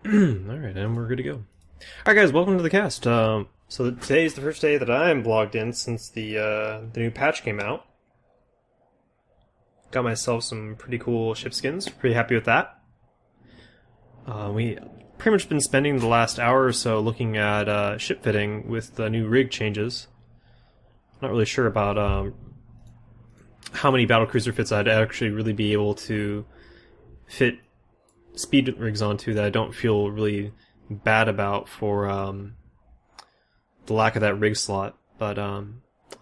Alright, and we're good to go. Alright guys, welcome to the cast. So today is the first day that I'm logged in since the new patch came out. Got myself some pretty cool ship skins, pretty happy with that. We pretty much been spending the last hour or so looking at ship fitting with the new rig changes. Not really sure about how many battlecruiser fits I'd actually really be able to fit speed rigs onto that I don't feel really bad about for the lack of that rig slot. But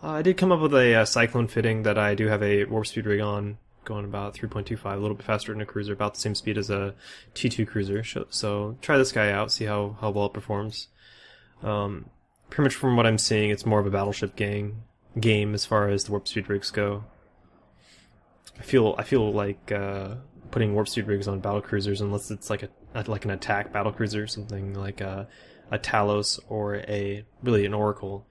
I did come up with a Cyclone fitting that I do have a warp speed rig on, going about 3.25, a little bit faster than a cruiser, about the same speed as a T2 cruiser. So try this guy out, see how well it performs. Pretty much from what I'm seeing, it's more of a battleship game as far as the warp speed rigs go. I feel like putting warp speed rigs on battlecruisers, unless it's like an attack battlecruiser, something like a Talos or an Oracle.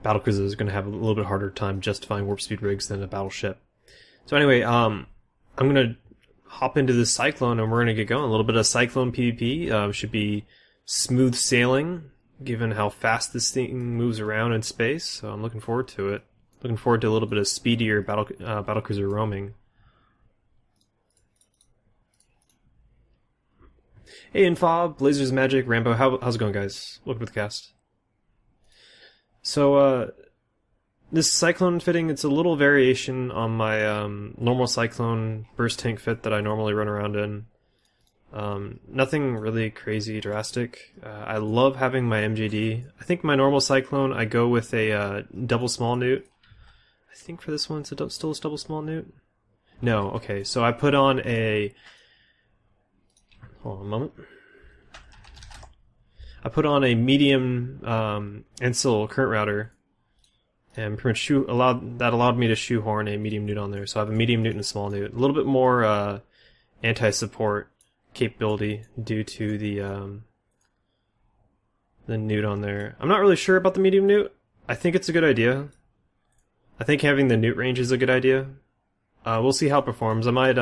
Battlecruiser is going to have a little bit harder time justifying warp speed rigs than a battleship. So anyway, I'm going to hop into this Cyclone and we're going to get going. A little bit of Cyclone PvP. Should be smooth sailing, given how fast this thing moves around in space. So I'm looking forward to it. Looking forward to a little bit of speedier battlecruiser roaming. Hey, Infob, Blazers Magic, Rambo, how's it going, guys? Welcome to the cast. So, this Cyclone fitting, it's a little variation on my normal Cyclone burst tank fit that I normally run around in. Nothing really crazy drastic. I love having my MJD. I think my normal Cyclone, I go with a double small newt. I think for this one it's still a double small newt. No, okay, so I put on a... Hold on a moment. I put on a medium Ancil current router, and pretty much allowed me to shoehorn a medium newt on there. So I have a medium newt and a small newt. A little bit more anti-support capability due to the newt on there. I'm not really sure about the medium newt. I think it's a good idea. I think having the newt range is a good idea. We'll see how it performs. I might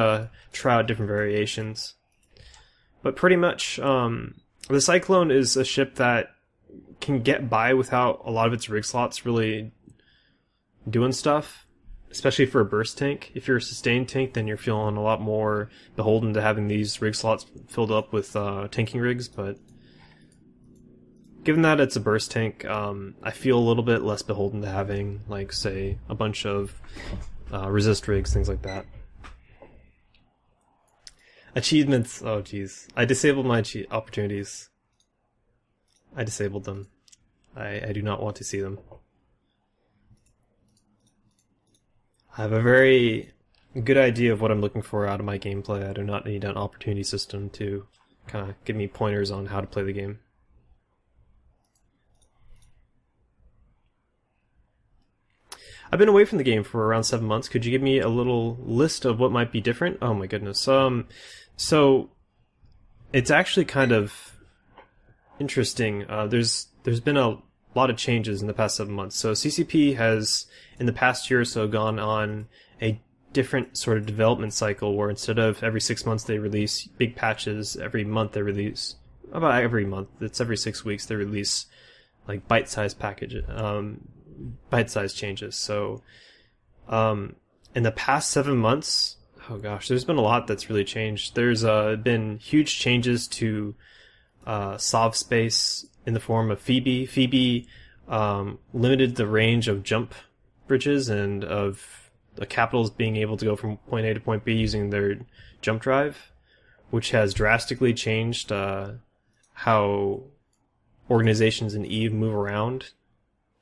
try out different variations. But pretty much, the Cyclone is a ship that can get by without a lot of its rig slots really doing stuff, especially for a burst tank. If you're a sustained tank, then you're feeling a lot more beholden to having these rig slots filled up with tanking rigs, but given that it's a burst tank, I feel a little bit less beholden to having, like, say, a bunch of resist rigs, things like that. Achievements. Oh, jeez. I disabled my opportunities. I disabled them. I do not want to see them. I have a very good idea of what I'm looking for out of my gameplay. I do not need an opportunity system to kind of give me pointers on how to play the game. I've been away from the game for around 7 months. Could you give me a little list of what might be different? Oh my goodness. So it's actually kind of interesting. There's been a lot of changes in the past 7 months. So CCP has, in the past year or so, gone on a different sort of development cycle where instead of every 6 months they release big patches, every month they release, about every month, it's every 6 weeks they release like bite-sized bite-sized changes. So in the past 7 months, oh gosh, there's been a lot that's really changed. There's been huge changes to Sov space in the form of Phoebe. Phoebe limited the range of jump bridges and of the capitals being able to go from point A to point B using their jump drive, which has drastically changed how organizations in EVE move around.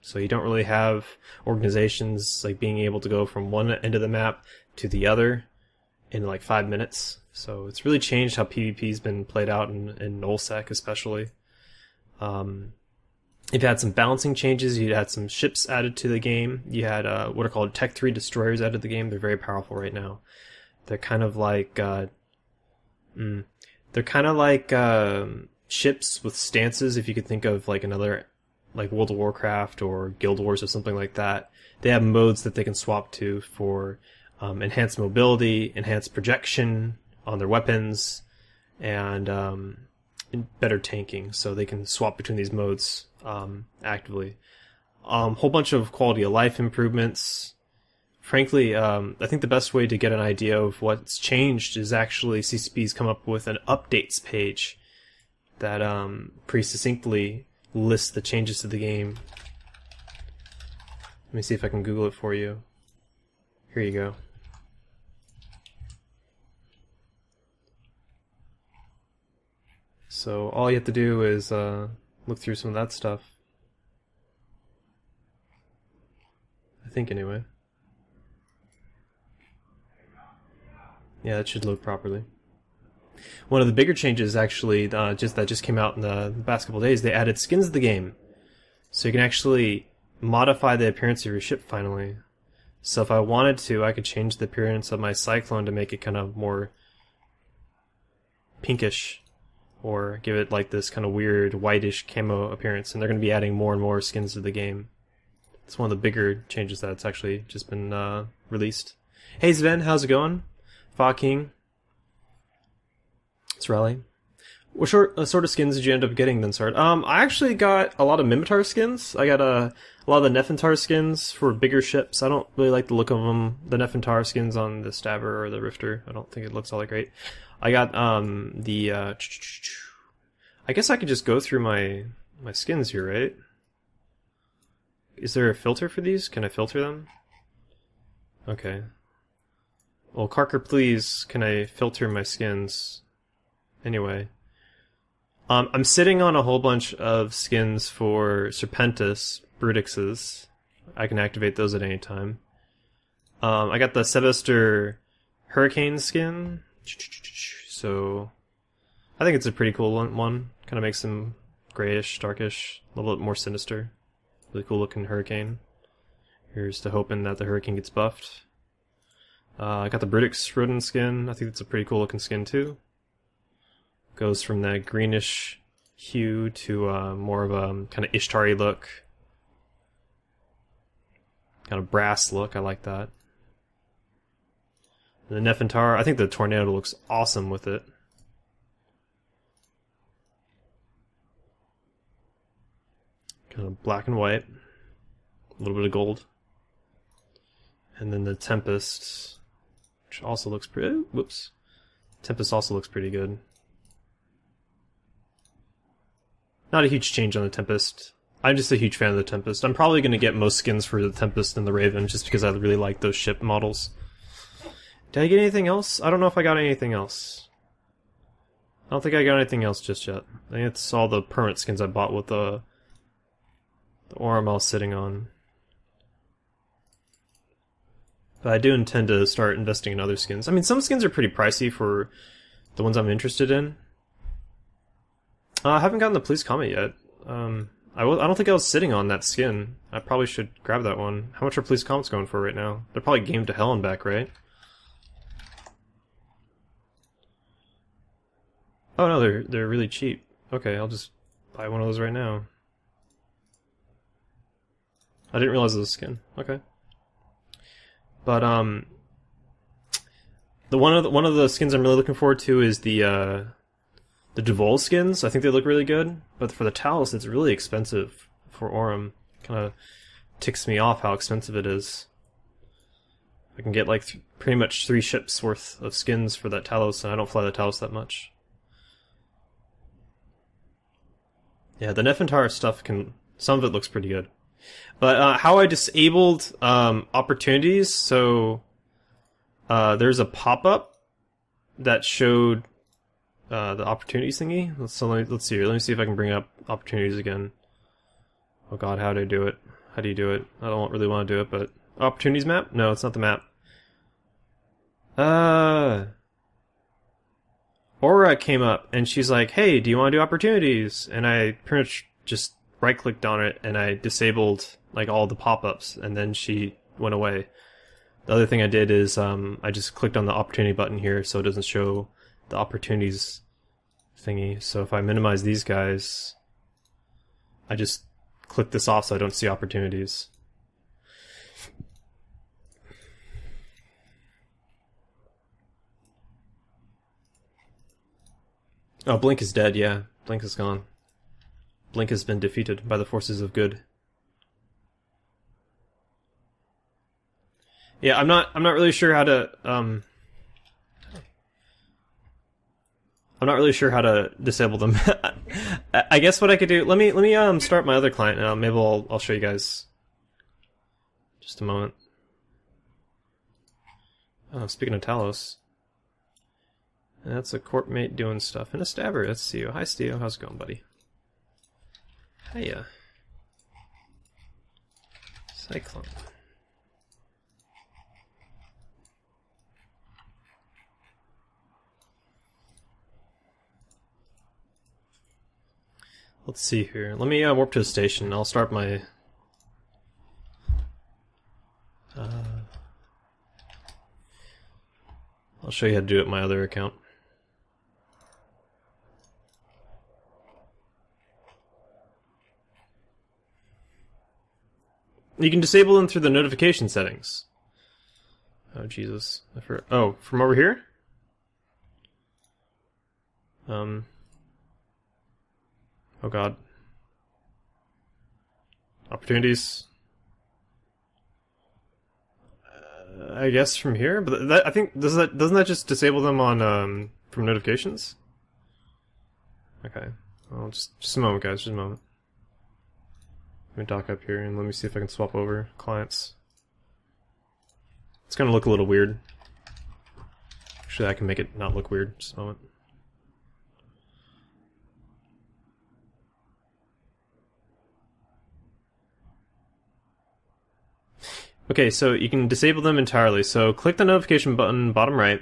So you don't really have organizations like being able to go from one end of the map to the other in like 5 minutes. So it's really changed how PvP's been played out in Nullsec especially. You've had some balancing changes, you had some ships added to the game, you had what are called Tech 3 destroyers added to the game. They're very powerful right now. They're kind of like ships with stances, if you could think of like another, like World of Warcraft or Guild Wars or something like that. They have modes that they can swap to for enhanced mobility, enhanced projection on their weapons, and better tanking, so they can swap between these modes actively. Whole bunch of quality of life improvements. Frankly, I think the best way to get an idea of what's changed is actually CCP's come up with an updates page that pretty succinctly lists the changes to the game. Let me see if I can Google it for you. Here you go. So all you have to do is look through some of that stuff. I think anyway. Yeah, that should load properly. One of the bigger changes, actually, that just came out in the past couple days, they added skins to the game, so you can actually modify the appearance of your ship finally. So if I wanted to, I could change the appearance of my Cyclone to make it kind of more pinkish, or give it like this kind of weird whitish camo appearance. And they're going to be adding more and more skins to the game. It's one of the bigger changes that's actually just been released. Hey Sven, how's it going? Fa King. It's Raleigh. What sort of skins did you end up getting then, Sard? I actually got a lot of Mimitar skins. I got a lot of the Nefintar skins for bigger ships. I don't really like the look of them. The Nefintar skins on the Stabber or the Rifter. I don't think it looks all that great. I got I guess I could just go through my skins here, right? Is there a filter for these? Can I filter them? Okay. Well, Carker, please, can I filter my skins? Anyway. I'm sitting on a whole bunch of skins for Serpentis, Brutixes. I can activate those at any time. I got the Sevaster Hurricane skin. So, I think it's a pretty cool one. Kind of makes them grayish, darkish, a little bit more sinister. Really cool looking Hurricane. Here's to hoping that the Hurricane gets buffed. I got the Brutix Rodent skin. I think it's a pretty cool looking skin too. Goes from that greenish hue to more of a kind of Ishtari look. Kind of brass look, I like that. The Nefintar, I think the Tornado looks awesome with it. Kind of black and white. A little bit of gold. And then the Tempest, which also looks pretty... Whoops. Tempest also looks pretty good. Not a huge change on the Tempest. I'm just a huge fan of the Tempest. I'm probably going to get most skins for the Tempest and the Raven, just because I really like those ship models. Did I get anything else? I don't know if I got anything else. I don't think I got anything else just yet. I think it's all the permanent skins I bought with the Orym I was sitting on. But I do intend to start investing in other skins. I mean, some skins are pretty pricey for the ones I'm interested in. I haven't gotten the Police Comet yet. I don't think I was sitting on that skin. I probably should grab that one. How much are Police Comets going for right now? They're probably game to hell and back, right? Oh no, they're really cheap. Okay, I'll just buy one of those right now. I didn't realize it was a skin. Okay. But the one of the skins I'm really looking forward to is the Devol skins. I think they look really good, but for the Talos, it's really expensive for Orym. Kind of ticks me off how expensive it is. I can get like pretty much 3 ships worth of skins for that Talos, and I don't fly the Talos that much. Yeah, the Nefintar stuff some of it looks pretty good. But how I disabled opportunities, so there's a pop-up that showed the opportunities thingy. Let's see here. Let me see if I can bring up opportunities again. Oh god, how do I do it? How do you do it? I don't really want to do it, but... Opportunities map? No, it's not the map. Aura came up, and she's like, hey, do you want to do opportunities? And I pretty much just right-clicked on it, and I disabled like all the pop-ups, and then she went away. The other thing I did is I just clicked on the opportunity button here so it doesn't show the opportunities thingy. So if I minimize these guys, I just click this off so I don't see opportunities. Oh, Blink is dead, yeah. Blink is gone. Blink has been defeated by the forces of good. Yeah, I'm not really sure how to I'm not really sure how to disable them. I guess what I could do, let me start my other client now. Maybe I'll show you guys. Just a moment. Oh, speaking of Talos. That's a corp mate doing stuff. And a stabber, that's Steo. Hi Steo, how's it going, buddy? Hiya. Cyclone. Let's see here. Let me warp to a station. I'll start my... I'll show you how to do it with my other account. You can disable them through the notification settings. Oh, Jesus. Oh, from over here? Oh, God. Opportunities. I guess from here, but I think doesn't that just disable them on from notifications? Okay. Well, just a moment, guys. Just a moment. Let me dock up here and let me see if I can swap over clients. It's gonna look a little weird. Actually, I can make it not look weird. Just a moment. Okay, so you can disable them entirely. So click the notification button bottom right,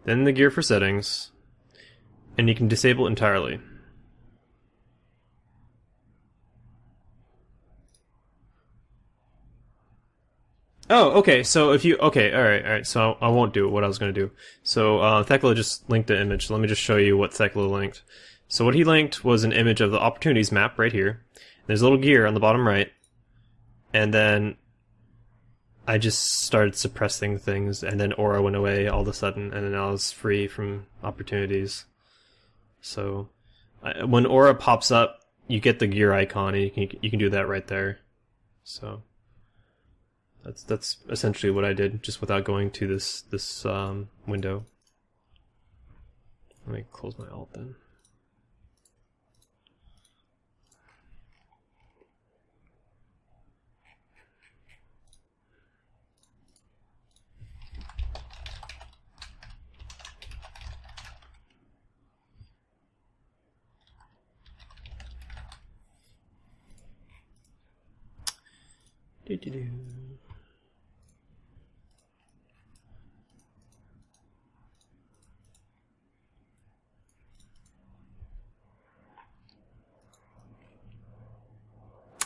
then the gear for settings, and you can disable entirely. Oh, okay, so if you... Okay, alright, so I won't do what I was going to do. So, Thekla just linked the image. Let me just show you what Thekla linked. So what he linked was an image of the opportunities map right here. There's a little gear on the bottom right, and then I just started suppressing things, and then Aura went away all of a sudden, and then I was free from opportunities. So, when Aura pops up, you get the gear icon, and you can do that right there. So, that's essentially what I did, just without going to this window. Let me close my alt then. Do-do-do.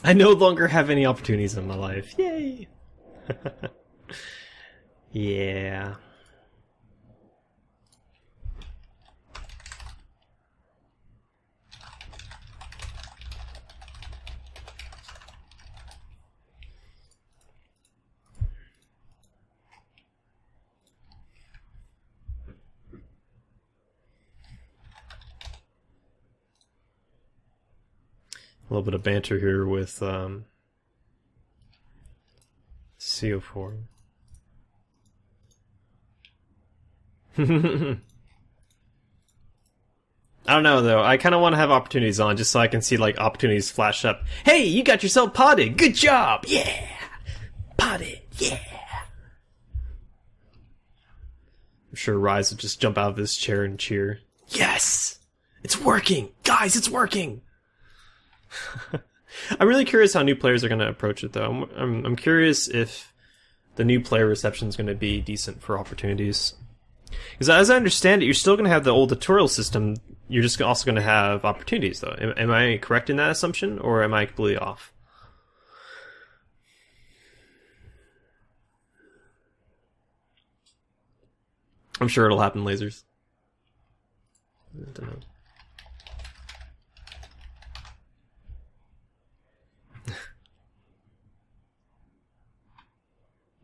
I no longer have any opportunities in my life. Yay! Yeah. A little bit of banter here with CO4. I don't know though. I kind of want to have opportunities on just so I can see like opportunities flash up. Hey, you got yourself potted. Good job. Yeah. Potted. Yeah. I'm sure Rise would just jump out of his chair and cheer. Yes. It's working. Guys, it's working. I'm really curious how new players are going to approach it, though. I'm curious if the new player reception is going to be decent for opportunities. Because as I understand it, you're still going to have the old tutorial system. You're just also going to have opportunities, though. Am I correct in that assumption, or am I completely off? I'm sure it'll happen, lasers. I don't know.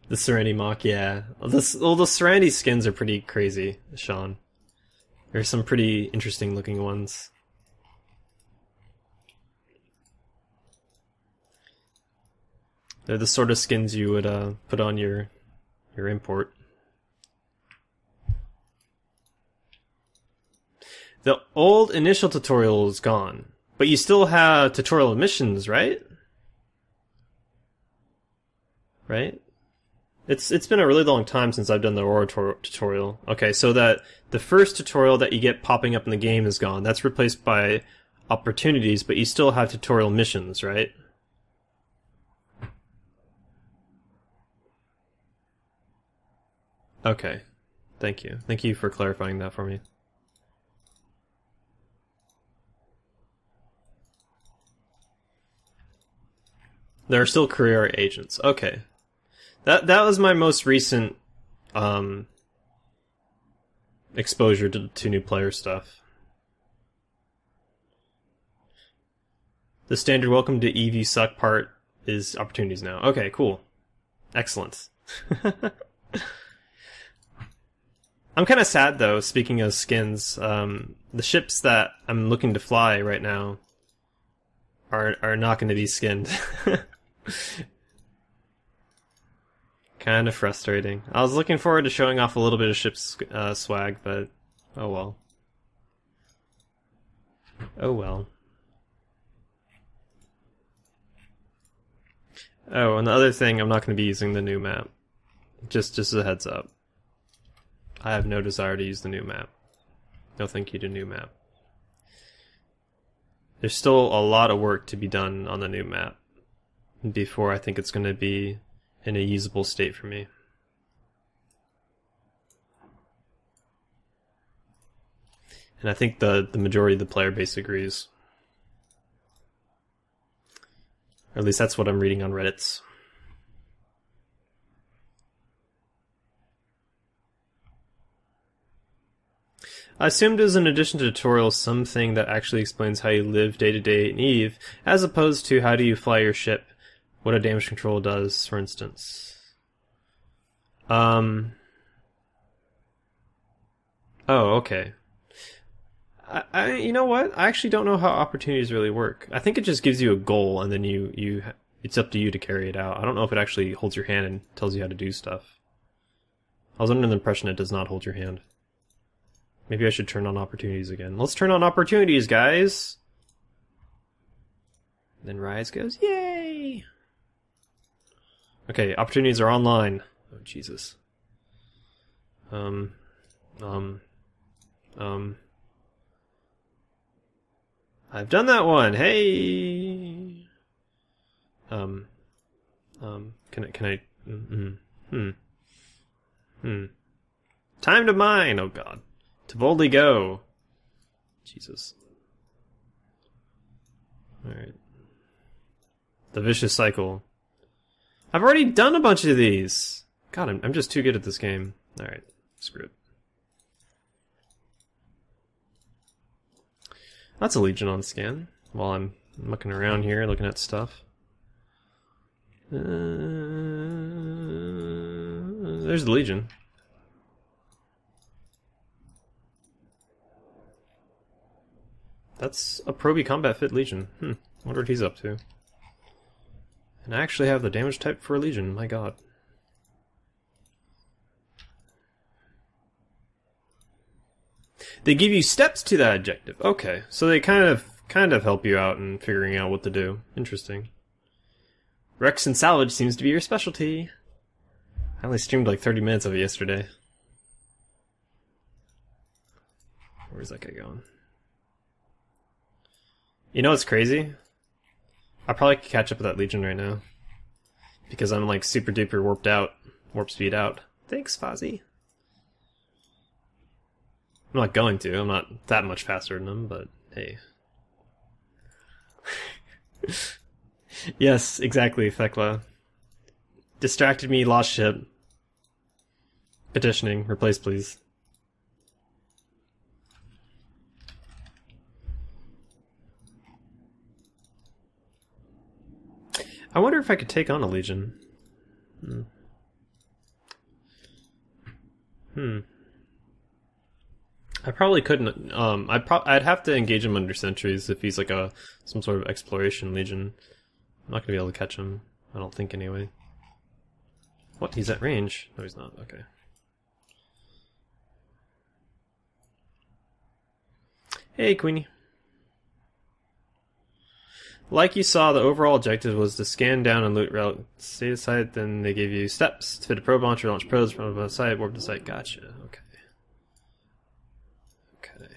The Serenity Mock, yeah. The Serenity skins are pretty crazy, Sean. There's some pretty interesting looking ones. They're the sort of skins you would put on your import. The old initial tutorial is gone, but you still have tutorial missions, right? Right? It's been a really long time since I've done the Aurora tutorial. Okay, so that the first tutorial that you get popping up in the game is gone. That's replaced by opportunities, but you still have tutorial missions, right? Okay. Thank you. Thank you for clarifying that for me. There are still career agents. Okay. That was my most recent exposure to new player stuff. The standard welcome to EV suck part is opportunities now. Okay, cool. Excellent. I'm kind of sad though, speaking of skins. The ships that I'm looking to fly right now are not going to be skinned. Kind of frustrating. I was looking forward to showing off a little bit of ship's swag, but oh well. Oh well. Oh, and the other thing, I'm not going to be using the new map. Just as a heads up. I have no desire to use the new map. No thank you to new map. There's still a lot of work to be done on the new map before I think it's going to be in a usable state for me. And I think the majority of the player base agrees. Or at least that's what I'm reading on Reddit. I assumed it was an addition to tutorials, something that actually explains how you live day to day in EVE, as opposed to how do you fly your ship, what a damage control does, for instance. Oh, okay. You know what? I actually don't know how opportunities really work. I think it just gives you a goal, and then it's up to you to carry it out. I don't know if it actually holds your hand and tells you how to do stuff. I was under the impression it does not hold your hand. Maybe I should turn on opportunities again. Let's turn on opportunities, guys! Then Rise goes, yay! Okay, opportunities are online. Oh, Jesus. I've done that one. Hey. Can I? Time to mine. Oh God. To boldly go. Jesus. All right. The vicious cycle. I've already done a bunch of these. God, I'm just too good at this game. All right, screw it. That's a Legion on scan while I'm mucking around here looking at stuff. There's the Legion. That's a Proby combat fit Legion. Wonder what he's up to. And I actually have the damage type for a Legion, my god. They give you steps to that objective. Okay, so they kind of help you out in figuring out what to do. Interesting. Rex and salvage seems to be your specialty. I only streamed like 30 minutes of it yesterday. Where's that guy going? You know what's crazy? I probably could catch up with that Legion right now. Because I'm like super duper warped out. Warp speed out. Thanks, Fozzie. I'm not going to. I'm not that much faster than him, but hey. Yes, exactly, Thekla. Distracted me, lost ship. Petitioning. Replace, please. I wonder if I could take on a Legion. I probably couldn't. I'd have to engage him under sentries if he's like some sort of exploration legion. I'm not gonna be able to catch him. I don't think anyway. What? He's at range? No, he's not. Okay. Hey, Queenie. Like you saw, the overall objective was to scan down and loot relic. Stay the site, then they gave you steps to fit a probe launcher, launch probes from the site, warp the site. Gotcha. Okay. Okay.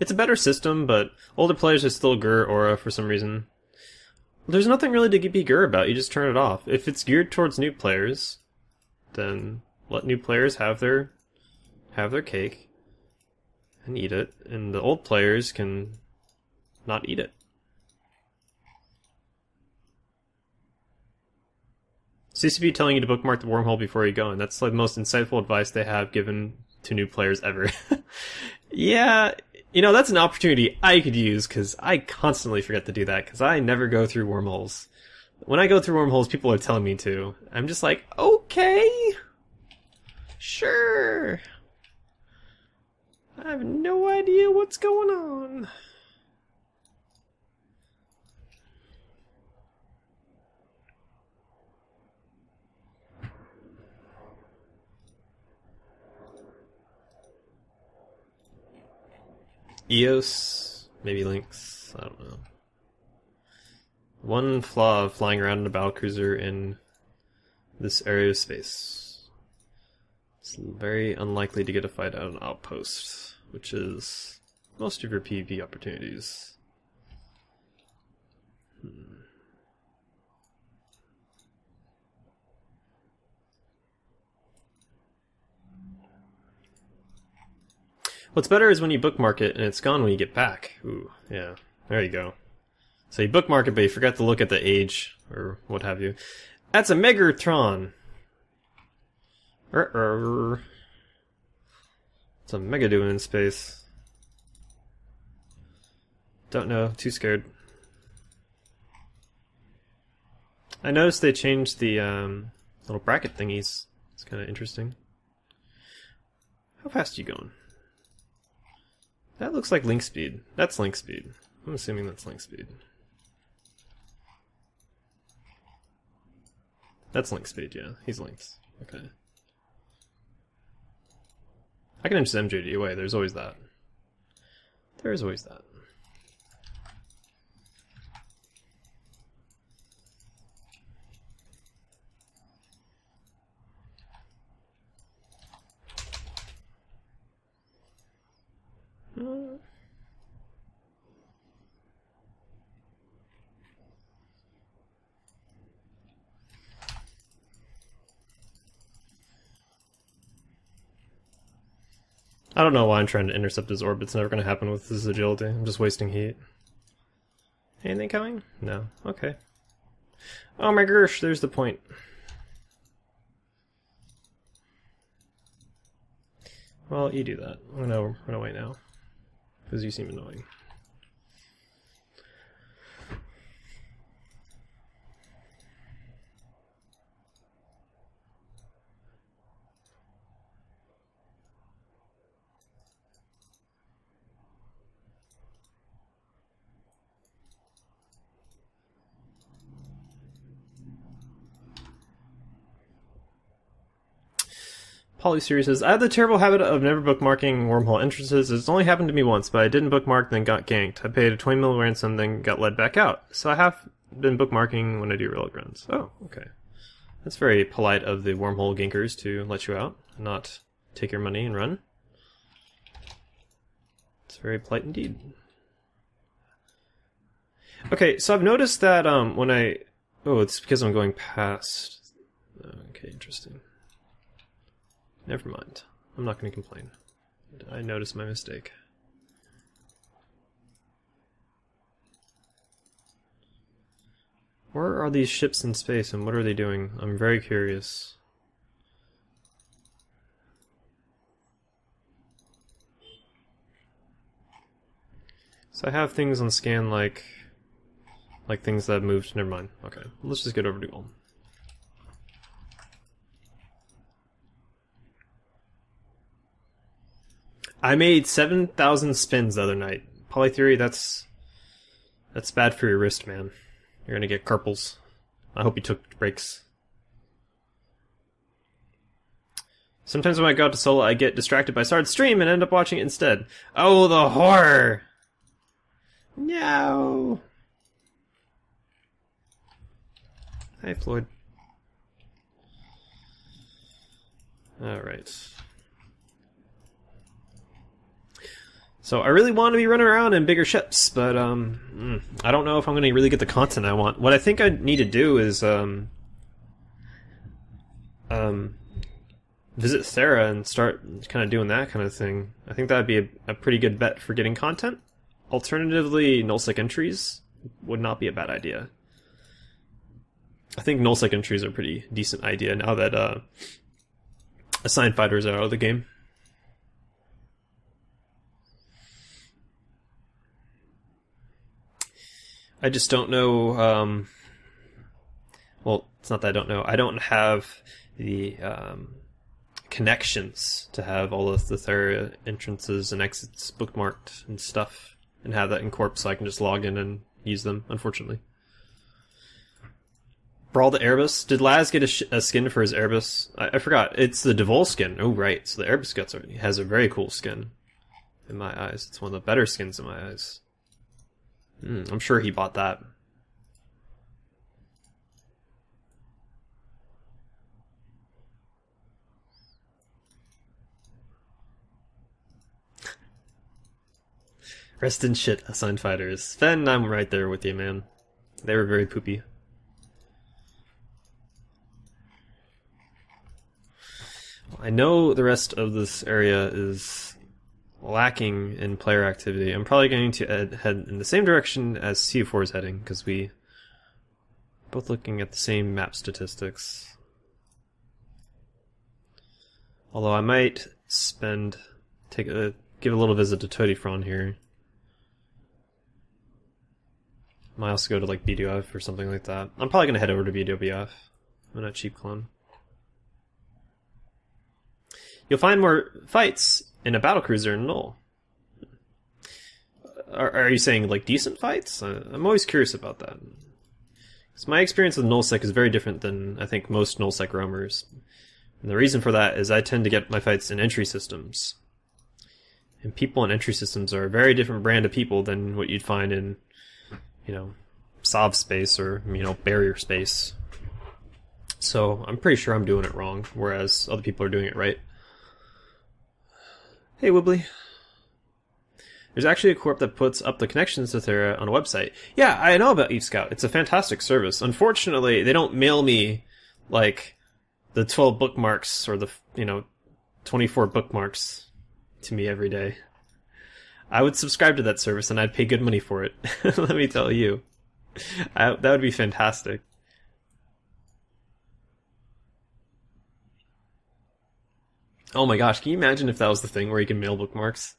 It's a better system, but older players are still Gur Aura for some reason. There's nothing really to be Gur about. You just turn it off. If it's geared towards new players, then let new players have their cake and eat it, and the old players can not eat it. CCP telling you to bookmark the wormhole before you go, and that's like the most insightful advice they have given to new players ever. Yeah, that's an opportunity I could use, because I constantly forget to do that, because I never go through wormholes. When I go through wormholes, people are telling me to. I'm just like, okay, sure. I have no idea what's going on. Eos, maybe Lynx, I don't know. One flaw of flying around in a battlecruiser in this area of space. It's very unlikely to get a fight out of an outpost, which is most of your PvP opportunities. What's better is when you bookmark it and it's gone when you get back. Ooh, yeah, there you go. So you bookmark it, but you forgot to look at the age, or what have you. That's a Megatron! It's a Megadude in space. Don't know, too scared. I noticed they changed the little bracket thingies. It's kind of interesting. How fast are you going? That looks like link speed. That's link speed. I'm assuming that's link speed. That's link speed, yeah. He's links. Okay. I can just MJD away. There's always that. There's always that. I don't know why I'm trying to intercept his orb. It's never going to happen with his agility. I'm just wasting heat. Anything coming? No. Okay. Oh my gosh, there's the point. Well, you do that. I'm gonna run away now. Because you seem annoying. Polyseries says, I have the terrible habit of never bookmarking wormhole entrances. It's only happened to me once, but I didn't bookmark, then got ganked. I paid a 20 mil ransom, then got led back out. So I have been bookmarking when I do relic runs. Oh, okay. That's very polite of the wormhole gankers to let you out, not take your money and run. It's very polite indeed. Okay, so I've noticed that when I... Oh, it's because I'm going past... Okay, interesting. Never mind. I'm not going to complain. I noticed my mistake. Where are these ships in space and what are they doing? I'm very curious. So I have things on scan like things that have moved. Never mind. Okay, let's just get over to Gold. I made 7,000 spins the other night. Polytheory, that's bad for your wrist, man. You're gonna get carpals. I hope you took breaks. Sometimes when I go out to solo, I get distracted by Sard's stream and end up watching it instead. Oh, the horror! No! Hi, Floyd. Alright. So I really want to be running around in bigger ships, but I don't know if I'm going to really get the content I want. What I think I need to do is visit Thera and start kind of doing that kind of thing. I think that would be a pretty good bet for getting content. Alternatively, nullsec entries would not be a bad idea. I think nullsec entries are a pretty decent idea now that assigned fighters are out of the game. I just don't know, well, it's not that I don't know. I don't have the connections to have all of the Thera entrances and exits bookmarked and stuff, and have that in Corp so I can just log in and use them, unfortunately. Brawl the Erebus. Did Laz get a skin for his Erebus? I forgot. It's the Devol skin. Oh, right. So the Erebus has a very cool skin in my eyes. It's one of the better skins in my eyes. I'm sure he bought that. Rest in shit, assigned fighters. Sven, I'm right there with you, man. They were very poopy. I know the rest of this area is lacking in player activity. I'm probably going to head in the same direction as CU4 is heading, because we both looking at the same map statistics. Although I might give a little visit to Todifron here. Might also go to like BDOF or something like that. I'm probably going to head over to BDOF. I'm not cheap clone. You'll find more fights in a battlecruiser in Null. Are you saying like decent fights? I'm always curious about that. Because my experience with nullsec is very different than I think most nullsec roamers. And the reason for that is I tend to get my fights in entry systems. And people in entry systems are a very different brand of people than what you'd find in, Sov space or, barrier space. So I'm pretty sure I'm doing it wrong, whereas other people are doing it right. Hey, Wibbly. There's actually a corp that puts up the connections to Thera on a website. Yeah, I know about Eve Scout. It's a fantastic service. Unfortunately, they don't mail me, like, the 12 bookmarks or the, 24 bookmarks to me every day. I would subscribe to that service and I'd pay good money for it. Let me tell you. That would be fantastic. Oh my gosh, can you imagine if that was the thing where you can mail bookmarks?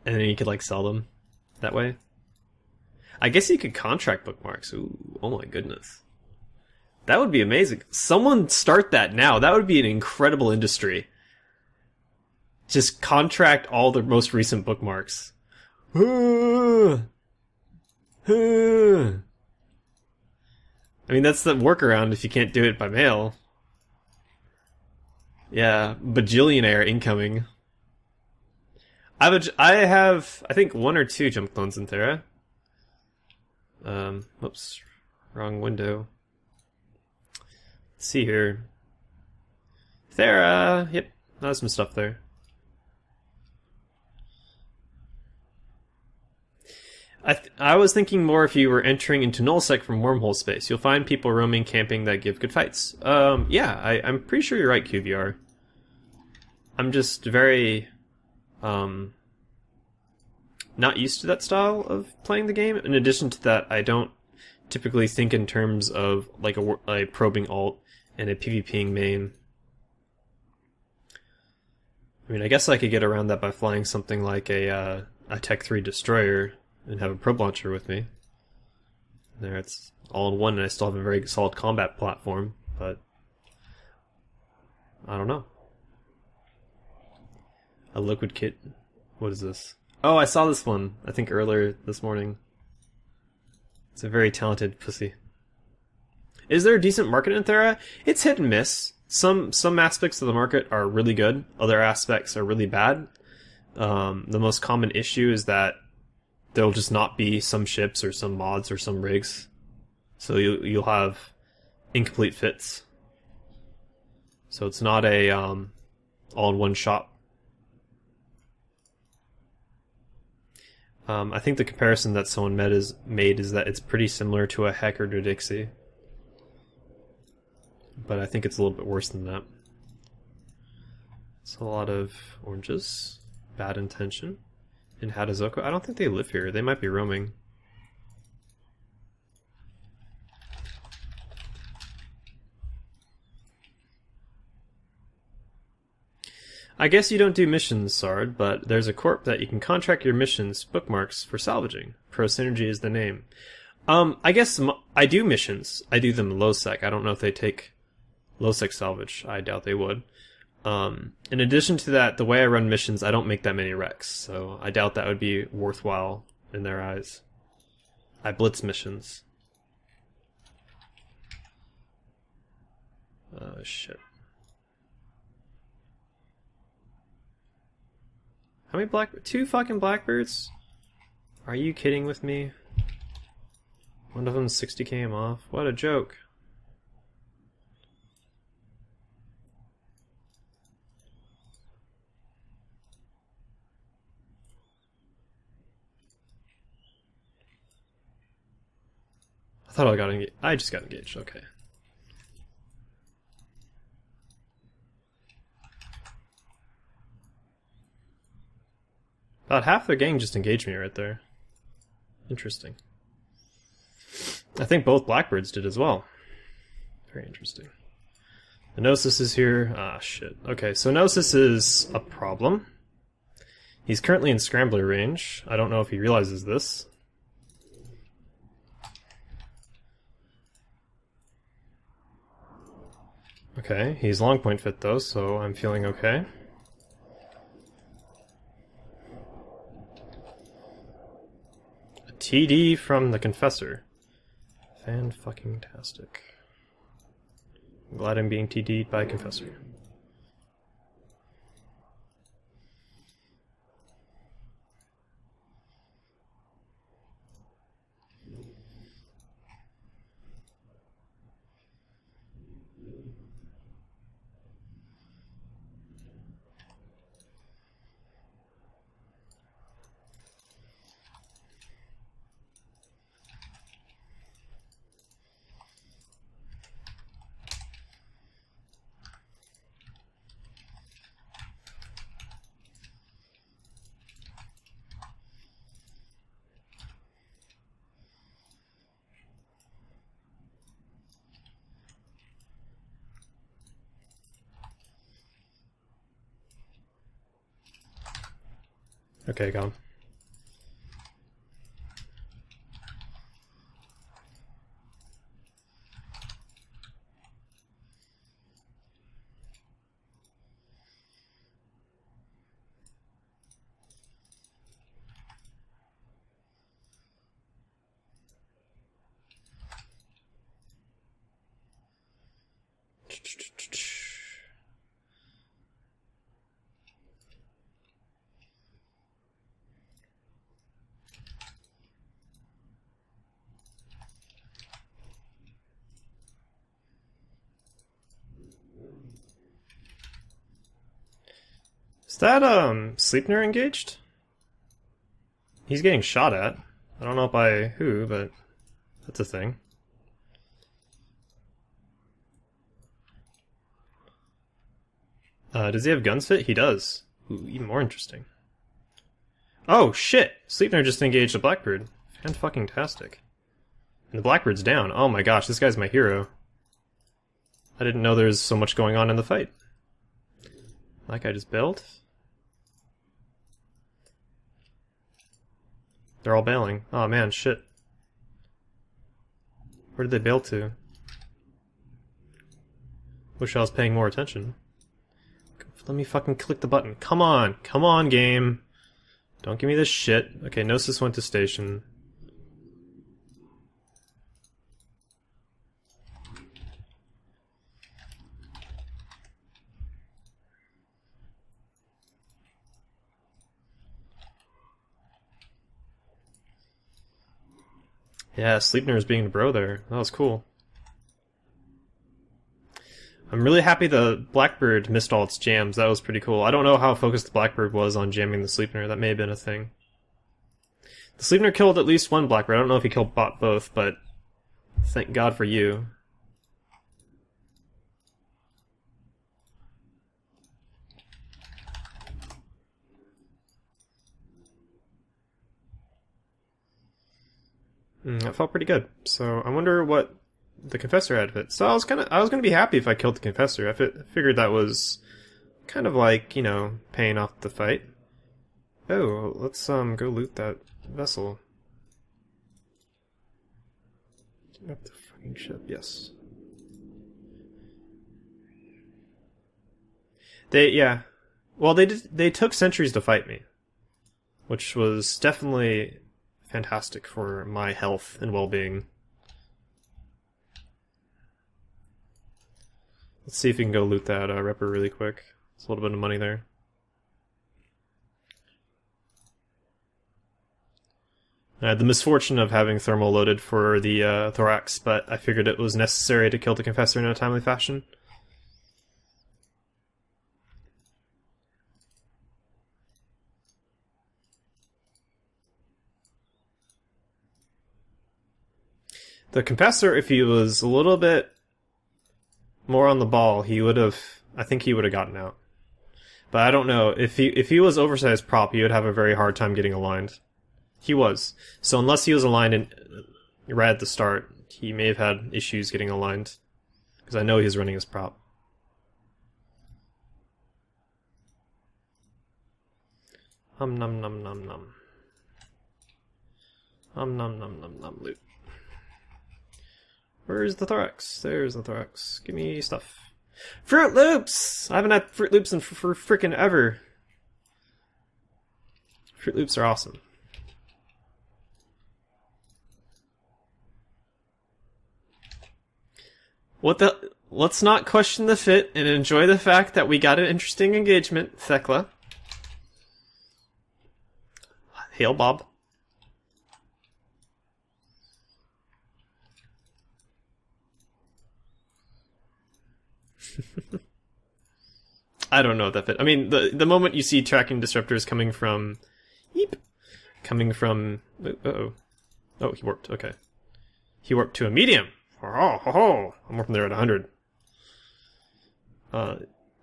And then you could, like, sell them that way? I guess you could contract bookmarks. Ooh, oh my goodness. That would be amazing. Someone start that now. That would be an incredible industry. Just contract all the most recent bookmarks. I mean, that's the workaround if you can't do it by mail. Yeah, bajillionaire incoming. I have, I think, 1 or 2 jump clones in Thera. Whoops. Wrong window. Let's see here. Thera! Yep, there's some stuff there. I was thinking more if you were entering into nullsec from wormhole space. You'll find people roaming, camping that give good fights. Yeah, I'm pretty sure you're right, QVR. I'm just very, not used to that style of playing the game. In addition to that, I don't typically think in terms of like a probing alt and a PvPing main. I mean, I guess I could get around that by flying something like a Tech 3 destroyer and have a probe launcher with me. There, it's all in one, and I still have a very solid combat platform, but I don't know. A liquid kit. What is this? Oh, I saw this one, I think earlier this morning. It's a very talented pussy. Is there a decent market in Thera? It's hit and miss. Some aspects of the market are really good, other aspects are really bad. The most common issue is that there'll just not be some ships or some mods or some rigs. So you'll have incomplete fits. So it's not a all-in-one shop. I think the comparison that someone made is that it's pretty similar to a Heck or Dixie. But I think it's a little bit worse than that. It's a lot of oranges. Bad intention. In Hadazoko. I don't think they live here. They might be roaming. I guess you don't do missions, Sard, but there's a corp that you can contract your missions bookmarks for salvaging. Pro Synergy is the name. I guess I do missions. I do them low sec. I don't know if they take low sec salvage. I doubt they would. In addition to that, the way I run missions, I don't make that many wrecks, so I doubt that would be worthwhile in their eyes. I blitz missions. Shit. How many two fucking blackbirds? Are you kidding with me? One of them's 60 km off. What a joke. I thought I got engaged. I just got engaged, okay. About half the gang just engaged me right there. Interesting. I think both blackbirds did as well. Very interesting. The Gnosis is here. Ah, shit. Okay, so Gnosis is a problem. He's currently in Scrambler range. I don't know if he realizes this. Okay, he's long point fit though, so I'm feeling okay. A TD from the Confessor. Fan-fucking-tastic. I'm glad I'm being TD'd by Confessor. Okay, gone. Is that, Sleipnir engaged? He's getting shot at. I don't know by who, but that's a thing. Does he have guns fit? He does. Ooh, even more interesting. Oh, shit! Sleipnir just engaged a Blackbird. Fan-fucking-tastic. And the Blackbird's down. Oh my gosh, this guy's my hero. I didn't know there's so much going on in the fight. That guy just bailed? They're all bailing. Oh man, shit. Where did they bail to? Wish I was paying more attention. Let me fucking click the button. Come on. Come on, game. Don't give me this shit. Okay, Gnosis went to station. Yeah, Sleipnir is being the bro there. That was cool. I'm really happy the Blackbird missed all its jams. That was pretty cool. I don't know how focused the Blackbird was on jamming the Sleipnir. That may have been a thing. The Sleipnir killed at least one Blackbird. I don't know if he killed both, but thank God for you. That felt pretty good. So I wonder what the Confessor had of it. So I was gonna be happy if I killed the Confessor. I figured that was kind of like, you know, paying off the fight. Oh, let's go loot that vessel. Up the fucking ship, yes. They took centuries to fight me, which was definitely fantastic for my health and well-being. Let's see if we can go loot that Ripper really quick. There's a little bit of money there. I had the misfortune of having thermal loaded for the Thorax, but I figured it was necessary to kill the Confessor in a timely fashion. The Confessor, if he was a little bit more on the ball, I think he would have gotten out. But I don't know. If he was oversized prop, he would have a very hard time getting aligned. He was. So unless he was aligned right at the start, he may have had issues getting aligned. Because I know he's running his prop. Nom nom nom nom. Nom nom nom nom loot. Where's the Thorax? There's the Thorax. Give me stuff. Fruit Loops! I haven't had Fruit Loops for frickin' ever. Fruit Loops are awesome. What the? Let's not question the fit and enjoy the fact that we got an interesting engagement, Thekla. Hail, Bob. I don't know what that fit. I mean, the moment you see tracking disruptors coming from... Yeep. Coming from... Uh-oh. Oh, he warped. Okay. He warped to a medium. Oh, I'm warping there at 100.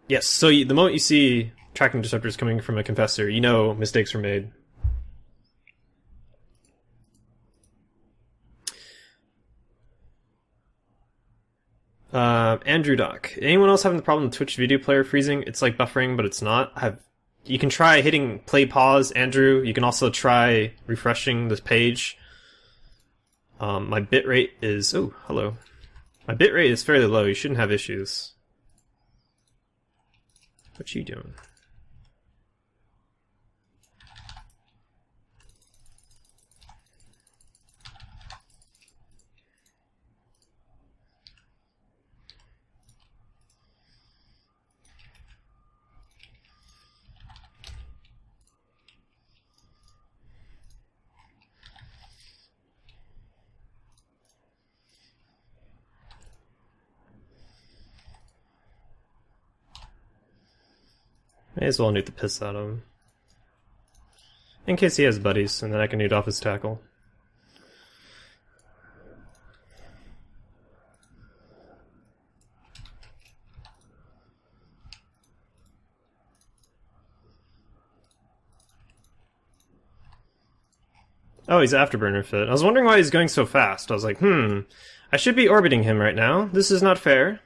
Yes, so the moment you see tracking disruptors coming from a Confessor, you know mistakes were made. Andrew Doc. Anyone else having the problem with Twitch video player freezing? It's like buffering, but it's not. You can try hitting play pause, Andrew. You can also try refreshing this page. My bitrate is... Oh, hello. My bitrate is fairly low. You shouldn't have issues. What you doing? May as well nuke the piss out of him. In case he has buddies, and then I can nuke off his tackle. Oh, he's Afterburner fit. I was wondering why he's going so fast. I was like, I should be orbiting him right now. This is not fair.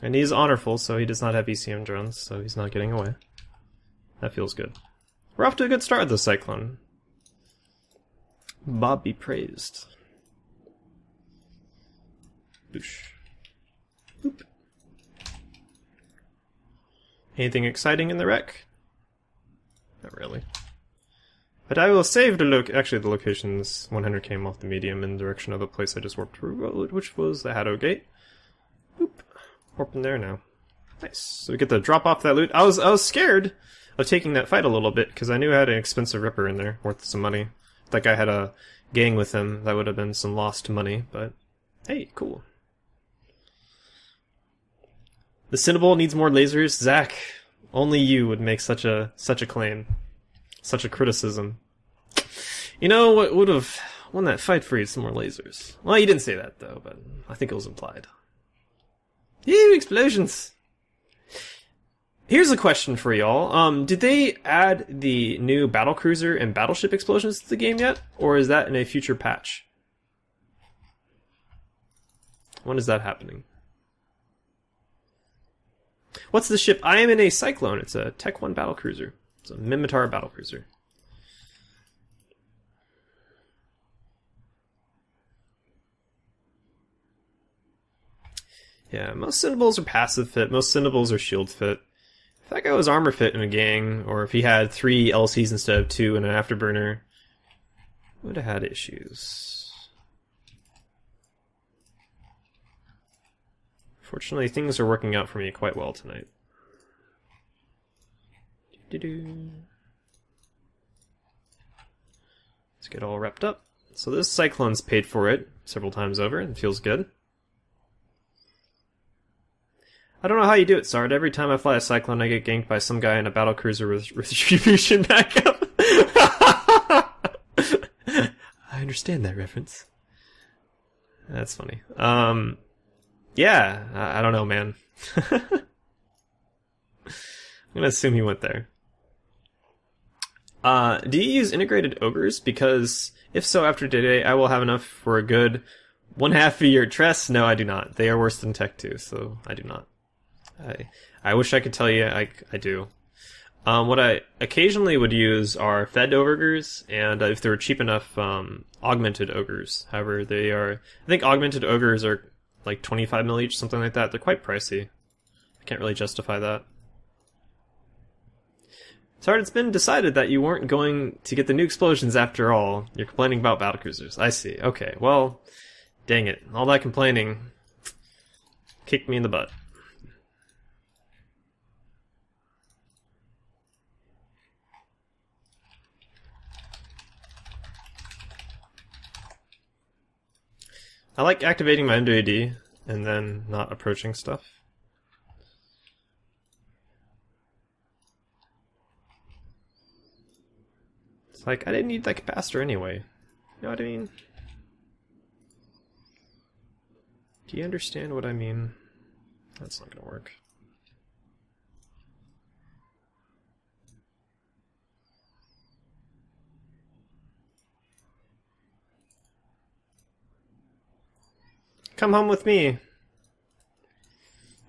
And he's honorful, so he does not have ECM drones, so he's not getting away. That feels good. We're off to a good start with the Cyclone. Bob be praised. Boosh. Boop. Anything exciting in the wreck? Not really. But I will save the actually the location's 100 km off the medium in the direction of the place I just warped through, which was the Haddo Gate. Boop. Warping there now. Nice. So we get to drop off that loot. I was scared of taking that fight a little bit, because I knew I had an expensive Ripper in there, worth some money. If that guy had a gang with him, that would have been some lost money, but hey, cool. The Cinnabol needs more lasers? Zach, only you would make such a claim. Such a criticism. You know what would have won that fight for you? Some more lasers. Well, you didn't say that, though, but I think it was implied. Ew, explosions! Here's a question for y'all. Did they add the new battlecruiser and battleship explosions to the game yet? Or is that in a future patch? When is that happening? What's the ship? I am in a Cyclone. It's a Tech 1 battlecruiser. It's a Minmatar battlecruiser. Yeah, most Cinnables are passive fit. Most Cinnables are shield fit. If that guy was armor fit in a gang, or if he had 3 LCs instead of 2 and an afterburner, would have had issues. Fortunately, things are working out for me quite well tonight. Let's get all wrapped up. So this Cyclone's paid for it several times over and feels good. I don't know how you do it, Sard. Every time I fly a Cyclone, I get ganked by some guy in a battlecruiser with retribution backup. I understand that reference. That's funny. Yeah, I don't know, man. I'm gonna assume he went there. Do you use integrated ogres? Because if so, after today, I will have enough for a good 1/2 of your Tress. No, I do not. They are worse than Tech 2, so I do not. I wish I could tell you I do. What I occasionally would use are fed ogres, and if they're cheap enough, augmented ogres. However, they are... I think augmented ogres are like 25 mil each, something like that. They're quite pricey. I can't really justify that. Sorry, it's been decided that you weren't going to get the new explosions after all. You're complaining about battlecruisers. I see. Okay, well, dang it. All that complaining kicked me in the butt. I like activating my MWD and then not approaching stuff. It's like, I didn't need that capacitor anyway. You know what I mean? Do you understand what I mean? That's not gonna work. Come home with me.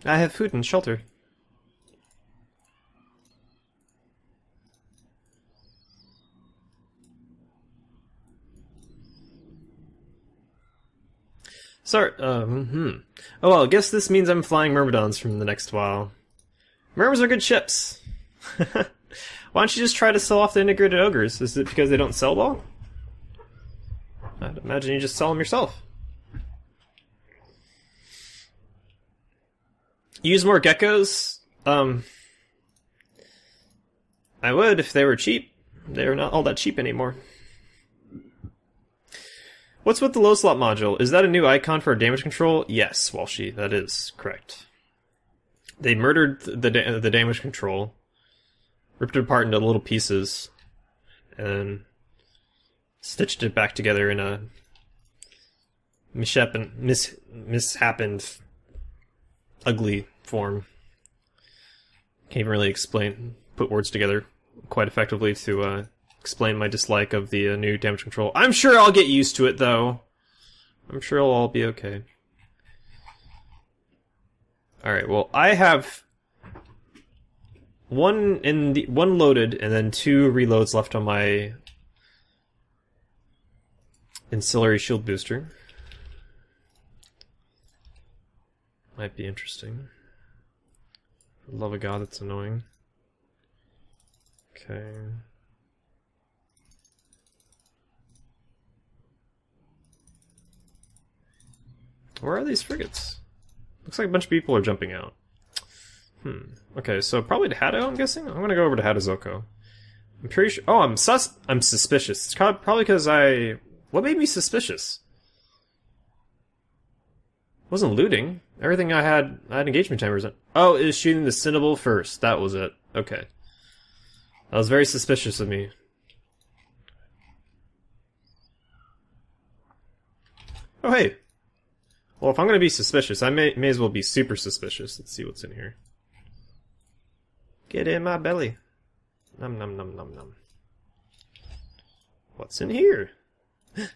I have food and shelter. Sorry, Oh well, I guess this means I'm flying Myrmidons from the next while. Myrms are good ships. Why don't you just try to sell off the integrated ogres? Is it because they don't sell well? I'd imagine you just sell them yourself. Use more geckos? I would if they were cheap. They're not all that cheap anymore. What's with the low slot module? Is that a new icon for damage control? Yes, Walshy, that is correct. They murdered the damage control, ripped it apart into little pieces, and stitched it back together in a mishappened, ugly form. Can't even really put words together quite effectively to explain my dislike of the new damage control. I'm sure I'll get used to it, though. I'm sure it'll all be okay. Alright, well, I have one loaded and then 2 reloads left on my ancillary shield booster. Might be interesting. For the love of God, that's annoying. Okay. Where are these frigates? Looks like a bunch of people are jumping out. Okay, so probably to Hado, I'm guessing? I'm gonna go over to Hadozoko. I'm pretty sure... Oh, I'm suspicious. It's probably because I... What made me suspicious? Wasn't looting. Everything I had engagement timers in. Oh, it was shooting the Cinnable first. That was it. Okay. That was very suspicious of me. Oh, hey. Well, if I'm going to be suspicious, I may as well be super suspicious. Let's see what's in here. Get in my belly. Num num num num num. What's in here? Nice.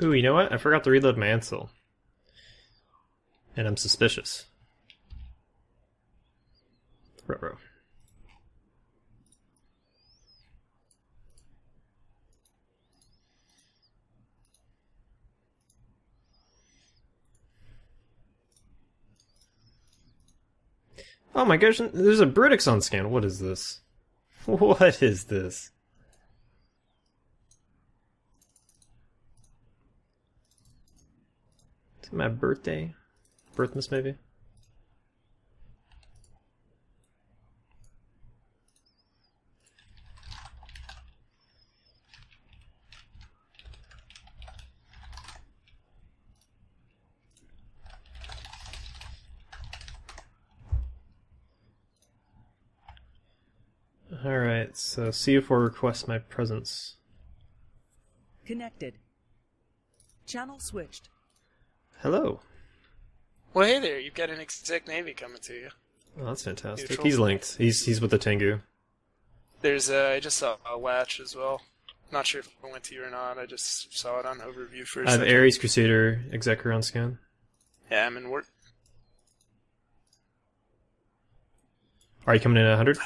Ooh, you know what? I forgot to reload my Ancil. And I'm suspicious. Ruh-roh. Oh my gosh, there's a Brutix on scan. What is this? What is this? Is it my birthday? Birthmas, maybe? Alright, so CU4 requests my presence. Connected. Channel switched. Hello. Well, hey there, you've got an Exec Navy coming to you. Oh, that's fantastic. Neutral. He's linked. He's with the Tengu. There's, I just saw a Latch as well. Not sure if it went to you or not, I just saw it on overview for a I have second. Ares Crusader Executor on scan. Yeah, I'm in work. Are you coming in at 100?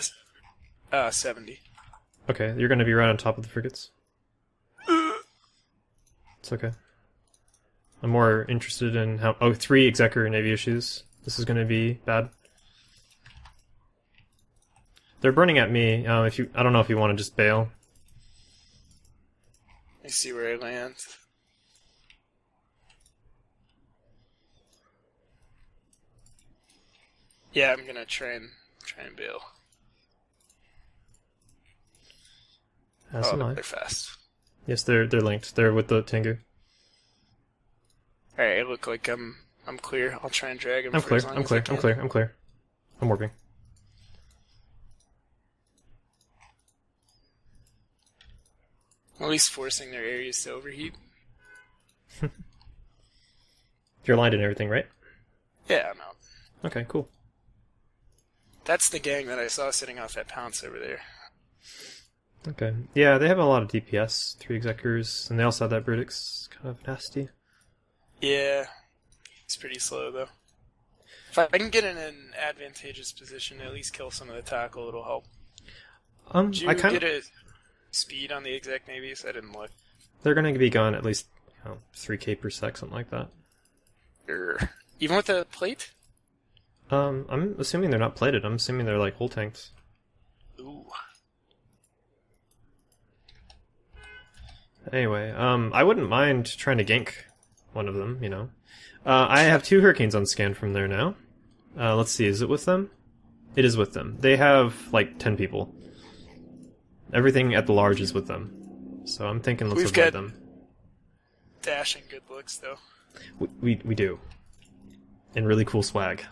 70. Okay, you're gonna be right on top of the frigates. It's okay. I'm more interested in how... Oh, 3 Executor Navy issues. This is gonna be bad. They're burning at me. I don't know if you want to just bail. I see where I land. Yeah, I'm gonna try and bail. As am I. They're fast. Yes, they're linked. They're with the Tengu. Alright, I look like I'm clear. I'll try and drag him. I'm for clear. as long I'm as clear. I can. I'm clear. I'm clear. I'm working. At least forcing their areas to overheat. You're aligned and everything, right? Yeah, I'm out. Okay, cool. That's the gang that I saw sitting off at Pounce over there. Okay. Yeah, they have a lot of DPS, 3 Executors, and they also have that Brutix. Kind of nasty. Yeah, he's pretty slow though. If I can get in an advantageous position to at least kill some of the tackle, it'll help. Did you get a speed on the Exec Navies? I didn't look. They're gonna be gone at least 3k per sec, something like that. Even with the plate? I'm assuming they're not plated. I'm assuming they're like hull tanks. Ooh. Anyway, I wouldn't mind trying to gank one of them, you know. I have 2 Hurricanes on scan from there now. Let's see, is it with them? It is with them. They have, like, 10 people. Everything at the large is with them. So I'm thinking let's avoid them. Dashing good looks, though. We do. And really cool swag.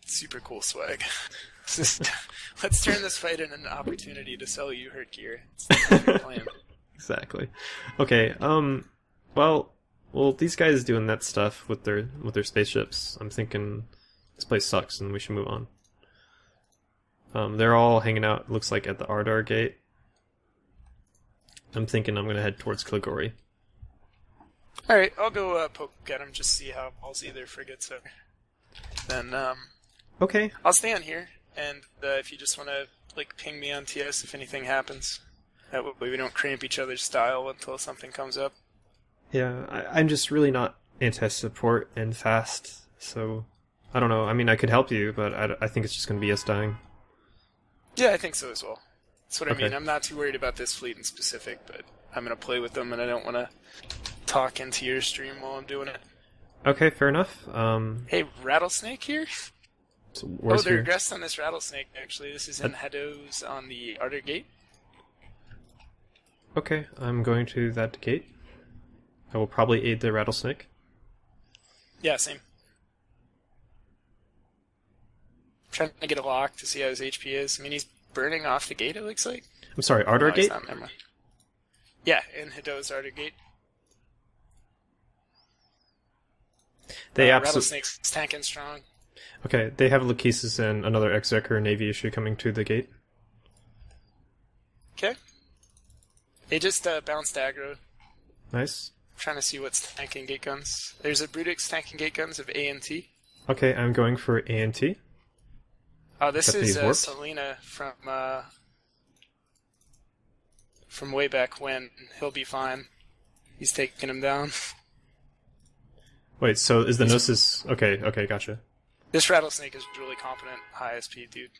Super cool swag. Let's turn this fight into an opportunity to sell you hurt gear. It's the perfect plan. Exactly. Okay, well, these guys doing that stuff with their spaceships, I'm thinking this place sucks and we should move on. They're all hanging out, looks like, at the Ardar gate. I'm thinking I'm gonna head towards Kilgore. Alright, I'll go poke at them, just see how ballsy their frigates are. Then, okay. I'll stay on here, and if you just want to, like, ping me on TS if anything happens. That way we don't cramp each other's style until something comes up. Yeah, I'm just really not anti-support and fast, so I don't know. I mean, I could help you, but I think it's just going to be us dying. Yeah, I think so as well. That's what I mean. I'm not too worried about this fleet in specific, but I'm going to play with them, and I don't want to talk into your stream while I'm doing it. Okay, fair enough. Hey, Rattlesnake here? So they're aggressed on this Rattlesnake, actually. This is in Hados on the Ardar Gate. Okay, I'm going to that gate. I will probably aid the Rattlesnake. Yeah, same. I'm trying to get a lock to see how his HP is. I mean, he's burning off the gate, it looks like. I'm sorry, Ardar Gate? Never mind. Yeah, in Hados Ardar Gate. They Rattlesnake's tanking strong. Okay, they have Lachesis and another Executor Navy issue coming to the gate. Okay. They just bounced aggro. Nice. I'm trying to see what's tanking gate guns. There's a Brutix tanking gate guns of A and T. Okay, I'm going for A and T. Oh, this is Selena from way back when. He'll be fine. He's taking him down. Wait, so is the Gnosis... Okay, gotcha. This Rattlesnake is really competent, high SP dude.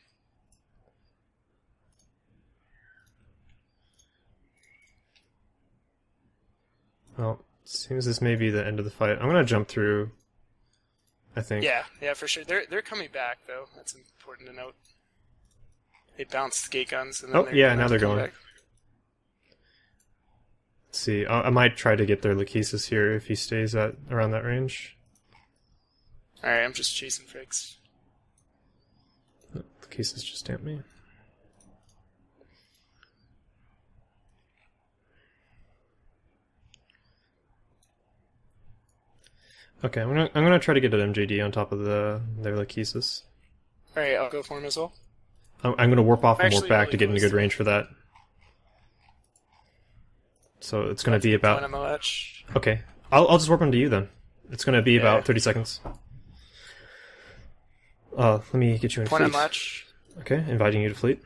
Well, seems this may be the end of the fight. I'm gonna jump through, I think. Yeah, for sure. They're coming back, though. That's important to note. They bounced gate guns, and then now they're going. Back. Let's see. I might try to get their Lachesis here if he stays at around that range. Alright, I'm just chasing frigs. Lachesis just stamped me. Okay, I'm gonna try to get an MJD on top of their Lachesis. Alright, I'll go for him as well. I'm gonna warp off and warp back to get in a good range for that. So it's gonna be about... On the ledge. Okay, I'll just warp onto you then. It's gonna be about 30 seconds. Let me get you in Point fleet. on ledge. Okay, inviting you to fleet.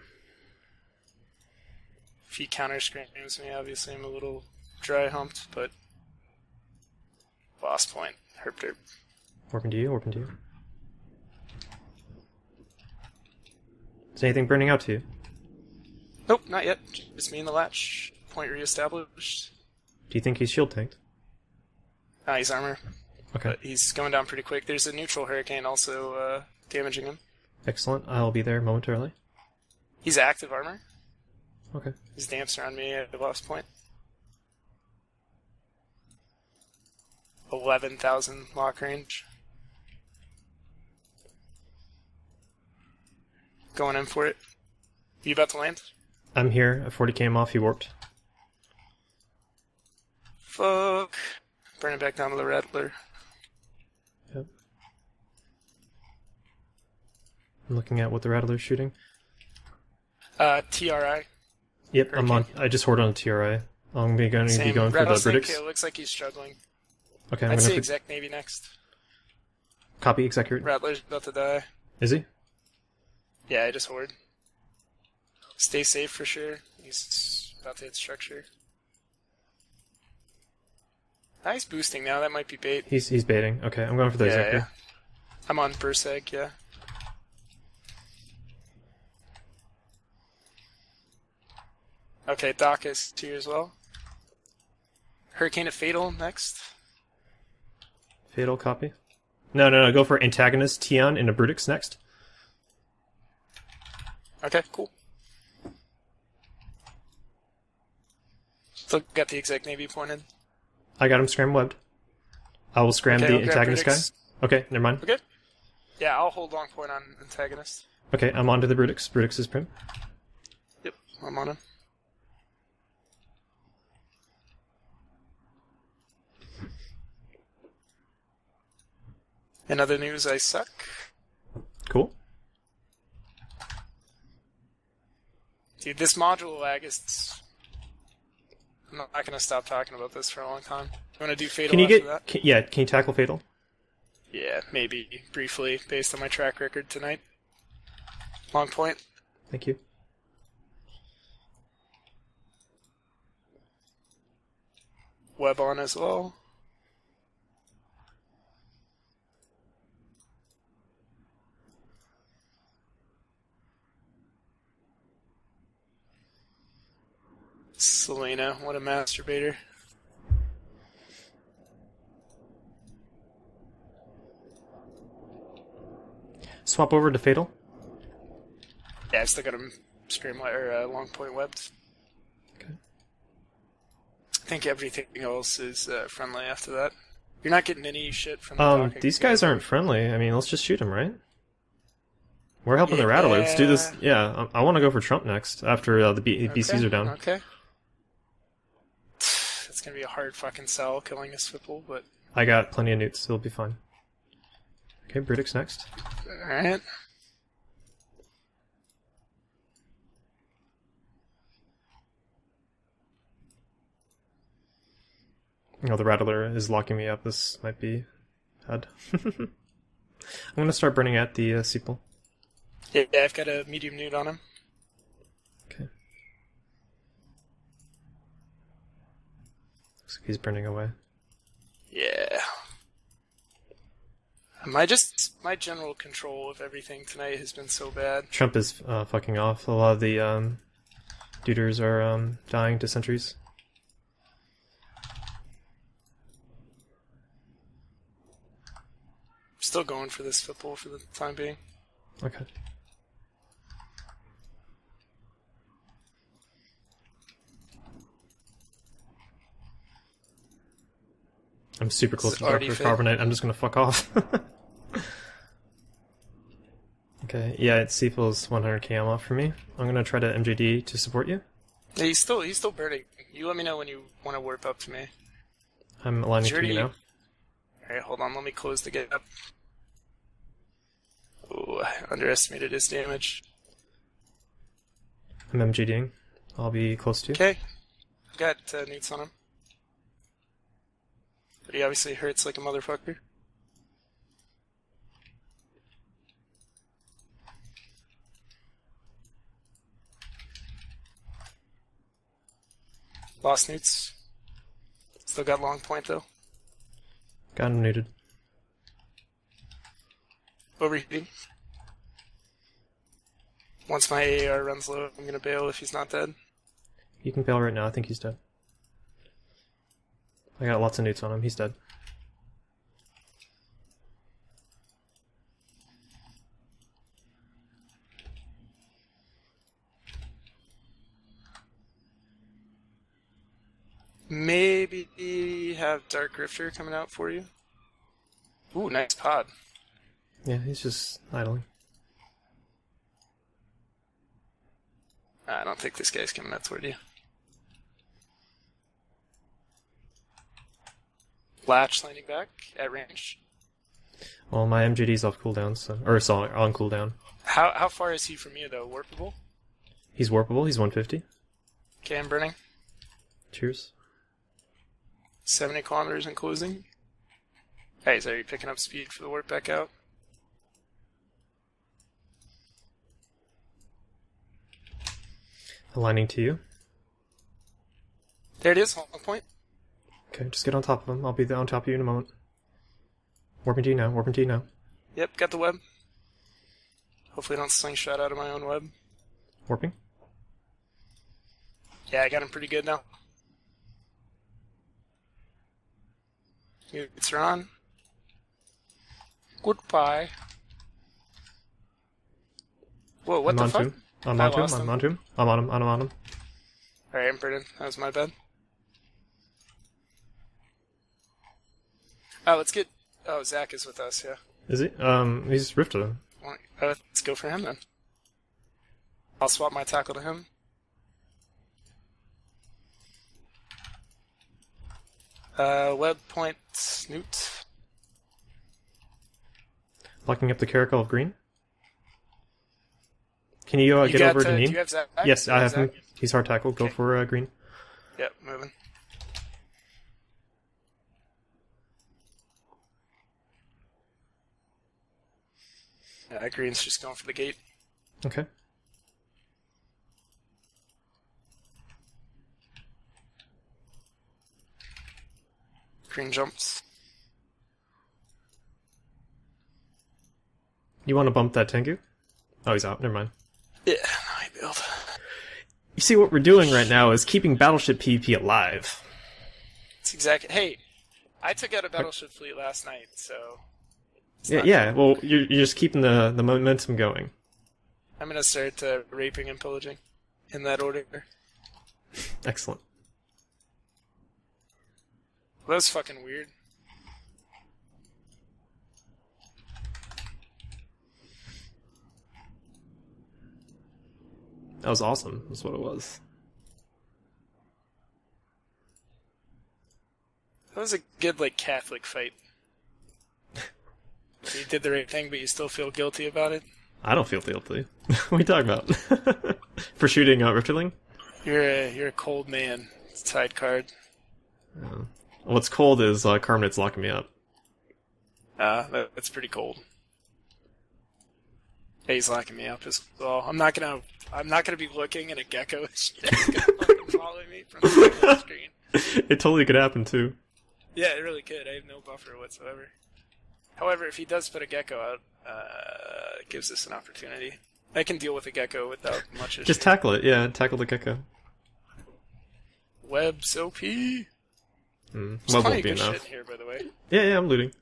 If he counter screams me, obviously I'm a little dry humped, but lost point. Herp derp. Warping to you. Is anything burning out to you? Nope, not yet. Just me and the latch. Point reestablished. Do you think he's shield tanked? He's armor. Okay. But he's going down pretty quick. There's a neutral Hurricane also damaging him. Excellent. I'll be there momentarily. He's active armor. Okay. His damps are on me at the lost point. 11,000 lock range. Going in for it. You about to land? I'm here. 40k I'm off. He warped. Fuck. Burning back down to the Rattler. Yep. I'm looking at what the Rattler's shooting. TRI. Yep, Hurricane. I'm on. I just hoarded on TRI. I'm going to be going for the Brutix. It looks like he's struggling. Okay, I'd say Exec Navy next. Copy, Executor. Rattler's about to die. Is he? Yeah, I just hoard. Stay safe for sure. He's about to hit structure. Nice boosting now. That might be bait. He's baiting. Okay, I'm going for the Executor. Yeah. I'm on Burseg, yeah. Okay, Doc is here as well. Hurricane of Fatal next. Fatal copy. No. Go for Antagonist, Tion, and a Brutix next. Okay, cool. Still got the exact Navy pointed. I got him scram webbed. I will scram the Antagonist guy. Okay, never mind. Okay. Yeah, I'll hold long point on Antagonist. Okay, I'm on to the Brutix. Brutix is prim. Yep, I'm on him. In other news, I suck. Cool. Dude, this module lag is... I'm not going to stop talking about this for a long time. You want to do Fatal after that? Can you tackle Fatal? Yeah, maybe, briefly, based on my track record tonight. Long point. Thank you. Web on as well. Selena, what a masturbator. Swap over to Fatal. Yeah, I still got him long point webbed. Okay. I think everything else is friendly after that. You're not getting any shit from the these guys aren't friendly. I mean, let's just shoot them, right? We're helping the Rattler. Let's do this. Yeah, I want to go for Trump next after the BCs are down. Okay. It's going to be a hard fucking sell killing a Swipple, but... I got plenty of newts. It'll be fine. Okay, Brutix next. Alright. Oh, the Rattler is locking me up. This might be bad. I'm going to start burning at the Seeple. Yeah, I've got a medium nude on him. Okay. Looks like he's burning away. Yeah. My general control of everything tonight has been so bad. Trump is fucking off. A lot of the duders are dying to sentries. Still going for this football for the time being. Okay. I'm super close to Dark Carbonite. I'm just gonna fuck off. Okay, yeah, it's Seeple's 100k ammo for me. I'm gonna try to MJD to support you. Yeah, he's still burning. You let me know when you want to warp up to me. I'm aligning to you now. Alright, hold on, let me close the gap. Ooh, I underestimated his damage. I'm MJDing. I'll be close to you. Okay. I've got newts on him. But he obviously hurts like a motherfucker. Lost newts. Still got long point though. Got him neuted. Overheating. Once my AR runs low, I'm gonna bail if he's not dead. You can bail right now. I think he's dead. I got lots of newts on him. He's dead. Maybe have Dark Rifter coming out for you. Ooh, nice pod. Yeah, he's just idling. I don't think this guy's coming out toward you. Latch landing back at range. Well, my MJD's off cooldown, so it's on cooldown. How far is he from you though? Warpable? He's warpable. He's 150. Okay, I'm burning. Cheers. 70 kilometers in closing. Hey, so are you picking up speed for the warp back out? Aligning to you. There it is, hold point. Okay, just get on top of him. I'll be on top of you in a moment. Warping to you now. Warping to you now. Yep, got the web. Hopefully I don't slingshot out of my own web. Warping. Yeah, I got him pretty good now. It's on. Goodbye. Whoa, what the fuck? I'm on to him. I'm on him. Alright, Brennan. That was my bad. Oh, let's get... Oh, Zach is with us, yeah. Is he? He's rifted him. Let's go for him, then. I'll swap my tackle to him. Web point Snoot. Locking up the Caracal of Green. Can you get over to Neen? Do you have Zach? Yes, I have him. He's hard tackle. Go for Green. Yep, moving. Yeah, Green's just going for the gate. Okay. Green jumps. You want to bump that Tengu? Oh, he's out. Never mind. Yeah, I build. You see, what we're doing right now is keeping Battleship PvP alive. It's exactly... Hey, I took out a Battleship fleet last night, so... Yeah. Well, you're just keeping the momentum going. I'm gonna start raping and pillaging in that order. Excellent. That was fucking weird. That was awesome, is what it was. That was a good, Catholic fight. You did the right thing, but you still feel guilty about it? I don't feel guilty. What are you talking about? For shooting Rifterling? You're a cold man. Side card. What's cold is Carminate's locking me up. That's pretty cold. Yeah, he's locking me up as well. I'm not gonna be looking at a gecko. It's gonna fucking follow me from the screen. It totally could happen too. Yeah, it really could. I have no buffer whatsoever. However, if he does put a gecko out, it gives us an opportunity. I can deal with a gecko without much issue. Just tackle it, yeah. Tackle the gecko. Web's OP. Web won't be enough. Shit here, by the way. Yeah, I'm looting.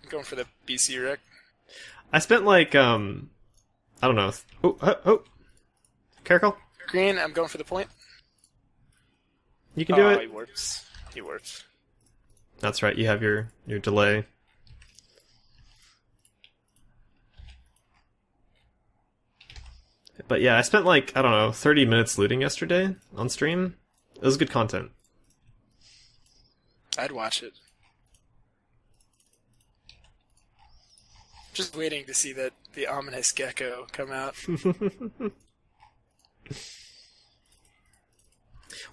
I'm going for the BC wreck. I spent I don't know. Oh. Caracal? Green, I'm going for the point. You can do it. He warps. That's right, you have your delay. But yeah, I spent I don't know, 30 minutes looting yesterday on stream. It was good content. I'd watch it. Just waiting to see the ominous gecko come out.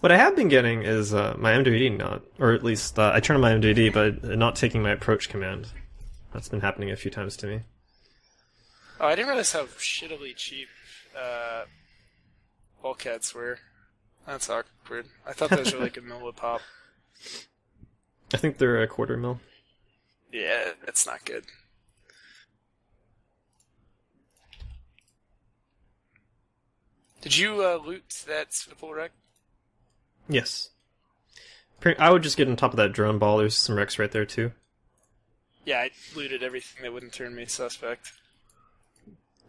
What I have been getting is my MWD not, or at least I turn on my MWD, but not taking my approach command. That's been happening a few times to me. Oh, I didn't realize how shittily cheap bulkheads were. That's awkward. I thought those were like a mil a pop. I think they're a quarter mil. Yeah, that's not good. Did you loot that Swivel wreck? Yes. I would just get on top of that drone ball. There's some wrecks right there too. Yeah, I looted everything that wouldn't turn me suspect.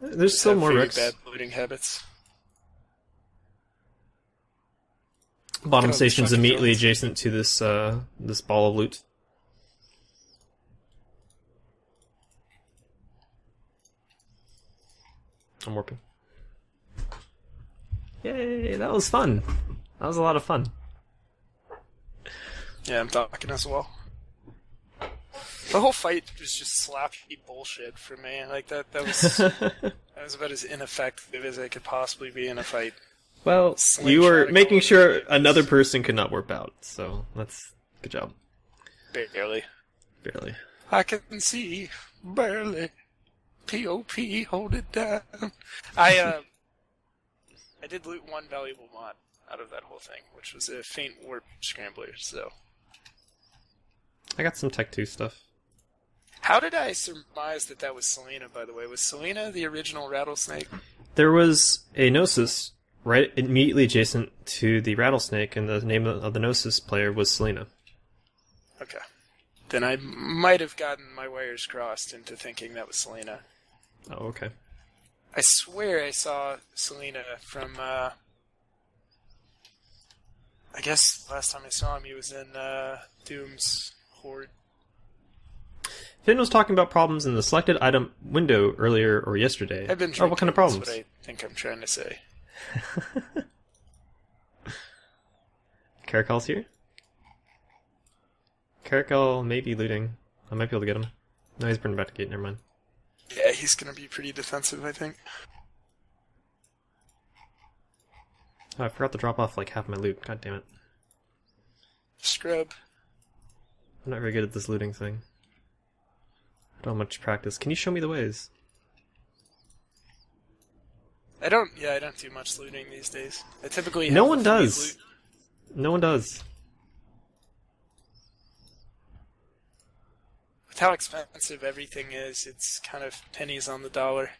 There's still more wrecks. Bad looting habits. Bottom station's immediately adjacent to this this ball of loot. I'm warping. Yay, that was fun. That was a lot of fun. Yeah, I'm talking as well. The whole fight was just sloppy bullshit for me. That was that was about as ineffective as I could possibly be in a fight. Well, you were making sure another person could not warp out, so that's good job. Barely. Barely. I can see barely. P.O.P. hold it down. I did loot one valuable mod out of that whole thing, which was a faint warp scrambler, so... I got some Tech 2 stuff. How did I surmise that was Selena, by the way? Was Selena the original rattlesnake? There was a Gnosis right immediately adjacent to the rattlesnake, and the name of the Gnosis player was Selena. Okay. Then I might have gotten my wires crossed into thinking that was Selena. Oh, okay. I swear I saw Selena from, I guess last time I saw him he was in Doom's Horde. Finn was talking about problems in the selected item window earlier or yesterday. I've been drinking, what kind of problems? That's what I think I'm trying to say. Caracol's here? Caracol may be looting. I might be able to get him. No, he's burned back to gate, never mind. Yeah, he's gonna be pretty defensive, I think. Oh, I forgot to drop off like half my loot. God damn it. Scrub. I'm not very good at this looting thing. I don't have much practice. Can you show me the ways? I don't do much looting these days. I typically No one does. No one does. With how expensive everything is, it's kind of pennies on the dollar.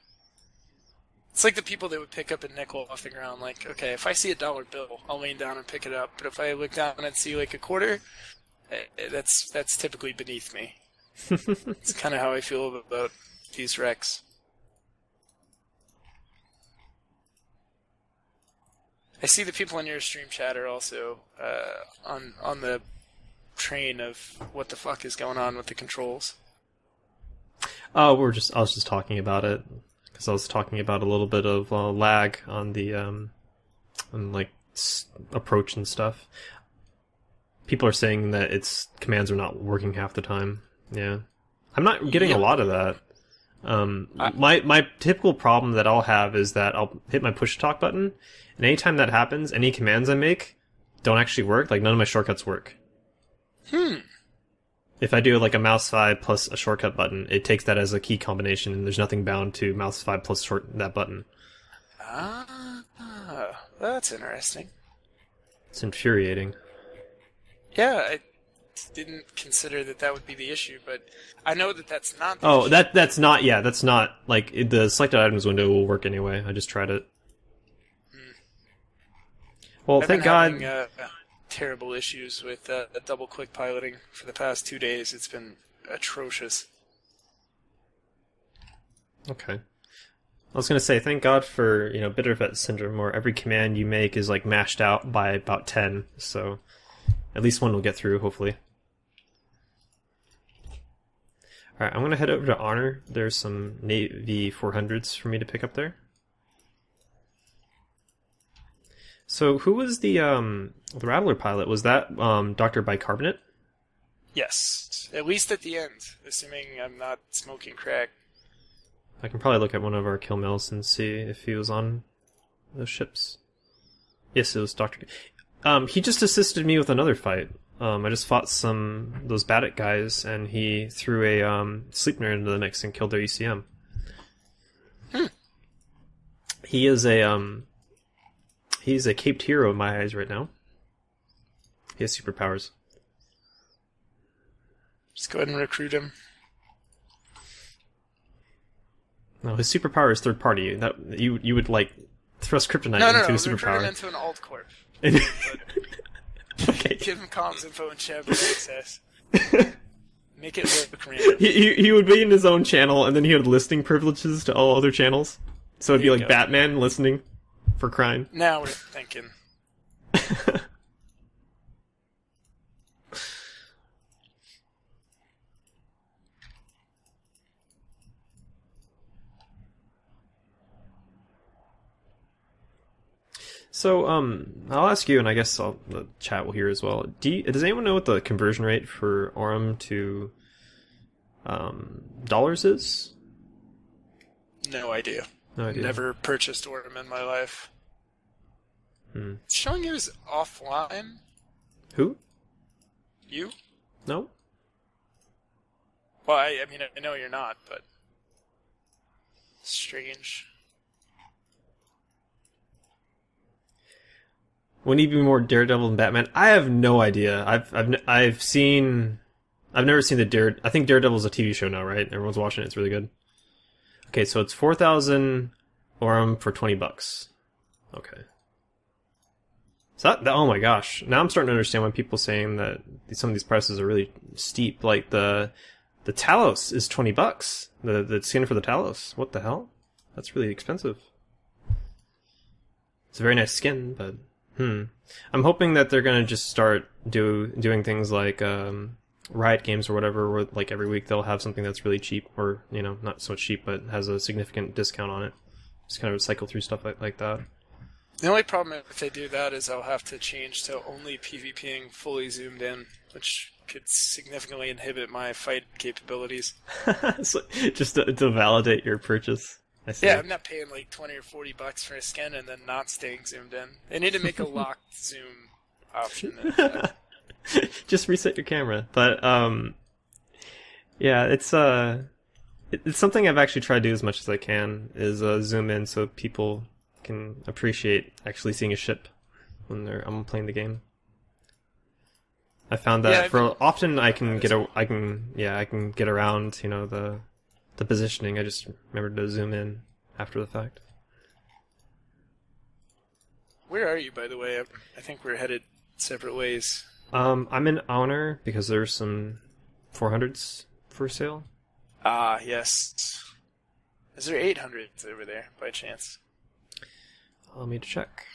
It's like the people that would pick up a nickel off the ground. Like, okay, if I see a dollar bill, I'll lean down and pick it up. But if I look down and see like a quarter, that's typically beneath me. It's kind of how I feel about these wrecks. I see the people in your stream chat are also on the train of what the fuck is going on with the controls. Oh, I was just talking about it because I was talking about a little bit of lag on the approach and stuff. People are saying that its commands are not working half the time. Yeah, I'm not getting a lot of that. My typical problem that I'll have is that I'll hit my push to talk button, and anytime that happens, any commands I make don't actually work. Like none of my shortcuts work. If I do like a mouse 5 plus a shortcut button, it takes that as a key combination, and there's nothing bound to mouse 5 plus that button. That's interesting. It's infuriating. Yeah, I didn't consider that would be the issue, but I know that's not the issue. That's not, that's not, like, the selected items window will work anyway. I just tried it. Well, thank God. I've been having terrible issues with double-click piloting for the past 2 days. It's been atrocious. Okay. I was going to say, thank God for, Bittervet Syndrome, where every command you make is, like, mashed out by about 10, so at least one will get through, hopefully. Alright, I'm going to head over to Honor. There's some Navy 400s for me to pick up there. So, who was the Rattler pilot? Was that Dr. Bicarbonate? Yes, at least at the end, assuming I'm not smoking crack. I can probably look at one of our kill mills and see if he was on those ships. Yes, it was Dr. He just assisted me with another fight. I just fought those Baddock guys, and he threw a Sleipnir into the mix and killed their ECM. He is he's a caped hero in my eyes right now. He has superpowers. Just go ahead and recruit him. No, his superpower is third party. That you would like thrust kryptonite into his superpower. Recruit him into an alt corp. Okay. Give him comms info and chat access. Make it look random. He would be in his own channel, and then he had listening privileges to all other channels. So it'd be like Batman listening for crime. Now we're thinking. So, I'll ask you, and I guess the chat will hear as well. Does anyone know what the conversion rate for Aurum to dollars is? No idea. No idea. Never purchased Aurum in my life. It's showing you as offline. Who? You? No. Well, I mean, I know you're not, but strange. Would he be more Daredevil than Batman? I have no idea. I've never seen the I think Daredevil's a TV show now, right? Everyone's watching it. It's really good. Okay, so it's 4,000 Aurum for $20. Okay. So oh my gosh, now I'm starting to understand why people saying that some of these prices are really steep. Like the Talos is $20. The skin for the Talos. What the hell? That's really expensive. It's a very nice skin, but I'm hoping that they're gonna just start doing things like Riot Games or whatever, where like every week they'll have something that's really cheap, or not so cheap, but has a significant discount on it. Just kind of cycle through stuff like that. The only problem if they do that is I'll have to change to only PvPing fully zoomed in, which could significantly inhibit my fight capabilities. So, just to validate your purchase. I see. Yeah, I'm not paying like $20 or $40 for a skin and then not staying zoomed in. They need to make a locked zoom option. Just reset your camera. But yeah, it's something I've actually tried to do as much as I can, is zoom in so people can appreciate actually seeing a ship when I'm playing the game. I found that often I can get around, the positioning. I just remembered to zoom in after the fact. Where are you, by the way? I think we're headed separate ways. I'm in Honor because there's some 400s for sale. Ah, yes. Is there 800s over there, by chance? Allow me to check.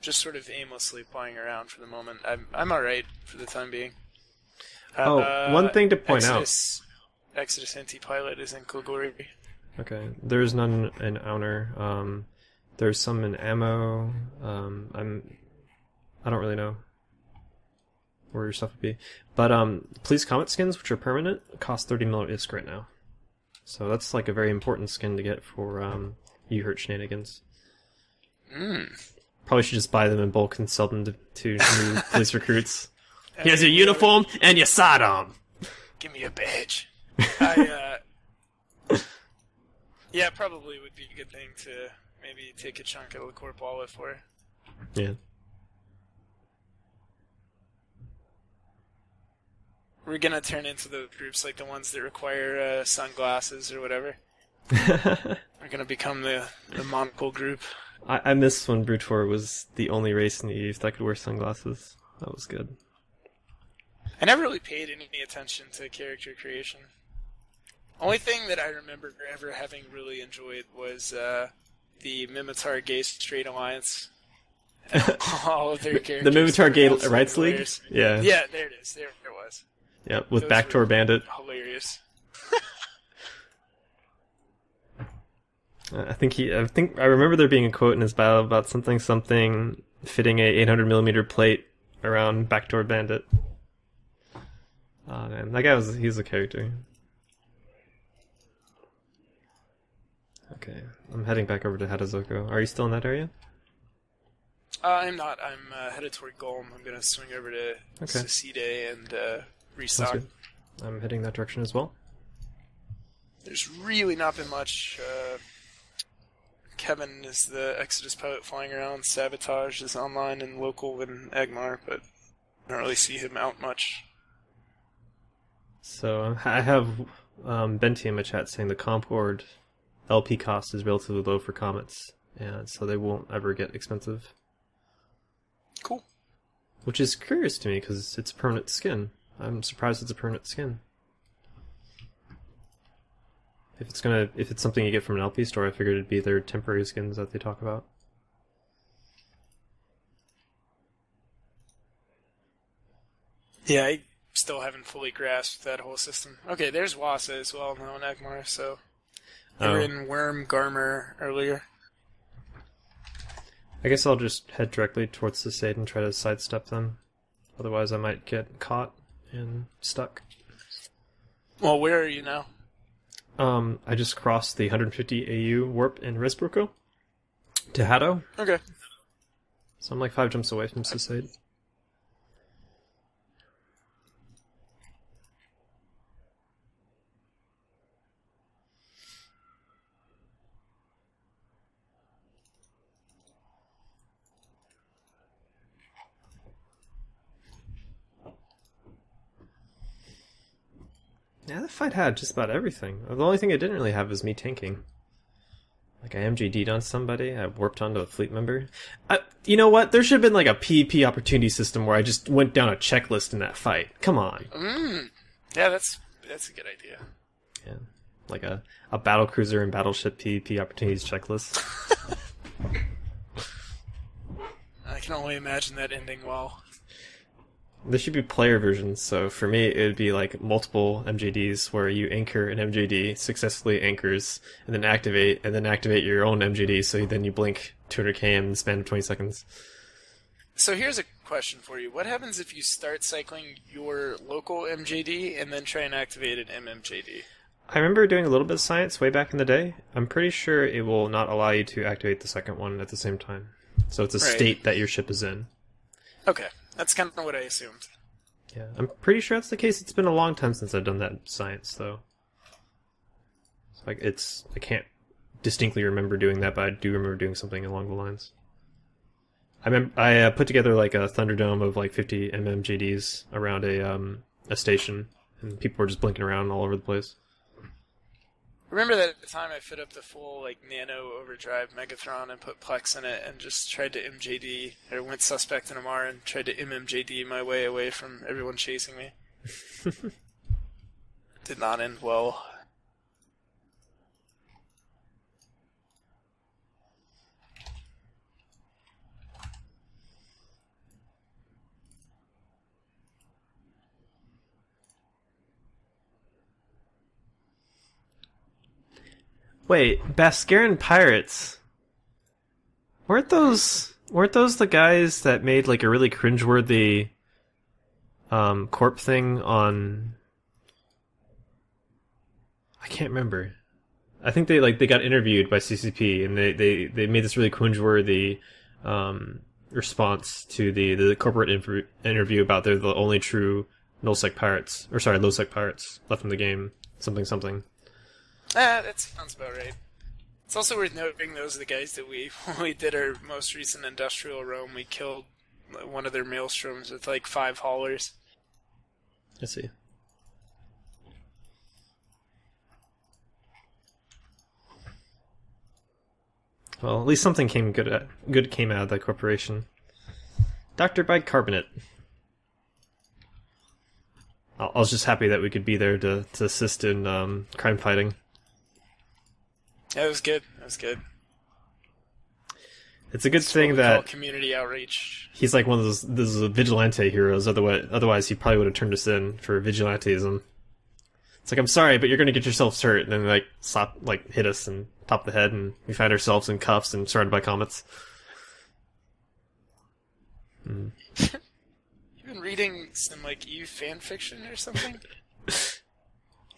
Just sort of aimlessly playing around for the moment. I'm alright for the time being. One thing to point out. Exodus Anti-Pilot is in Kogori. Okay, there's none in Honor. There's some in Ammo. I don't really know where your stuff would be. But Please Comet skins, which are permanent, cost 30 mil ISK right now. So that's like a very important skin to get for You Hurt Shenanigans. Probably should just buy them in bulk and sell them to new police recruits. Here's your uniform and your sidearm. Give me a badge. Yeah, probably would be a good thing to maybe take a chunk out of the Corp wallet for. Yeah. We're gonna turn into the groups like the ones that require sunglasses or whatever. We're gonna become the monocle group. I miss when Brute War was the only race in the Eve that could wear sunglasses. That was good. I never really paid any attention to character creation. Only thing that I remember ever having really enjoyed was the Mimitar Gay Straight Alliance. All of their characters. The Mimitar Gay Rights League? Yeah. Yeah, there it is. There it was. Yeah, with those Backdoor Bandit. Hilarious. I think I remember there being a quote in his bio about something fitting a 800mm plate around Backdoor Bandit. Oh man, that guy he's a character. Okay, I'm heading back over to Hadazoko. Are you still in that area? I'm not. I'm headed toward Golem. I'm gonna swing over to Saside and restock. I'm heading that direction as well. There's really not been much. Kevin is the Exodus pilot flying around. Sabotage is online and local in Egmar, but I don't really see him out much. So I have Benti in my chat saying the comp board LP cost is relatively low for Comets, and so they won't ever get expensive. Cool. Which is curious to me because it's a permanent skin. I'm surprised it's a permanent skin. If it's something you get from an LP store, I figured it'd be their temporary skins that they talk about. Yeah, I still haven't fully grasped that whole system. Okay, there's Wasa as well now in Egmar, so they were in Worm Garmer earlier. I guess I'll just head directly towards the Sade and try to sidestep them. Otherwise I might get caught and stuck. Well, where are you now? I just crossed the 150 AU warp in Resbruco to Hado. Okay. So I'm like 5 jumps away from Suicide. Yeah, that fight had just about everything. The only thing it didn't really have is me tanking. Like I MJD'd on somebody, I warped onto a fleet member. You know what? There should have been like a PvP opportunity system where I just went down a checklist in that fight. Come on. Yeah, that's a good idea. Yeah, like a battlecruiser and battleship PvP opportunities checklist. I can only imagine that ending well. There should be player versions, so for me it would be like multiple MJDs where you anchor an MJD, successfully anchors, and then activate your own MJD, so then you blink 200 km in the span of 20 seconds. So here's a question for you. What happens if you start cycling your local MJD and then try and activate an MMJD? I remember doing a little bit of science way back in the day. I'm pretty sure it will not allow you to activate the second one at the same time. So it's a state that your ship is in. Okay. That's kind of what I assumed. Yeah, I'm pretty sure that's the case. It's been a long time since I've done that science, though. It's I can't distinctly remember doing that, but I do remember doing something along the lines. I put together like a Thunderdome of like 50 MMJDs around a station, and people were just blinking around all over the place. Remember that at the time I fit up the full like Nano Overdrive Megathron and put Plex in it and just tried to MJD, or went suspect in MR and tried to MMJD my way away from everyone chasing me. Did not end well. Wait, Baskaran Pirates. Weren't those the guys that made like a really cringeworthy corp thing on? I can't remember. I think they got interviewed by CCP and they made this really cringeworthy response to the corporate interview about they're the only true nullsec pirates, or sorry, lowsec pirates left in the game. Something. That sounds about right. It's also worth noting those are the guys that when we did our most recent industrial roam, we killed one of their maelstroms with like 5 haulers. I see. Well, at least something good came out of that corporation. Dr. Bicarbonate. I was just happy that we could be there to assist in crime fighting. Yeah, it was good. It was good. It's a good thing that community outreach. He's like one of those vigilante heroes. Otherwise, he probably would have turned us in for vigilantism. It's like, I'm sorry, but you're going to get yourselves hurt, and then hit us and top the head, and we find ourselves in cuffs and surrounded by comets. You've been reading some EU fan fiction or something?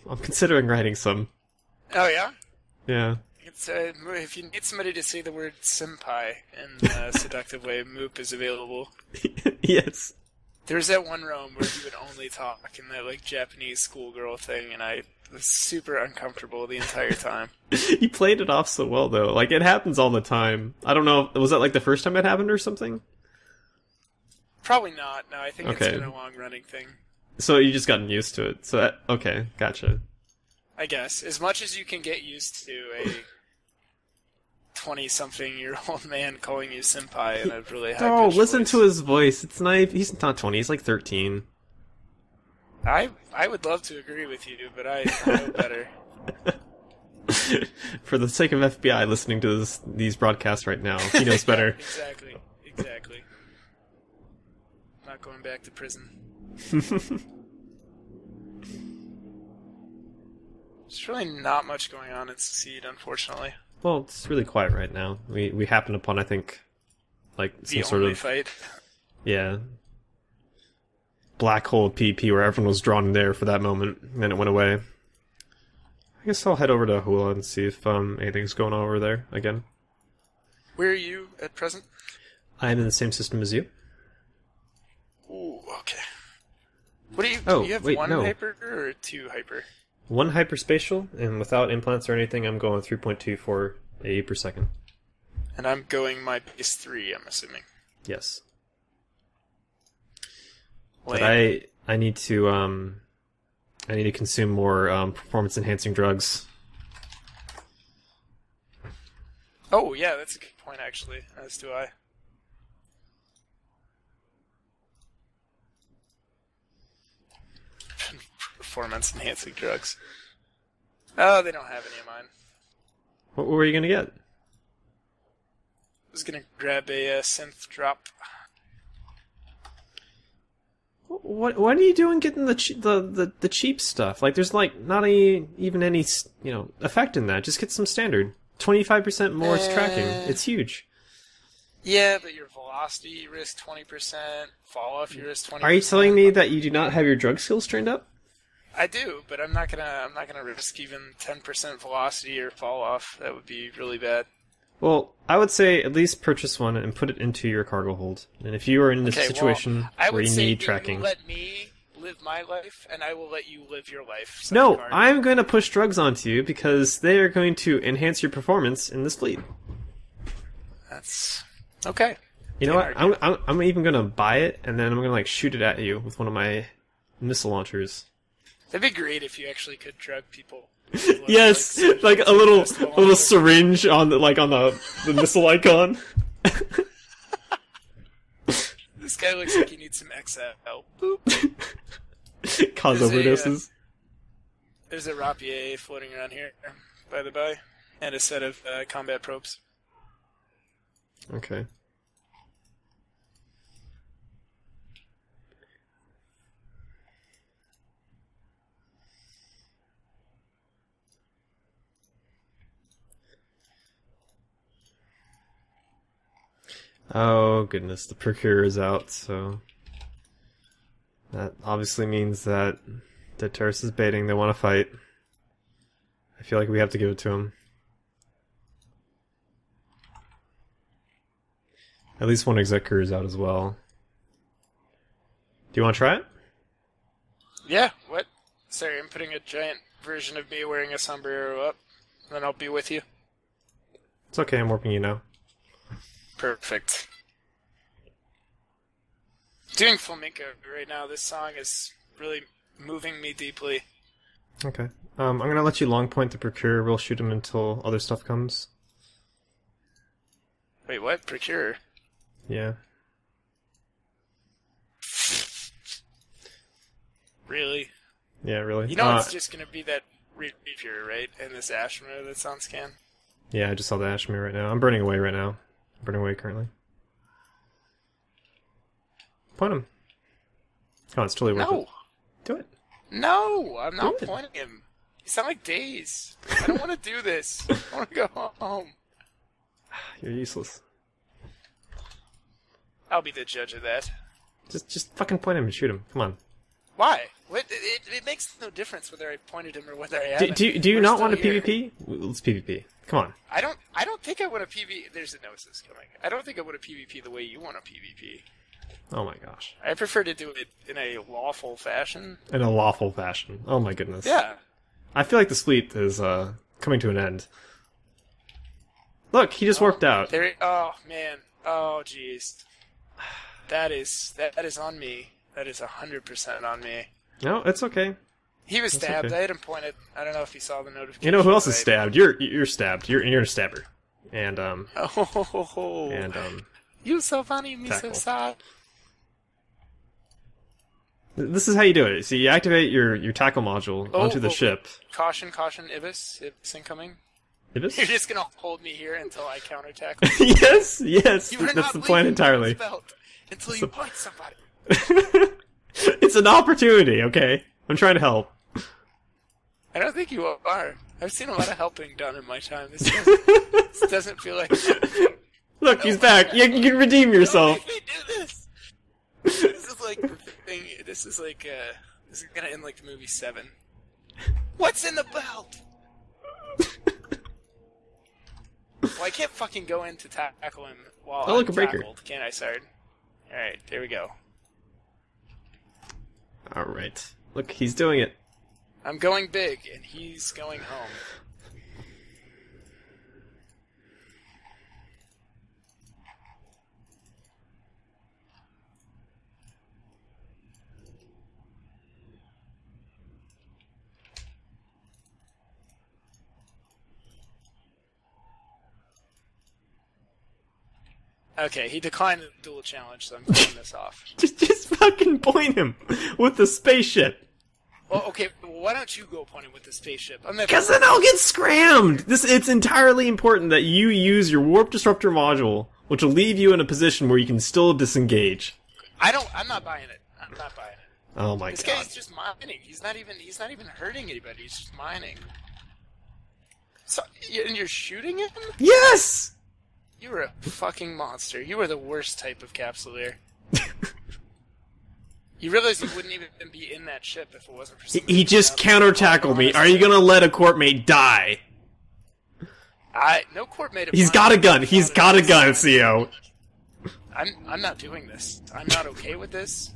I'm considering writing some. Oh yeah. Yeah. If you need somebody to say the word senpai in a seductive way, Moop is available. Yes. There's that one roam where he would only talk in that Japanese schoolgirl thing, and I was super uncomfortable the entire time. He played it off so well, though. It happens all the time. I don't know, was that the first time it happened or something? Probably not. No, I think it's been a long-running thing. So you just gotten used to it. So okay, gotcha. I guess. As much as you can get used to a 20-something-year-old man calling you senpai in a really high-pitched voice. Oh, listen to his voice. It's not. He's not 20. He's 13. I would love to agree with you, but I know better. For the sake of FBI listening to these broadcasts right now, he knows better. Exactly. Not going back to prison. There's really not much going on in Secede, unfortunately. Well, it's really quiet right now. We happened upon, I think, some sort of fight. Yeah. Black hole PvP where everyone was drawn in there for that moment, and then it went away. I guess I'll head over to Hula and see if anything's going on over there again. Where are you at present? I'm in the same system as you. Ooh, okay. What do you? Oh, do you have wait, one no. hyper or 2 hyper? 1 hyperspatial, and without implants or anything, I'm going 3.24 AE per second. And I'm going my base 3, I'm assuming. Yes. Lame. But I need to consume more performance enhancing drugs. Oh, yeah, that's a good point, actually. As do I. Performance-enhancing drugs. Oh, they don't have any of mine. What were you gonna get? I was gonna grab a synth drop. What are you doing getting the cheap stuff? Like, there's like not even any effect in that. Just get some standard. 25% more tracking. It's huge. Yeah, but your velocity you risk 20%. Fall off you risk 20%. Are you telling me that you do not have your drug skills trained up? I do, but I'm not gonna risk even 10% velocity or fall off. That would be really bad. Well, I would say at least purchase one and put it into your cargo hold. And if you are in this situation where you need tracking, let me live my life, and I will let you live your life. No, I'm going to push drugs onto you because they are going to enhance your performance in this fleet. That's okay. You know what? I'm even going to buy it, and then I'm going to shoot it at you with one of my missile launchers. That'd be great if you actually could drug people. Yes, like a little syringe on the missile icon. This guy looks like he needs some XL. Boop. Cause overdoses. There's a Rapier floating around here, by the by, and a set of combat probes. Okay. Oh goodness, the Procure is out, so that obviously means that Terrace is baiting, they want to fight. I feel like we have to give it to him. At least one Executor is out as well. Do you want to try it? Yeah, what? Sorry, I'm putting a giant version of me wearing a sombrero up, and then I'll be with you. It's okay, I'm warping you now. Perfect. Doing flamenco right now. This song is really moving me deeply. Okay. I'm gonna let you long point the Procure. We'll shoot him until other stuff comes. Wait, what? Procure? Yeah. Really? Yeah, really. You know it's just gonna be that Reaper, right? And this Ashmere that's on scan? Yeah, I just saw the Ashmere right now. I'm burning away right now. I'm burning away currently. Point him. Come on, it's totally worth it. Do it. No, I'm not pointing him. You sound like Daze. I don't want to do this. I want to go home. You're useless. I'll be the judge of that. Just fucking point him and shoot him. Come on. Why? It makes no difference whether I pointed him or whether I haven't. Do you not want a PvP? Let's PvP. Come on. I don't think I want a PvP. There's a Gnosis coming. I don't think I want a PvP the way you want a PvP. Oh my gosh. I prefer to do it in a lawful fashion. In a lawful fashion. Oh my goodness. Yeah. I feel like this fleet is coming to an end. Look, he just warped out. Oh man. Oh jeez. That is on me. That is 100% on me. No, it's okay. He was stabbed. Okay. I had him pointed. I don't know if he saw the notification. You know who else is stabbed? You're stabbed. You're a stabber. And you so funny, me so sad. This is how you do it. So you activate your tackle module onto the ship. Caution, Ibis. Ibis incoming. Ibis? You're just gonna hold me here until I counter tackle. Yes. That's the plan entirely. Until you point somebody. It's an opportunity, okay? I'm trying to help. I don't think you are. I've seen a lot of helping done in my time. This doesn't feel like... Look, he's back. You can redeem yourself. Don't make me do this. This is like the thing. This is gonna end like the movie 7. What's in the belt? Well, I can't fucking go in to tackle him while I'm tackled, can I, Sard? Alright, there we go. Alright. Look, he's doing it. I'm going big, and he's going home. Okay, he declined the duel challenge, so I'm putting this off. Just fucking point him with the spaceship. Well, okay, why don't you go point him with the spaceship? Because then I'll get scrammed! It's entirely important that you use your warp disruptor module, which will leave you in a position where you can still disengage. I'm not buying it. I'm not buying it. Oh my god. This guy's just mining. He's not even hurting anybody. He's just mining. So, and you're shooting him? Yes! You were a fucking monster. You were the worst type of capsuleer. You realize you wouldn't even be in that ship if it wasn't for He just counter-tackled me. Are you gonna let a corp mate die? No corp mate. He's got a gun. He's got a gun, CO. I'm not doing this. I'm not okay with this.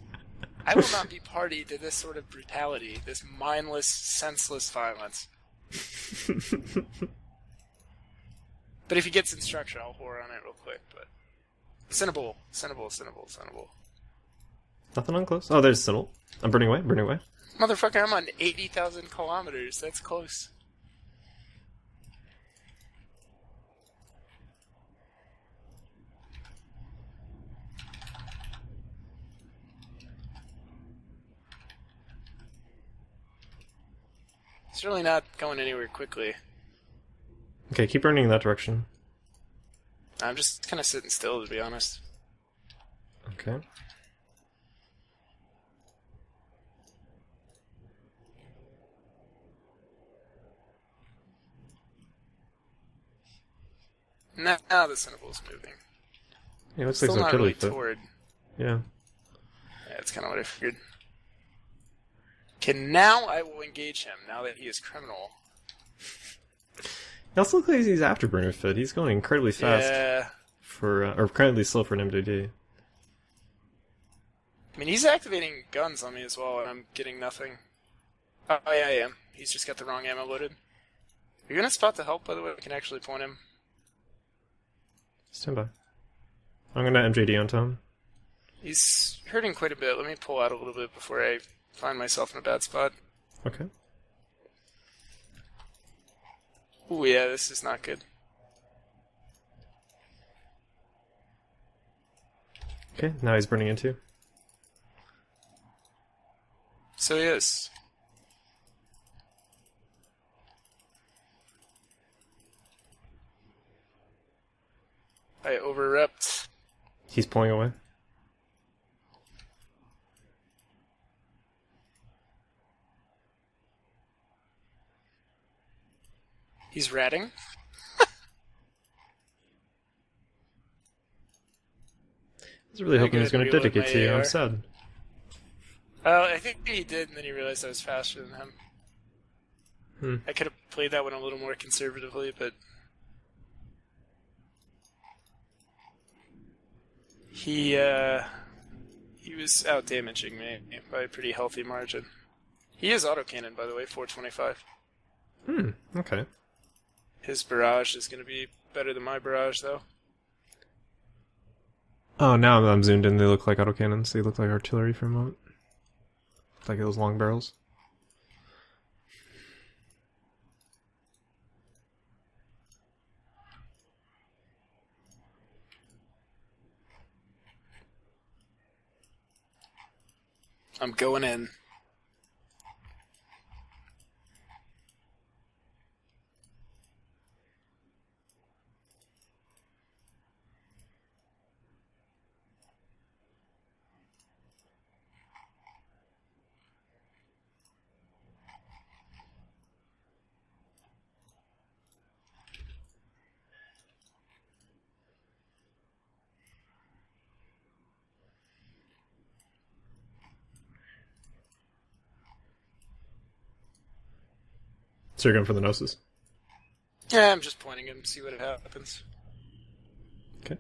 I will not be party to this sort of brutality, this mindless, senseless violence. But if he gets instruction, I'll whore on it real quick. But Cinnable. Nothing on close. Oh, there's Sinnel. I'm burning away. Motherfucker, I'm on 80,000 kilometers. That's close. It's really not going anywhere quickly. Okay, keep burning in that direction. I'm just kind of sitting still, to be honest. Okay. Now the Cinnable's moving. Yeah, it looks Still like not some really toward. toward. Yeah. Yeah, that's kind of what I figured. Okay, now I will engage him, now that he is criminal. He also looks like he's after Brunerfit. He's going incredibly fast. Yeah. Or incredibly slow for an MDD. I mean, he's activating guns on me as well, and I'm getting nothing. Oh, yeah, I am. He's just got the wrong ammo loaded. Are you going to spot the help, by the way? We can actually point him. Stand by. I'm gonna MJD on Tom. He's hurting quite a bit. Let me pull out a little bit before I find myself in a bad spot. Okay. Ooh, yeah, this is not good. Okay, now he's burning into. So he is. I overrepped. He's pulling away. He's ratting. I was really hoping he was going to dedicate to you. I'm sad. I think he did, and then he realized I was faster than him. I could have played that one a little more conservatively, but he was out damaging me by a pretty healthy margin. He is autocannon, by the way, 425. Okay. His barrage is going to be better than my barrage, though. Oh, now I'm zoomed in. They look like autocannons. They look like artillery for a moment. Like those long barrels. I'm going in. So you're going for the Gnosis? Yeah, I'm just pointing him, see what happens. Okay.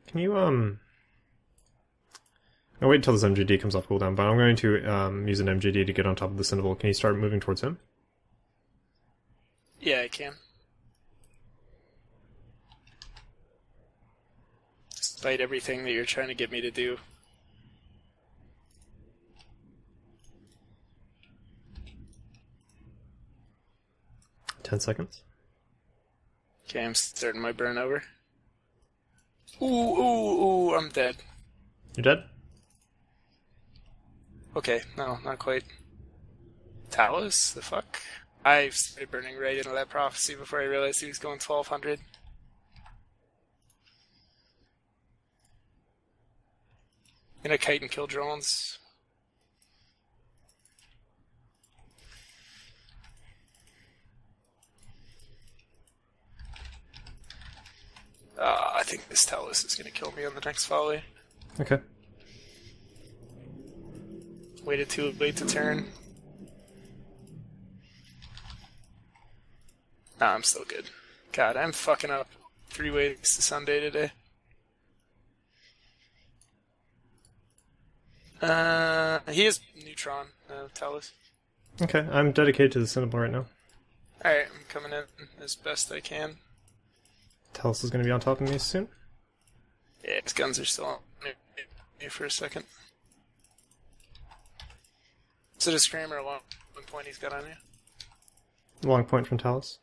Can you, I'll wait until this MGD comes off cooldown, but I'm going to use an MGD to get on top of the Cinnable. Can you start moving towards him? Yeah, I can. Despite everything that you're trying to get me to do. 10 seconds. Okay, I'm starting my burn over. Ooh, I'm dead. You're dead? Okay, no, not quite. Talos? The fuck? I started burning right into that prophecy before I realized he was going 1200. Gonna kite and kill drones. I think this Talos is gonna kill me on the next volley. Okay. Waited too late to turn. Nah, I'm still good. God, I'm fucking up 3 ways to Sunday today. He is Neutron, Talos. Okay, I'm dedicated to the Cinnable right now. Alright, I'm coming in as best I can. Talos is going to be on top of me soon. Yeah, his guns are still on me for a second. Is it a scream or a long point he's got on you? Long point from Talos.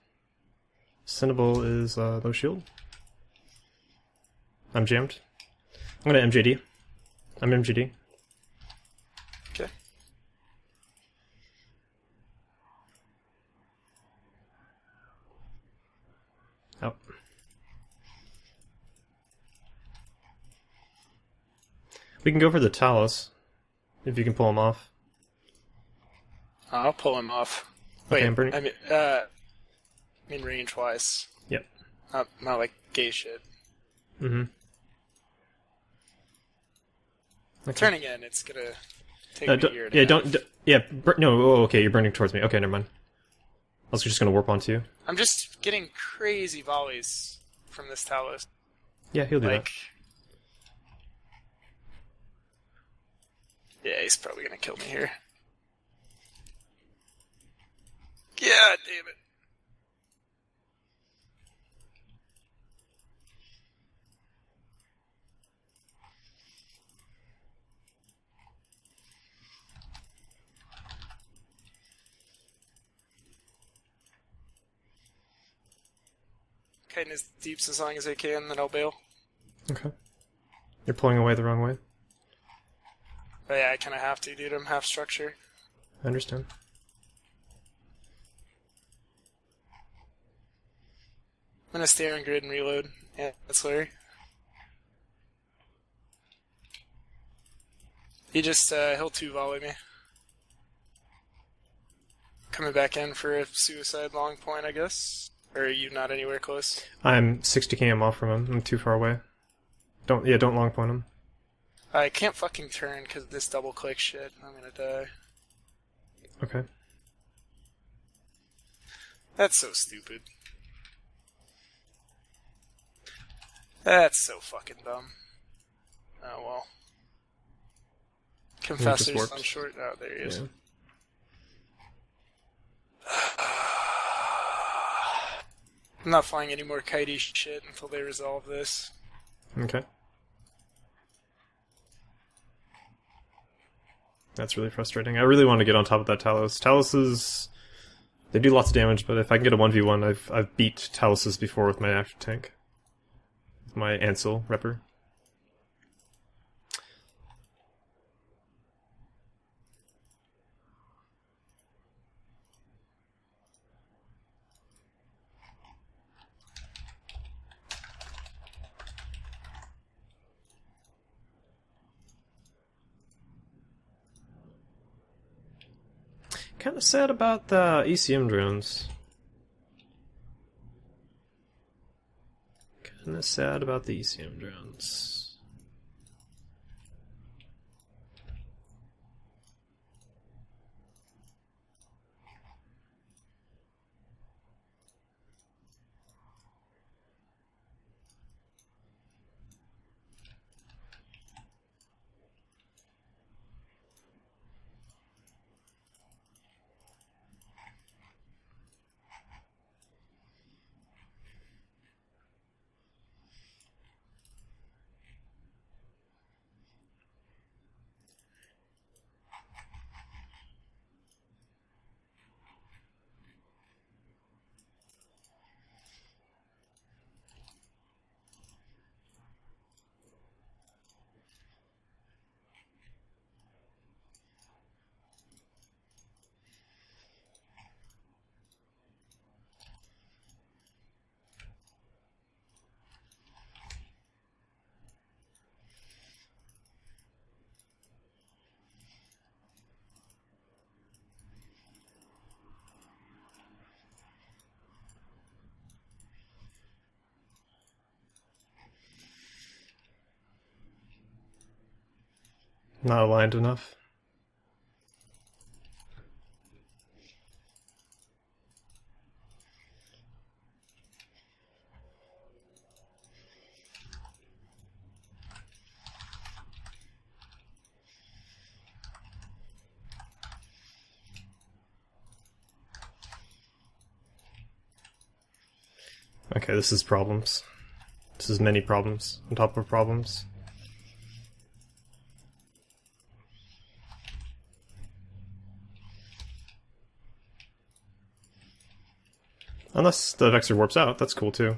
Cinnable is low shield. I'm jammed. I'm going to MJD. I'm MGD. Okay. Oh. We can go for the Talos, if you can pull him off. I'll pull him off. Okay, wait, I mean range-wise. Yep. Not like gay shit. Mm-hmm. Okay. Turning in, it's gonna take me a year to no, okay, you're burning towards me. Okay, never mind. I was just gonna warp onto you. I'm just getting crazy volleys from this Talos. Yeah, he'll do that. Yeah, he's probably gonna kill me here. Yeah, damn it. Kiting as deep as long as I can, then I'll bail. Okay. You're pulling away the wrong way. But yeah, I kind of have to, dude. I'm half structure. I understand. I'm gonna stay on grid and reload. Yeah, that's Larry. He just, he'll 2-volley me. Coming back in for a suicide long point, I guess. Or are you not anywhere close? I'm 60 km off from him. I'm too far away. Don't long point him. I can't fucking turn because of this double click shit. I'm gonna die. Okay. That's so stupid. That's so fucking dumb. Oh well. Confessor's on short. Oh, there he is. Yeah. I'm not flying any more kitey shit until they resolve this. Okay. That's really frustrating. I really want to get on top of that Talos. Talos they do lots of damage, but if I can get a 1v1, I've beat Taloses before with my active tank. With my Ansel Repper. Kind of sad about the ECM drones. Kind of sad about the ECM drones. Not aligned enough. Okay, this is problems. This is many problems on top of problems. Unless the Vexor warps out, that's cool too.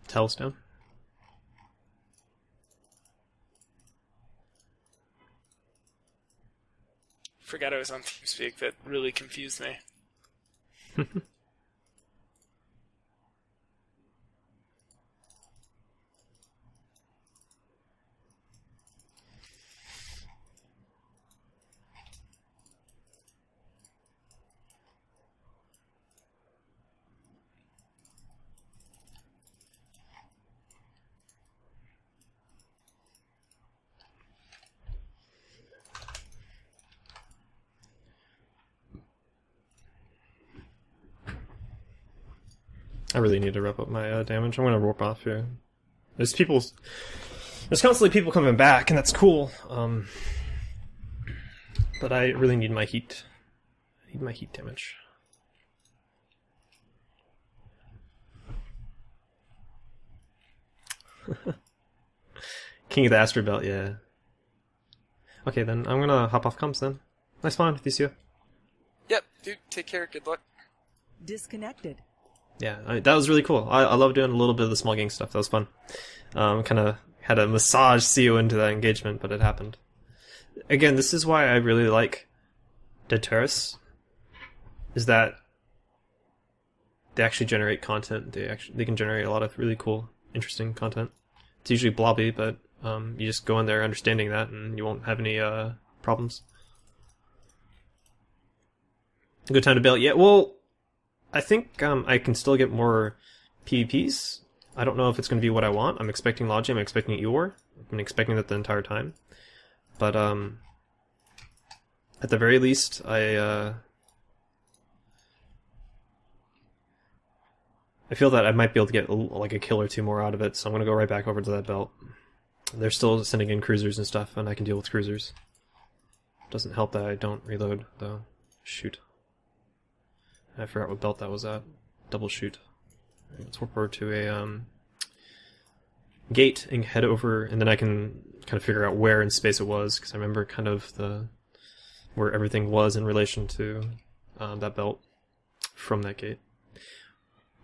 Telestone. Forgot I was on TeamSpeak. That really confused me. I really need to wrap up my damage. I'm gonna warp off here. There's constantly people coming back, and that's cool. But I really need my heat. I need my heat damage. King of the Asteroid Belt, yeah. Okay, then I'm gonna hop off comms then. Nice fun, Thesia. Yep, dude, take care, good luck. Disconnected. Yeah, that was really cool. I love doing a little bit of the small gang stuff. That was fun. Kind of had to massage CEO into that engagement, but it happened. Again, this is why I really like Dead Terrace, is that they actually generate content. They can generate a lot of really cool, interesting content. It's usually blobby, but you just go in there understanding that, and you won't have any problems. A good time to bail. Yeah, well, I think I can still get more PvPs. I don't know if it's going to be what I want. I'm expecting Logi, I'm expecting Eeyore. I've been expecting that the entire time. But at the very least, I feel that I might be able to get like a kill or two more out of it, so I'm going to go right back over to that belt. They're still sending in cruisers and stuff, and I can deal with cruisers. Doesn't help that I don't reload, though. Shoot. I forgot what belt that was at. Double shoot. Let's warp over to a gate and head over, and then I can kind of figure out where in space it was, because I remember kind of where everything was in relation to that belt from that gate.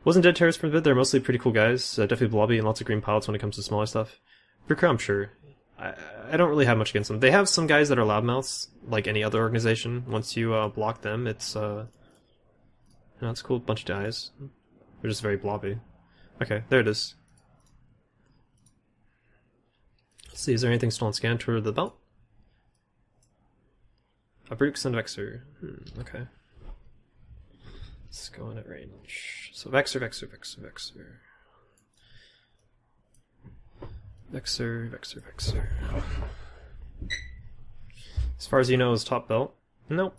Wasn't Dead Terrace for a bit. They're mostly pretty cool guys. Definitely blobby and lots of green pilots when it comes to smaller stuff. Recruit, I'm sure. I don't really have much against them. They have some guys that are loudmouths, like any other organization. Once you block them, it's it's cool. Bunch of guys. They're just very blobby. Okay, there it is. Let's see, is there anything still on scan toward the belt? A Brooks and Vexor. Okay. Let's go in at range. So Vexor. Vexor. As far as you know, is top belt? Nope.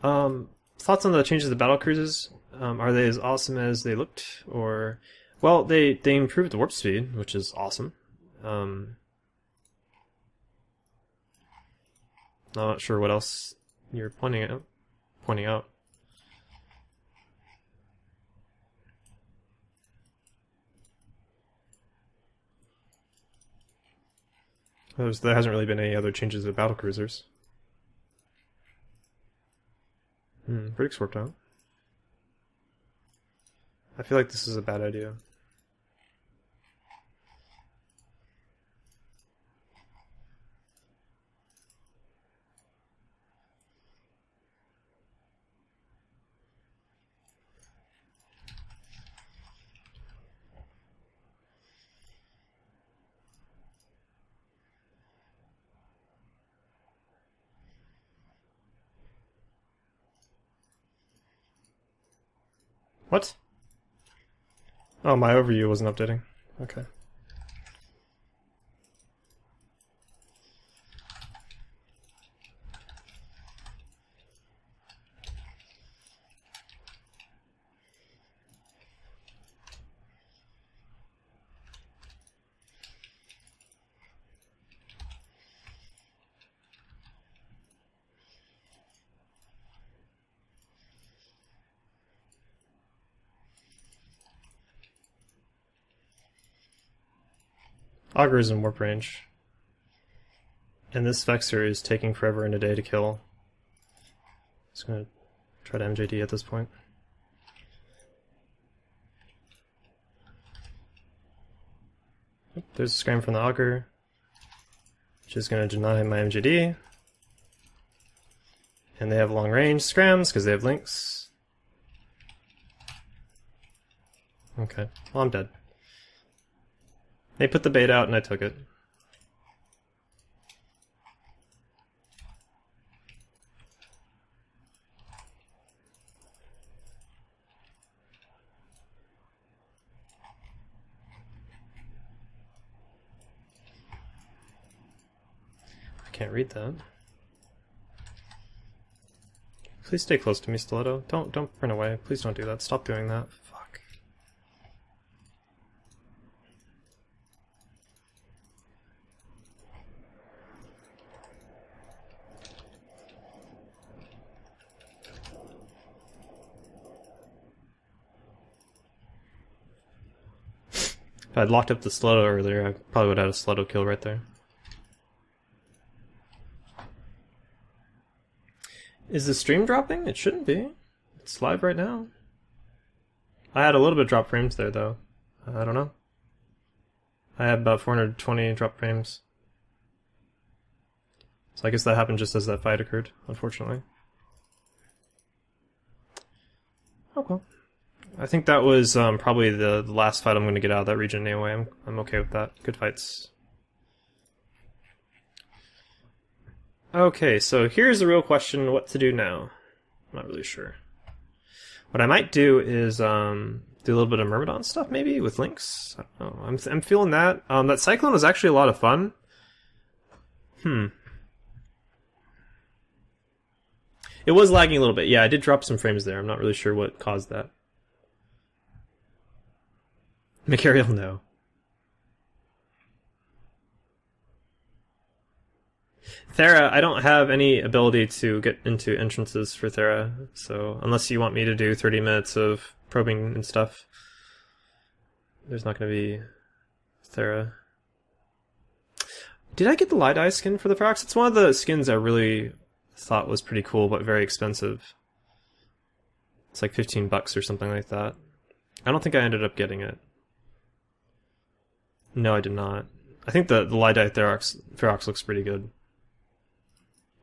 Thoughts on the changes to battle cruises? Are they as awesome as they looked, or well, they improved the warp speed, which is awesome. I'm not sure what else you're pointing out. There hasn't really been any other changes to battle cruisers. Briggs worked out. I feel like this is a bad idea. What? Oh, my overview wasn't updating. Okay. Augur is in warp range. And this Vexor is taking forever and a day to kill. Just gonna try to MJD at this point. Oop, there's a scram from the Augur, which is gonna deny my MJD. And they have long range scrams because they have links. Okay, well I'm dead. They put the bait out and I took it. I can't read that. Please stay close to me, Stiletto. Don't run away. Please don't do that. Stop doing that. Fuck. If I'd locked up the Stiletto earlier, I probably would have had a Stiletto kill right there. Is the stream dropping? It shouldn't be. It's live right now. I had a little bit of drop frames there, though. I don't know. I had about 420 drop frames. So I guess that happened just as that fight occurred, unfortunately. Oh well. I think that was probably the last fight I'm going to get out of that region anyway. I'm okay with that. Good fights. Okay, so here's the real question, what to do now. I'm not really sure. What I might do is do a little bit of Myrmidon stuff, maybe, with links. I don't know. I'm feeling that. That Cyclone was actually a lot of fun. It was lagging a little bit. Yeah, I did drop some frames there. I'm not really sure what caused that. Machariel, no. Thera, I don't have any ability to get into entrances for Thera, so unless you want me to do 30 minutes of probing and stuff, there's not going to be Thera. Did I get the Light-Eye skin for the Ferox? It's one of the skins I really thought was pretty cool, but very expensive. It's like $15 or something like that. I don't think I ended up getting it. No, I did not. I think the Light-Eye Ferox looks pretty good.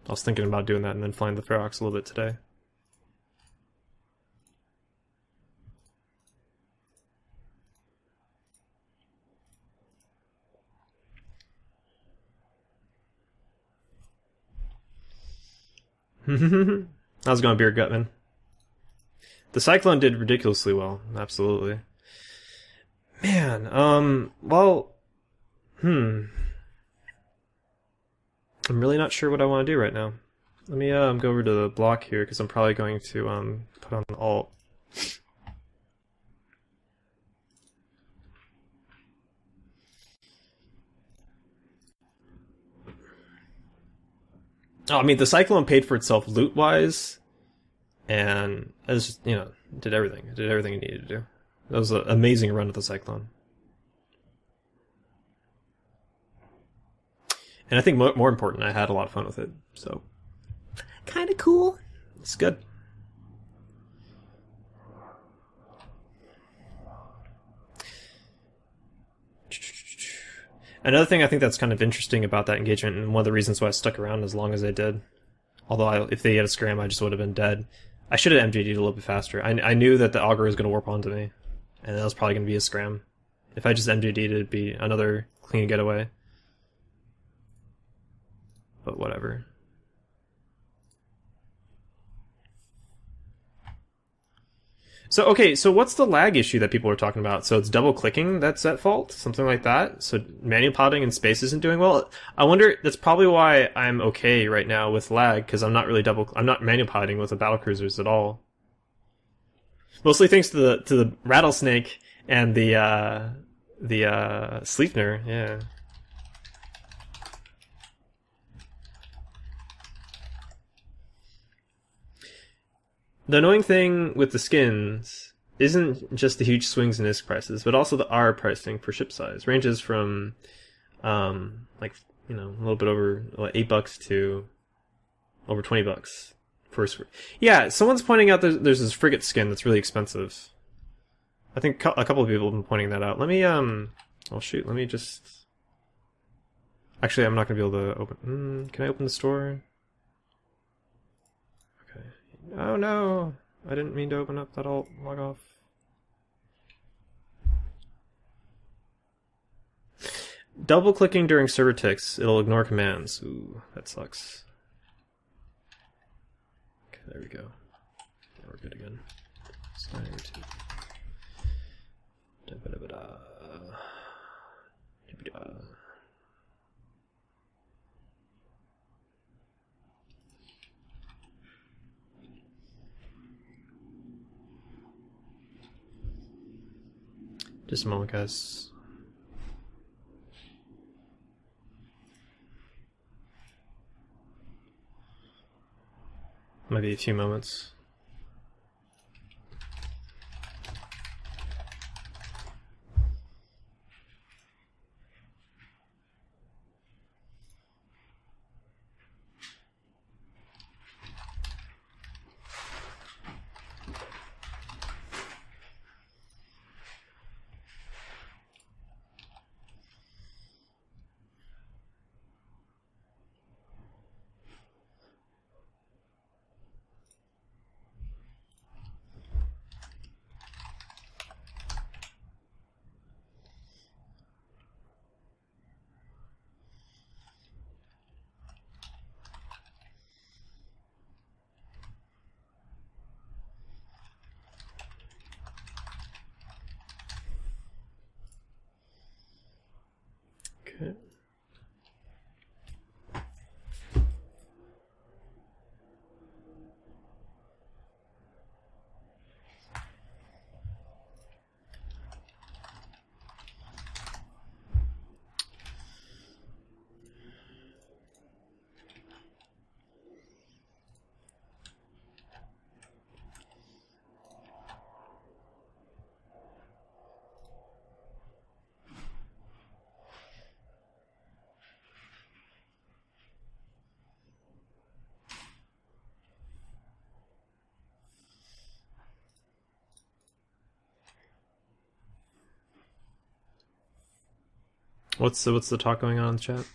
I was thinking about doing that and then flying the Ferox a little bit today. How's it going, Beer Gutman? The Cyclone did ridiculously well, absolutely. Man, well, I'm really not sure what I want to do right now. Let me go over to the block here because I'm probably going to put on the alt. Oh, I mean, the Cyclone paid for itself loot-wise, and it was just, did everything. It did everything it needed to do. That was an amazing run of the Cyclone. And I think more important, I had a lot of fun with it, so kind of cool. It's good. Another thing I think that's kind of interesting about that engagement, and one of the reasons why I stuck around as long as I did, although if they had a scram, I just would have been dead. I should have MJD'd a little bit faster. I knew that the Augur was going to warp onto me, and that was probably going to be a scram. If I just MJD'd, it'd be another clean getaway. But whatever. So, okay, so what's the lag issue that people are talking about? So it's double clicking that's at fault? Something like that? So manual piloting in space isn't doing well? I wonder, that's probably why I'm okay right now with lag, because I'm not manual piloting with the battlecruisers at all. Mostly thanks to the Rattlesnake and the Sleipnir, yeah. The annoying thing with the skins isn't just the huge swings in ISK prices, but also the R pricing for ship size. Ranges from, a little bit over $8 to over $20 for yeah, someone's pointing out there's this frigate skin that's really expensive. I think a couple of people have been pointing that out. Let me, let me just... Actually, I'm not going to be able to open... Can I open the store? Oh no! I didn't mean to open up that alt. Log off. Double clicking during server ticks, it'll ignore commands. Ooh, that sucks. Okay, there we go. Now we're good again. Just a moment, guys. Might be a few moments. Okay. What's the talk going on in the chat?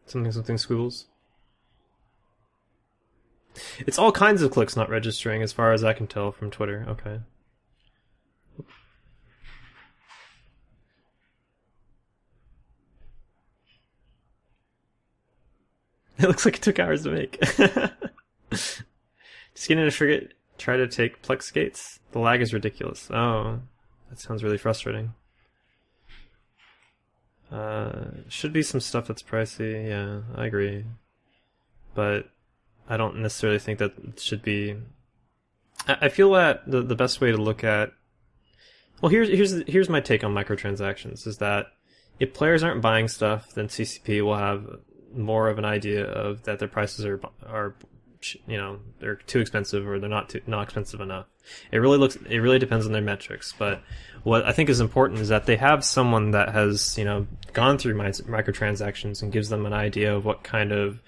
Something squiggles. It's all kinds of clicks not registering as far as I can tell from Twitter. Okay. It looks like it took hours to make. Just get in a frigate, try to take Plex gates. The lag is ridiculous. Oh, that sounds really frustrating. Should be some stuff that's pricey, yeah, I agree. But I don't necessarily think that it should be. I feel that the best way to look at, well, here's my take on microtransactions is that if players aren't buying stuff, then CCP will have more of an idea of that their prices are they're too expensive or they're not expensive enough. It really depends on their metrics. But what I think is important is that they have someone that has gone through microtransactions and gives them an idea of what kind of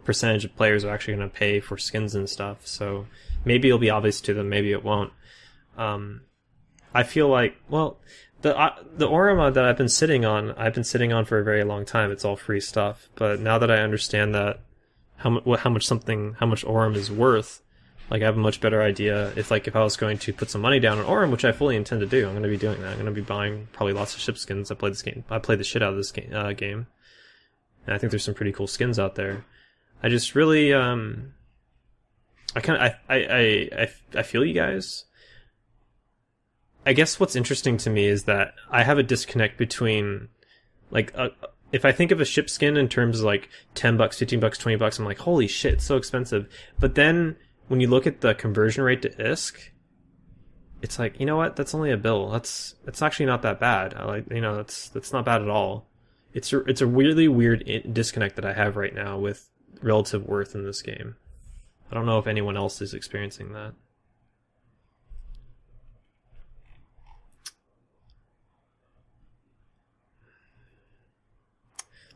percentage of players are actually going to pay for skins and stuff. So maybe it'll be obvious to them, maybe it won't. I feel like, well, the Orama that I've been sitting on for a very long time. It's all free stuff. But now that I understand that how much Orem is worth, like I have a much better idea. If I was going to put some money down on Orem, which I fully intend to do, I'm going to be doing that. I'm going to be buying probably lots of ship skins. I played the shit out of this game, and I think there's some pretty cool skins out there. I just really I feel you guys. I guess what's interesting to me is that I have a disconnect between, if I think of a ship skin in terms of $10, $15, $20, I'm like, holy shit, it's so expensive. But then when you look at the conversion rate to ISK, it's like, you know what? That's only a bill. It's actually not that bad. That's not bad at all. It's a really weird disconnect that I have right now with relative worth in this game. I don't know if anyone else is experiencing that.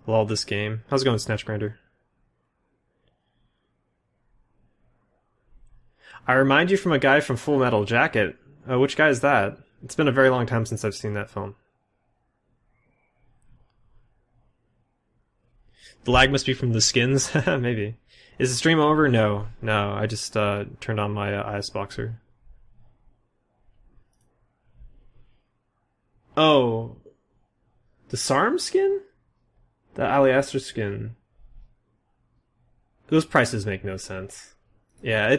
Lol, this game. How's it going, Snatch Grinder? I remind you from a guy from Full Metal Jacket. Which guy is that? It's been a very long time since I've seen that film. The lag must be from the skins? Maybe. Is the stream over? No. I just turned on my IS Boxer. Oh. The SARM skin? The Aliaster skin. Those prices make no sense. Yeah,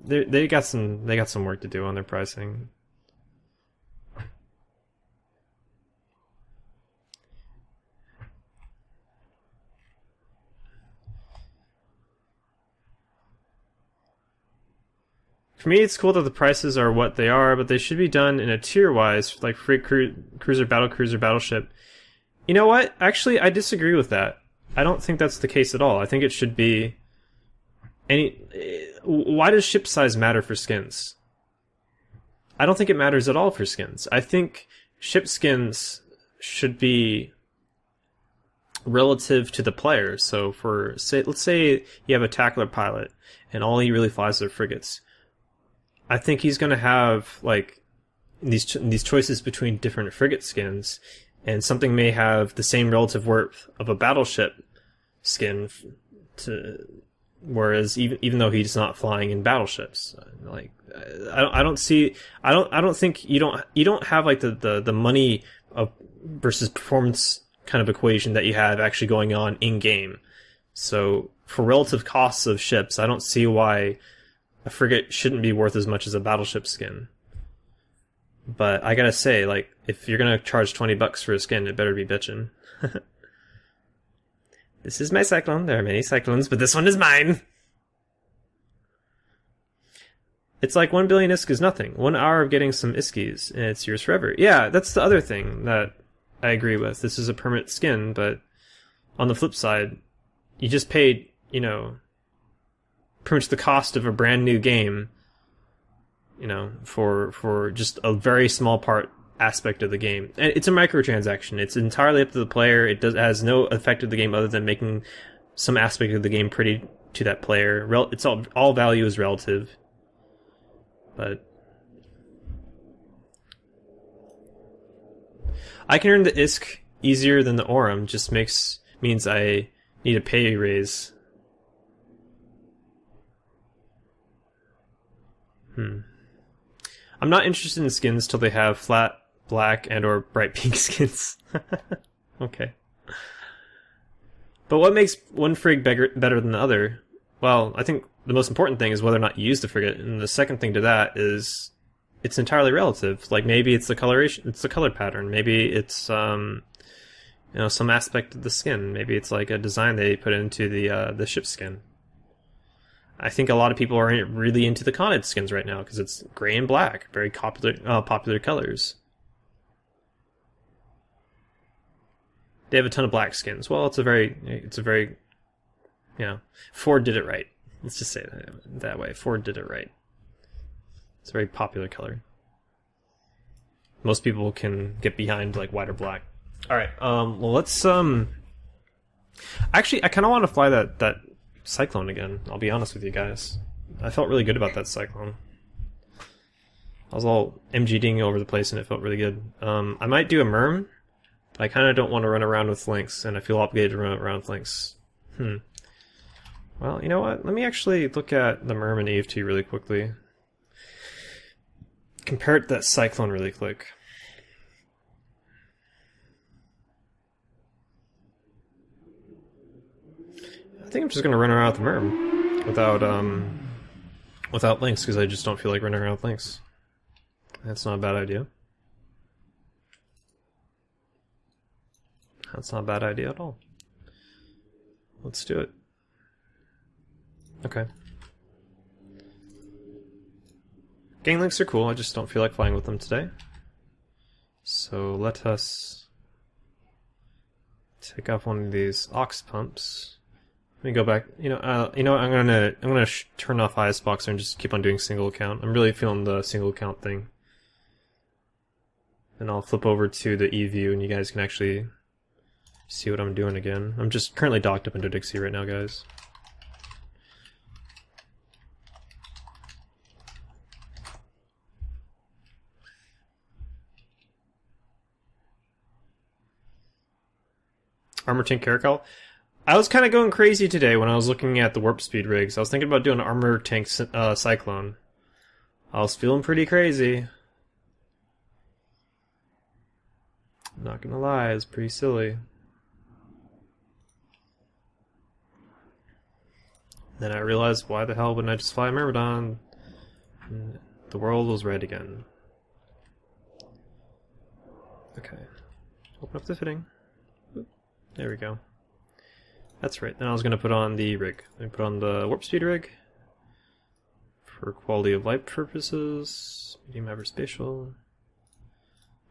they got some work to do on their pricing. For me, it's cool that the prices are what they are, but they should be done in a tier-wise, like freight cruiser, battleship. You know what? Actually, I disagree with that. I don't think that's the case at all. I think it should be why does ship size matter for skins? I don't think it matters at all for skins. I think ship skins should be relative to the player. So let's say you have a tackler pilot and all he really flies are frigates. I think he's going to have these choices between different frigate skins, and something may have the same relative worth of a battleship skin whereas even though he's not flying in battleships, I don't think you don't have the money versus performance kind of equation that you have actually going on in game. So for relative costs of ships, I don't see why a frigate shouldn't be worth as much as a battleship skin. But I gotta say, if you're gonna charge $20 for a skin, it better be bitchin'. This is my cyclone. There are many cyclones, but this one is mine. It's like 1 billion ISK is nothing. 1 hour of getting some ISKIs, and it's yours forever. Yeah, that's the other thing that I agree with. This is a permanent skin, but on the flip side, you just paid, pretty much the cost of a brand new game, for just a very small aspect of the game. And it's a microtransaction. It's entirely up to the player. It has no effect of the game other than making some aspect of the game pretty to that player. It's all value is relative. But I can earn the ISK easier than the Orem. Just means I need a pay raise. I'm not interested in skins till they have flat black and or bright pink skins. Okay. But what makes one frig better than the other? Well, I think the most important thing is whether or not you use the frigate, and the second thing to that is it's entirely relative. Maybe it's the coloration, it's the color pattern. Maybe it's some aspect of the skin. Maybe it's a design they put into the ship skin. I think a lot of people are really into the Khanid skins right now because it's gray and black, very popular colors. They have a ton of black skins. Well, it's a very, you know, Ford did it right. Let's just say it that way. Ford did it right. It's a very popular color. Most people can get behind like white or black. All right. Well, let's Actually, I kind of want to fly that Cyclone again. I'll be honest with you guys. I felt really good about that Cyclone. I was all MGDing over the place and it felt really good. I might do a Merm. I kind of don't want to run around with Lynx, and I feel obligated to run around with Lynx. Well, you know what? Let me actually look at the Merm and EFT really quickly. Compare it to that Cyclone really quick. I think I'm just going to run around with the Merm without Lynx, because I just don't feel like running around with Lynx. That's not a bad idea. That's not a bad idea at all. Let's do it. Okay. Ganglinks are cool, I just don't feel like flying with them today. So let us take off one of these ox pumps. Let me go back. I'm gonna turn off IS Boxer and just keep on doing single account. I'm really feeling the single account thing. Then I'll flip over to the eView and you guys can actually see what I'm doing again. I'm just currently docked up into Dixie right now, guys. Armor Tank Caracal. I was kind of going crazy today when I was looking at the warp speed rigs. I was thinking about doing an Armor Tank Cyclone. I was feeling pretty crazy. I'm not gonna lie, it's pretty silly. Then I realized, why the hell wouldn't I just fly a Myrmidon? And the world was red again. Okay. Open up the fitting. Oop. There we go. That's right. Then I was going to put on the rig. I put on the warp speed rig for quality of light purposes. Medium average spatial.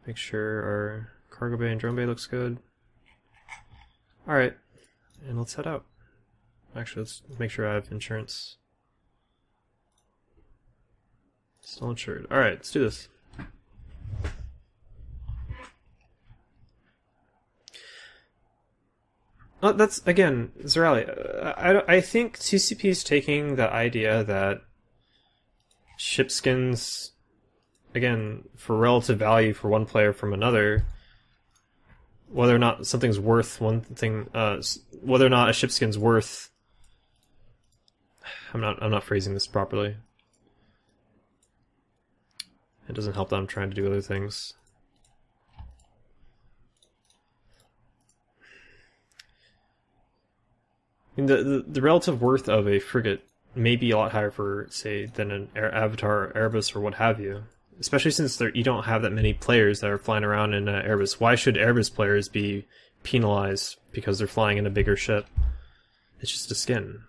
Make sure our cargo bay and drone bay looks good. Alright. And let's head out. Actually, let's make sure I have insurance. Still insured. Alright, let's do this. Oh, that's, again, Zerali, I think TCP is taking the idea that ship skins, again, for relative value for one player from another, whether or not something's worth one thing, whether or not a ship skin's worth, I'm not phrasing this properly. It doesn't help that I'm trying to do other things. I mean, the relative worth of a frigate may be a lot higher for, say, than an Avatar or Erebus or what have you. Especially since you don't have that many players that are flying around in Erebus. Why should Erebus players be penalized because they're flying in a bigger ship? It's just a skin.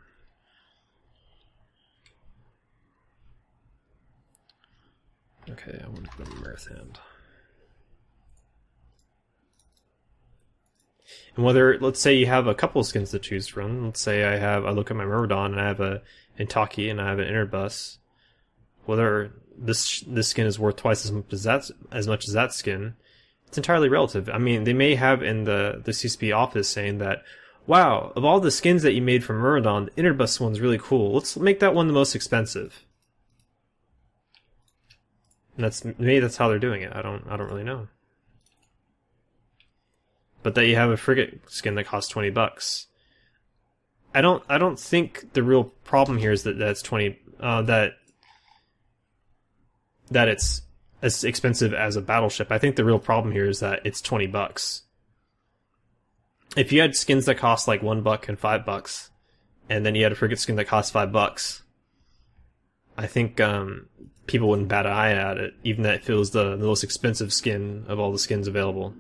Okay, I want to put a Marathon. And whether, let's say you have a couple of skins to choose from. Let's say I look at my Myrmidon and I have a Intaki and I have an Interbus. Whether this skin is worth twice as much as that skin, it's entirely relative. I mean, they may have in the CCP office saying that, wow, of all the skins that you made from Myrmidon, the Interbus one's really cool. Let's make that one the most expensive. And maybe that's how they're doing it. I don't really know. But that you have a frigate skin that costs $20. I don't think the real problem here is that that's 20 that it's as expensive as a battleship. I think the real problem here is that it's $20. If you had skins that cost like $1 and $5, and then you had a frigate skin that costs $5, I think people wouldn't bat an eye at it, even if it was the most expensive skin of all the skins available.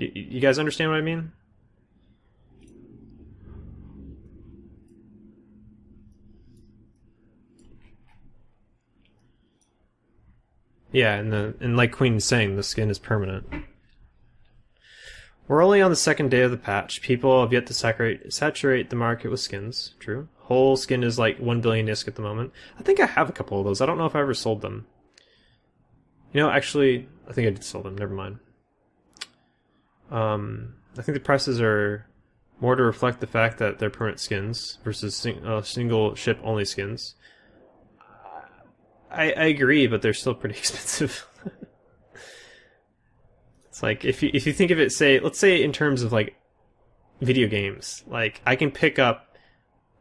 You guys understand what I mean? Yeah, and like Queen's saying, the skin is permanent. We're only on the second day of the patch. People have yet to saturate the market with skins. True. Whole skin is like 1 billion ISK at the moment. I think I have a couple of those. I don't know if I ever sold them. You know, actually, I think I did sell them. Never mind. I think the prices are more to reflect the fact that they're permanent skins versus single ship only skins. I agree, but they're still pretty expensive. It's like if you think of it, let's say in terms of like video games, like I can pick up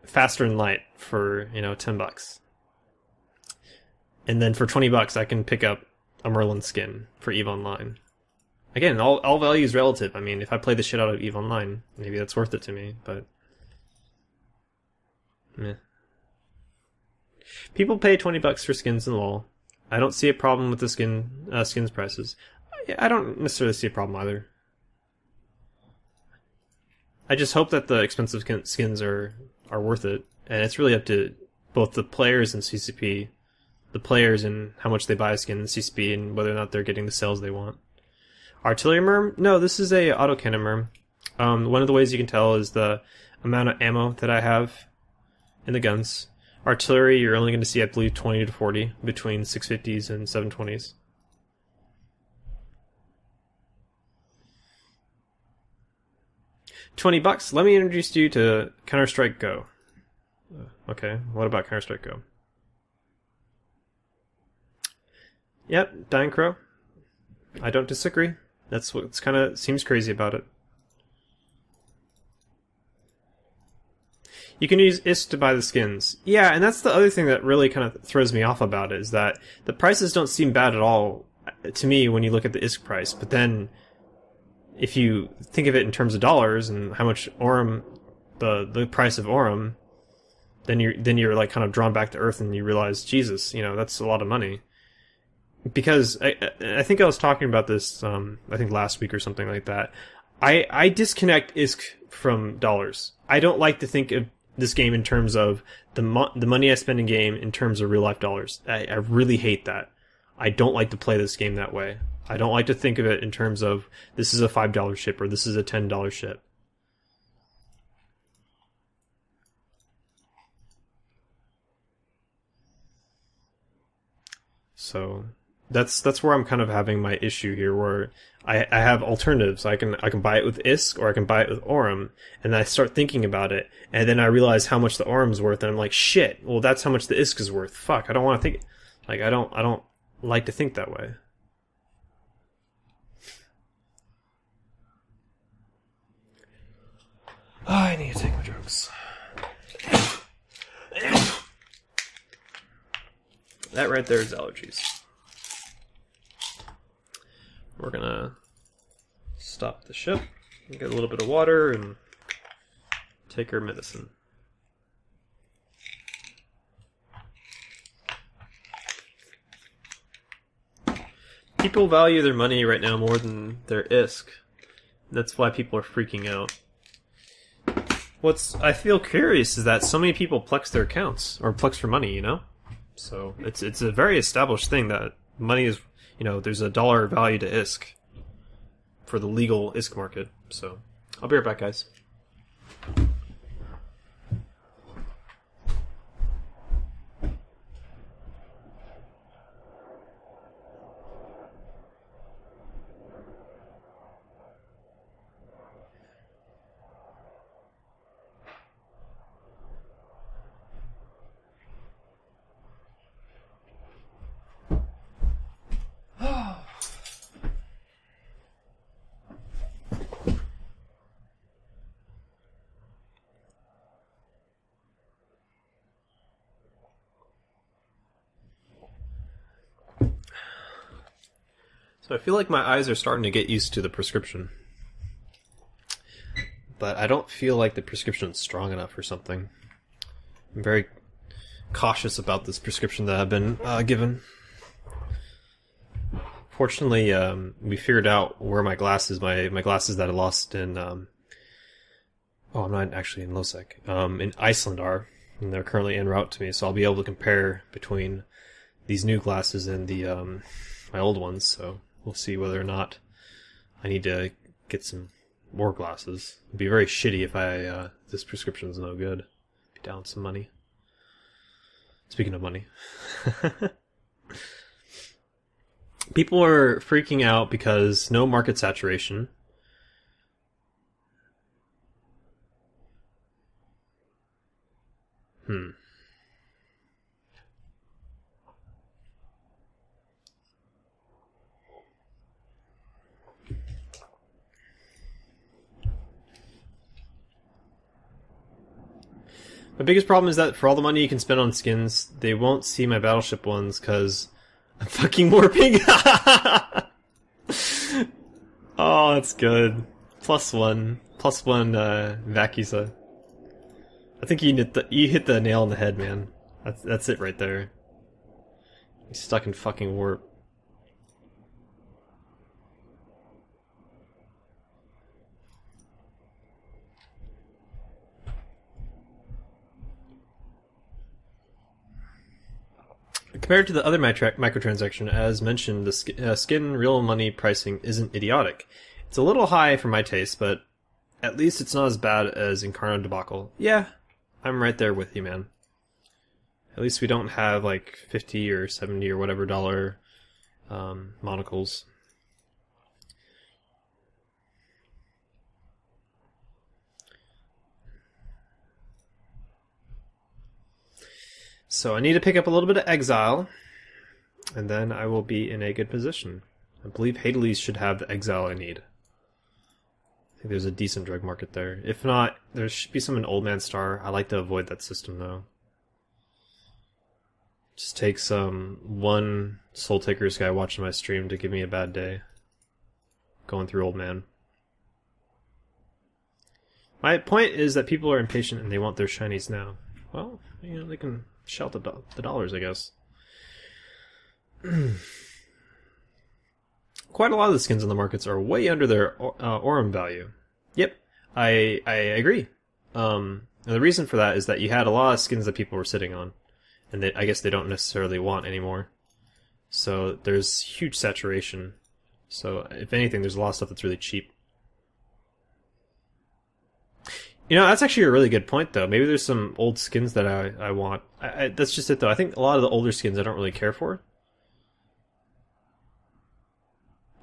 Faster Than Light for $10, and then for $20 I can pick up a Merlin skin for EVE Online. Again, all value is relative. I mean, if I play the shit out of EVE Online, maybe that's worth it to me, but meh. People pay $20 for skins in LoL. I don't see a problem with the skins prices. I don't necessarily see a problem either. I just hope that the expensive skins are worth it, and it's really up to both the players and CCP, the players and how much they buy a skin in CCP, and whether or not they're getting the sales they want. Artillery merm? No, this is a autocannon merm. One of the ways you can tell is the amount of ammo that I have in the guns. Artillery, you're only going to see, I believe, 20 to 40 between 650s and 720s. $20. Let me introduce you to Counter-Strike Go. Okay, what about Counter-Strike Go? Yep, Dying Crow. I don't disagree. That's what's kind of seems crazy about it. You can use ISK to buy the skins. Yeah, and that's the other thing that really kind of throws me off about it, is that the prices don't seem bad at all to me when you look at the ISK price. But then, if you think of it in terms of dollars and how much Aurum, the price of Aurum, then you're like kind of drawn back to earth and you realize, Jesus, that's a lot of money. Because I think I was talking about this, I think last week or something like that. I disconnect ISK from dollars. I don't like to think of this game in terms of the money I spend in game in terms of real life dollars. I really hate that. I don't like to play this game that way. I don't like to think of it in terms of this is a $5 ship or this is a $10 ship. So that's where I'm kind of having my issue here, where I have alternatives. I can buy it with ISK or I can buy it with Aurum, and I start thinking about it, and then I realize how much the Aurum's worth, and I'm like, shit. Well, that's how much the ISK is worth. Fuck, I don't want to think. Like, I don't like to think that way. Oh, I need to take my drugs. That right there is allergies. We're gonna stop the ship, get a little bit of water, and take our medicine. People value their money right now more than their ISK. That's why people are freaking out. What's I feel curious is that so many people plex their accounts, or plex for money, So it's a very established thing that money is, there's a dollar value to ISK for the legal ISK market. So I'll be right back, guys. So I feel like my eyes are starting to get used to the prescription. But I don't feel like the prescription's strong enough or something. I'm very cautious about this prescription that I've been given. Fortunately, we figured out where my glasses that I lost in... I'm not actually in Losec. In Iceland are, and they're currently en route to me, so I'll be able to compare between these new glasses and the my old ones, so we'll see whether or not I need to get some more glasses. It'd be very shitty if this prescription's no good. Be down some money. Speaking of money. People are freaking out because no market saturation. My biggest problem is that for all the money you can spend on skins, they won't see my Battleship ones because I'm fucking warping. Oh, that's good. +1. +1, Vacusa. I think you hit the nail on the head, man. That's it right there. He's stuck in fucking warp. Compared to the other microtransaction, as mentioned, the skin real money pricing isn't idiotic. It's a little high for my taste, but at least it's not as bad as Incarno debacle. Yeah, I'm right there with you, man. At least we don't have like 50 or 70 or whatever dollar monocles. So I need to pick up a little bit of Exile, and then I will be in a good position. I believe Hades should have the Exile I need. I think there's a decent drug market there. If not, there should be some in Old Man Star. I like to avoid that system, though. Just take one Soul Takers guy watching my stream to give me a bad day. Going through Old Man. My point is that people are impatient and they want their shinies now. Well, you know, they can shout the dollars, I guess. Quite a lot of the skins on the markets are way under their Aurum value. Yep, I agree. And the reason for that is that you had a lot of skins that people were sitting on, and I guess they don't necessarily want anymore. So there's huge saturation. So if anything, there's a lot of stuff that's really cheap. You know, that's actually a really good point, though. Maybe there's some old skins that I want. That's just it, though. I think a lot of the older skins I don't really care for.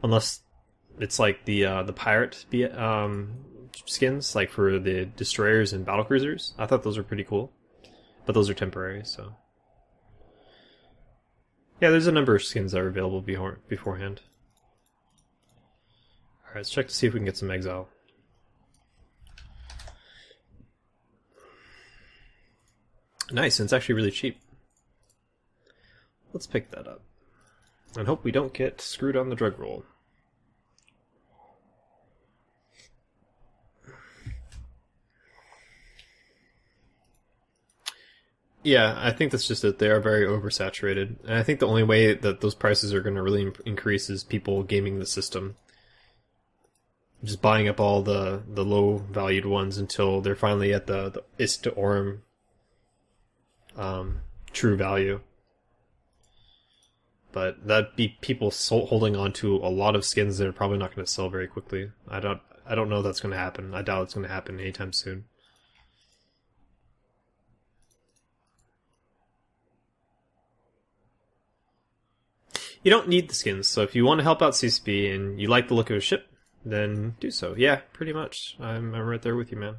Unless it's like the pirate skins, like for the destroyers and battlecruisers. I thought those were pretty cool. But those are temporary, so... Yeah, there's a number of skins that are available beforehand. Alright, let's check to see if we can get some Exile. Nice, and it's actually really cheap. Let's pick that up. And hope we don't get screwed on the drug roll. Yeah, I think that's just it. They are very oversaturated. And I think the only way that those prices are going to really increase is people gaming the system. Just buying up all the low-valued ones until they're finally at the Ist to Aurum true value. But that'd be people holding on to a lot of skins that are probably not going to sell very quickly. I don't know that's going to happen. I doubt it's going to happen anytime soon. You don't need the skins, so if you want to help out CCP and you like the look of a ship, then do so. Yeah, pretty much. I'm right there with you, man.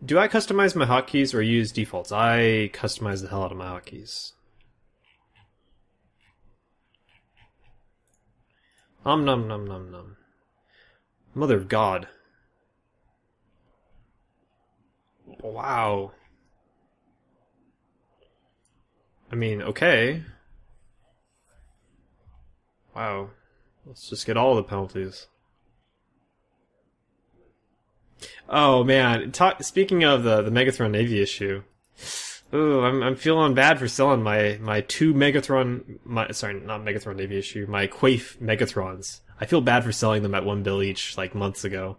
Do I customize my hotkeys or use defaults? I customize the hell out of my hotkeys. Nom nom nom nom. Mother of God. Wow. I mean, okay. Wow. Let's just get all the penalties. Oh man, speaking of the Megathron Navy issue, ooh, I'm feeling bad for selling my two Megathron, sorry, not Megathron Navy issue, my Quaif Megathrons. I feel bad for selling them at 1 bill each, like months ago.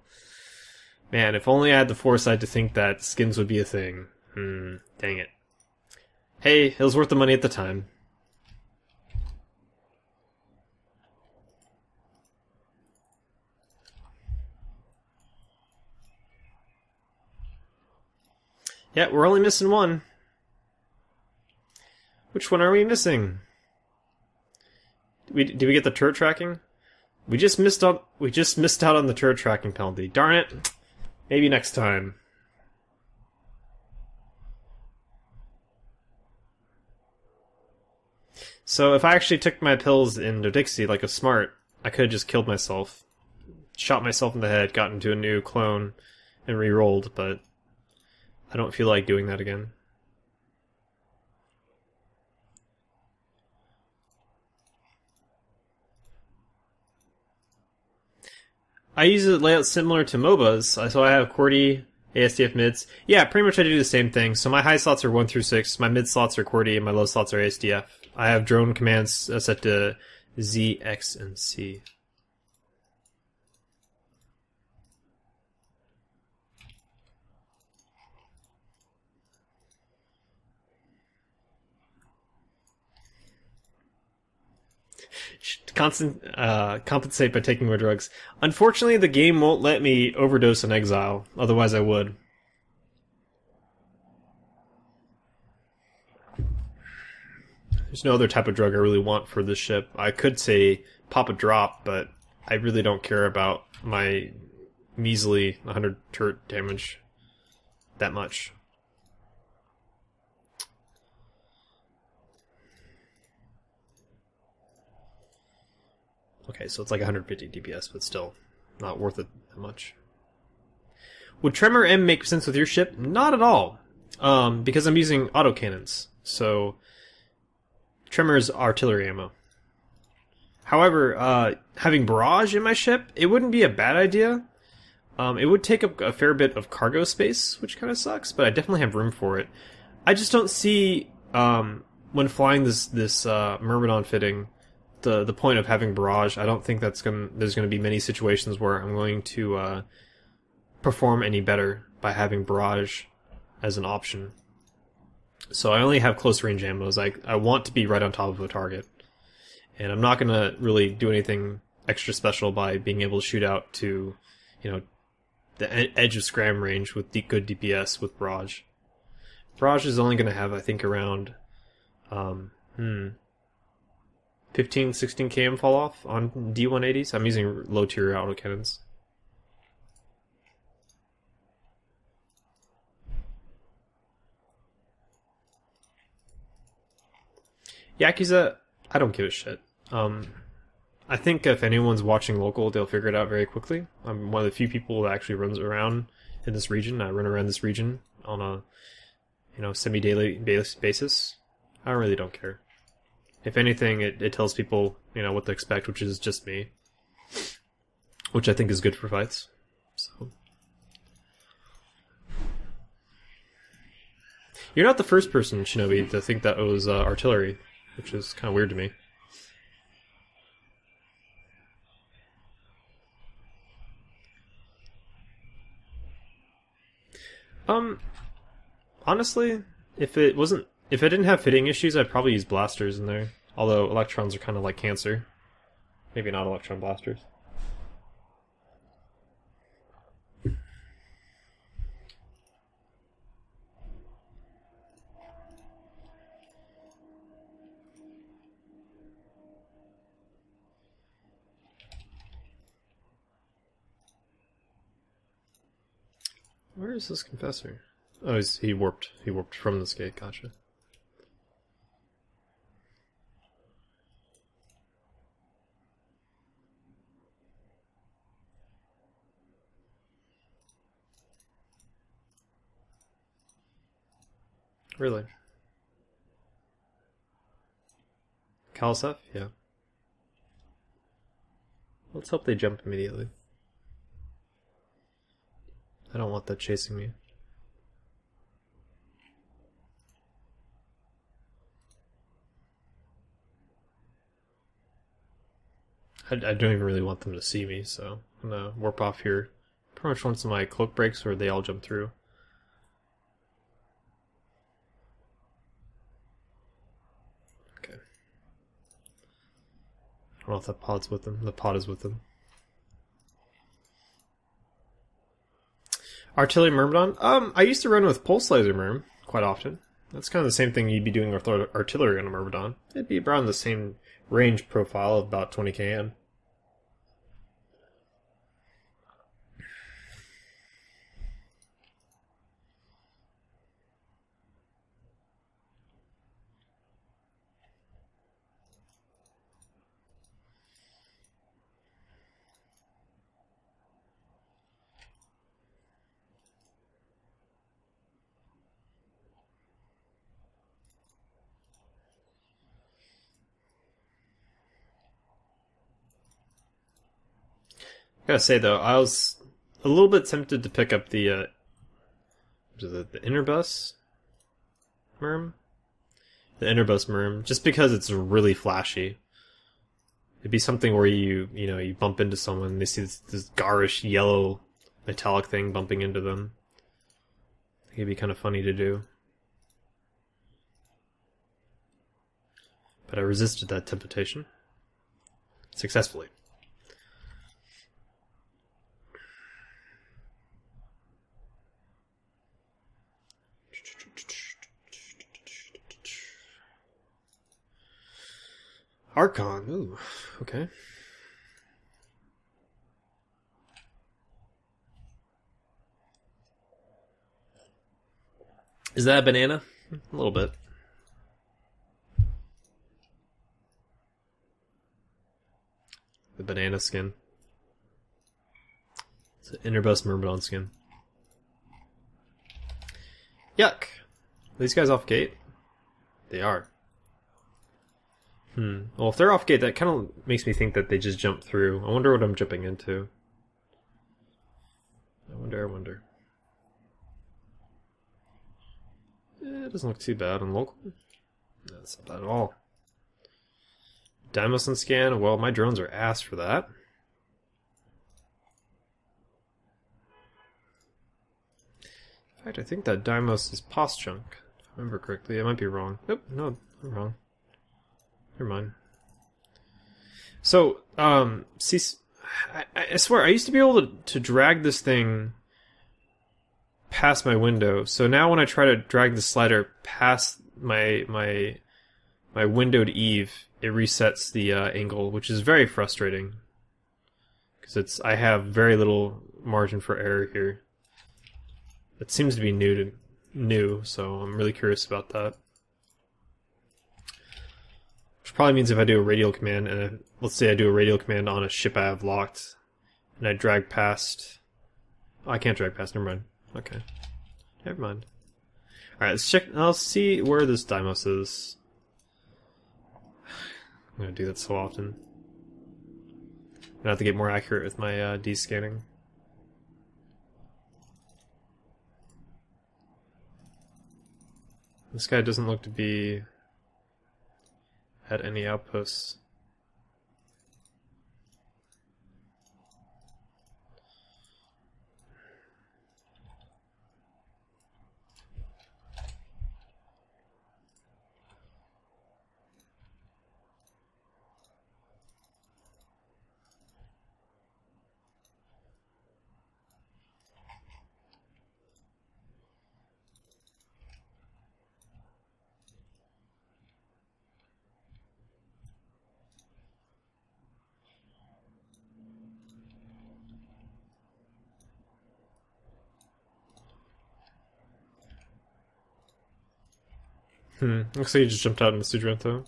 Man, if only I had the foresight to think that skins would be a thing. Dang it. Hey, it was worth the money at the time. Yeah, we're only missing one. Which one are we missing? Did we get the turret tracking? We just missed out on the turret tracking penalty. Darn it. Maybe next time. So if I actually took my pills in Dodixie like a smart, I could have just killed myself. Shot myself in the head, got into a new clone, and re-rolled, but I don't feel like doing that again. I use a layout similar to MOBAs, so I have QWERTY, ASDF mids. Yeah, pretty much I do the same thing. So my high slots are 1 through 6, my mid slots are QWERTY, and my low slots are ASDF. I have drone commands set to Z, X, and C. Compensate by taking more drugs. Unfortunately, the game won't let me overdose on Exile. Otherwise, I would. There's no other type of drug I really want for this ship. I could say pop a drop, but I really don't care about my measly 100 turret damage that much. Okay, so it's like 150 DPS, but still not worth it that much. Would Tremor M make sense with your ship? Not at all, because I'm using autocannons. So Tremor is artillery ammo. However, having barrage in my ship, it wouldn't be a bad idea. It would take up a fair bit of cargo space, which kind of sucks, but I definitely have room for it. I just don't see when flying this Myrmidon fitting the point of having barrage. I don't think there's gonna be many situations where I'm going to perform any better by having barrage as an option. So I only have close range ammos. I want to be right on top of a target, and I'm not gonna really do anything extra special by being able to shoot out to, the edge of scram range with good DPS with barrage. Barrage is only gonna have, I think, around 15, 16 km fall off on D180s. I'm using low tier autocannons. Yakuza, I don't give a shit. I think if anyone's watching local, they'll figure it out very quickly. I'm one of the few people that actually runs around in this region. I run around this region on a, semi-daily basis. I really don't care. If anything, it tells people, what to expect, which is just me. Which I think is good for fights. So. You're not the first person, Shinobi, to think that it was artillery, which is kind of weird to me. Honestly, if I didn't have fitting issues, I'd probably use blasters in there. Although electrons are kind of like cancer. Maybe not electron blasters. Where is this confessor? Oh, he warped. He warped from this gate. Gotcha. Really? Kalisef? Yeah. Let's hope they jump immediately. I don't want that chasing me. I don't even really want them to see me, so I'm gonna warp off here. Pretty much once my cloak breaks or they all jump through. Okay. I don't know if that pod's with them. The pod is with them. Artillery Myrmidon? I used to run with Pulse Laser Myrm quite often. That's kind of the same thing you'd be doing with Artillery on a Myrmidon. It'd be around the same range profile of about 20 km. I gotta say though, I was a little bit tempted to pick up the Interbus Myrm? The Interbus Myrm, just because it's really flashy. It'd be something where you bump into someone and they see this garish yellow metallic thing bumping into them. I think it'd be kind of funny to do. But I resisted that temptation. Successfully. Archon, ooh, okay. Is that a banana? A little bit. The banana skin. It's an Interbus Myrmidon skin. Yuck. Are these guys off gate? They are. Well, if they're off gate, that kind of makes me think that they just jumped through. I wonder what I'm jumping into. I wonder. It doesn't look too bad on local. No, it's not bad at all. Deimos and scan. Well, my drones are ass for that. In fact, I think that Deimos is pos chunk. If I remember correctly. I might be wrong. Nope, no, I'm wrong. Never mind. So, see, I swear, I used to be able to drag this thing past my window. So now when I try to drag the slider past my windowed eave, it resets the angle, which is very frustrating. Because I have very little margin for error here. It seems to be new, so I'm really curious about that. Which probably means if I do a radial command, and let's say I do a radial command on a ship I have locked, and I drag past... Oh, I can't drag past, never mind. Okay. Never mind. Alright, let's check... I'll see where this Deimos is. I'm gonna do that so often. I'm gonna have to get more accurate with my D-scanning. This guy doesn't look to be... at any outposts. Looks like you just jumped out in the Sudrento.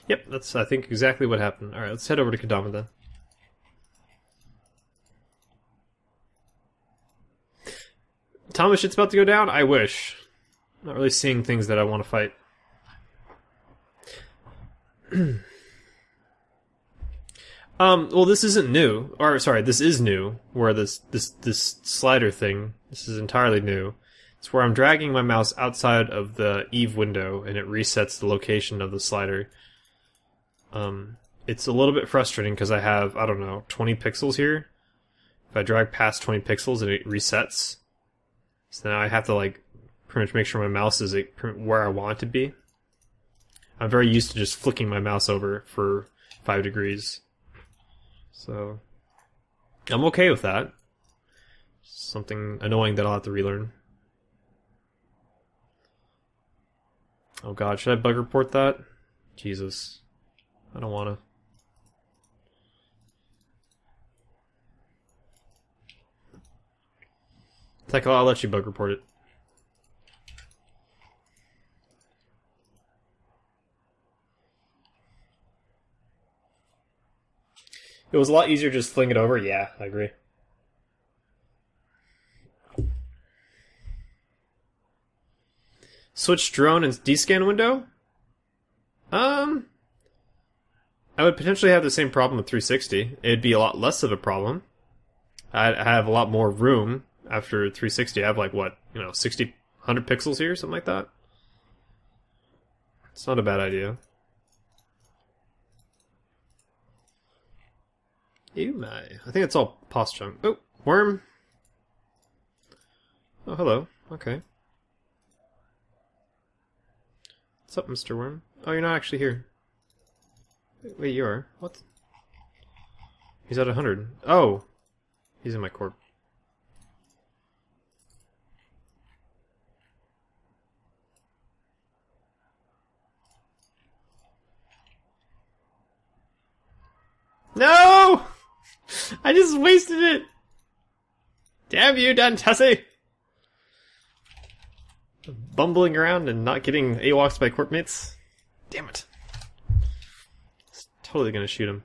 Yep, that's, I think, exactly what happened. Alright, let's head over to Kodama then. Thomas, shit's about to go down? I wish. Not really seeing things that I want to fight. Well, this isn't new. Or, sorry, this is new. Where this slider thing, this is entirely new. It's where I'm dragging my mouse outside of the Eve window, and it resets the location of the slider. It's a little bit frustrating because I have, I don't know, 20 pixels here. If I drag past 20 pixels, it resets. So now I have to, like, pretty much make sure my mouse is where I want it to be. I'm very used to just flicking my mouse over for 5 degrees. So, I'm okay with that. Something annoying that I'll have to relearn. Oh god, should I bug report that? Jesus. I don't wanna. Tekla, I'll let you bug report it. It was a lot easier to just fling it over. Yeah, I agree. Switch drone and D-scan window? I would potentially have the same problem with 360. It'd be a lot less of a problem. I'd have a lot more room after 360. I have like, what, 60, 100 pixels here, something like that. It's not a bad idea. Ew, my. I think it's all pos chunk. Oh, worm. Oh, hello. Okay. What's up, Mr. Worm? Oh, you're not actually here. Wait, you are? What? He's at 100. Oh! He's in my corp. No! I just wasted it! Damn you, Dantessi! Bumbling around and not getting AWOCs by corp mates. Damn it. It's totally gonna shoot him.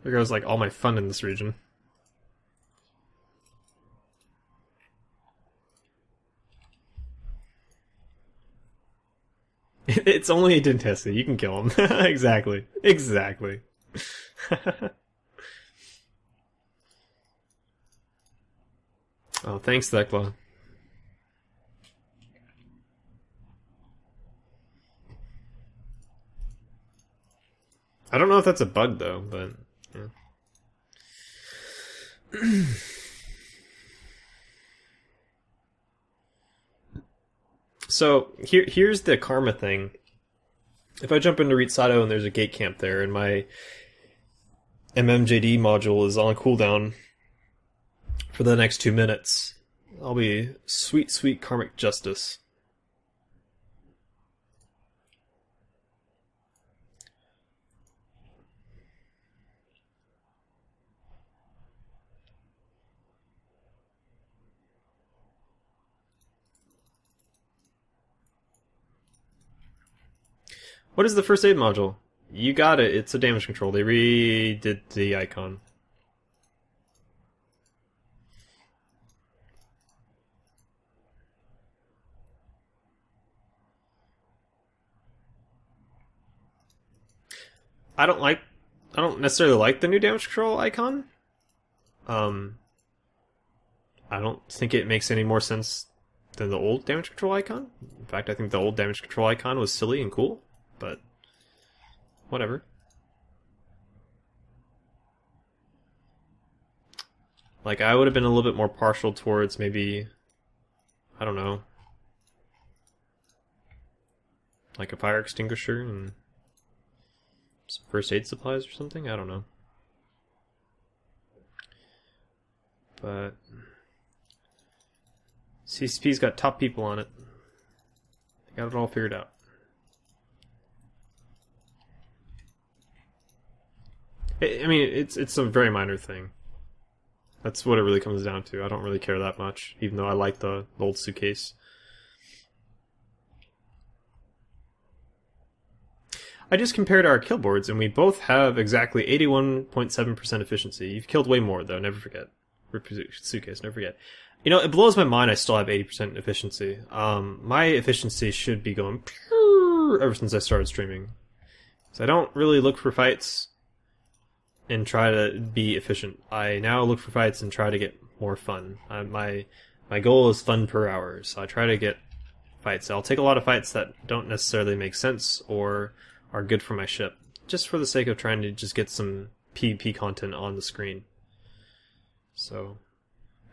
There goes like all my fun in this region. It's only a Dantessi. You can kill him. Exactly. Exactly. Oh, thanks, Thekla. I don't know if that's a bug, though, but... yeah. So, here's the karma thing. If I jump into Rizado and there's a gate camp there, and my MMJD module is on cooldown for the next 2 minutes, I'll be sweet, sweet karmic justice. What is the first aid module? You got it. It's a damage control. They redid the icon. I don't necessarily like the new damage control icon. I don't think it makes any more sense than the old damage control icon. In fact, I think the old damage control icon was silly and cool, but whatever. Like, I would have been a little bit more partial towards maybe, I don't know, like a fire extinguisher and some first aid supplies or something? I don't know. But CCP's got top people on it. They got it all figured out. I mean, it's a very minor thing. That's what it really comes down to. I don't really care that much, even though I like the old suitcase. I just compared our kill boards, and we both have exactly 81.7% efficiency. You've killed way more, though, never forget. Suitcase, never forget. You know, it blows my mind I still have 80% efficiency. My efficiency should be going ever since I started streaming. So I don't really look for fights and try to be efficient. I now look for fights and try to get more fun. My goal is fun per hour, so I try to get fights. I'll take a lot of fights that don't necessarily make sense or are good for my ship, just for the sake of trying to just get some PvP content on the screen. So,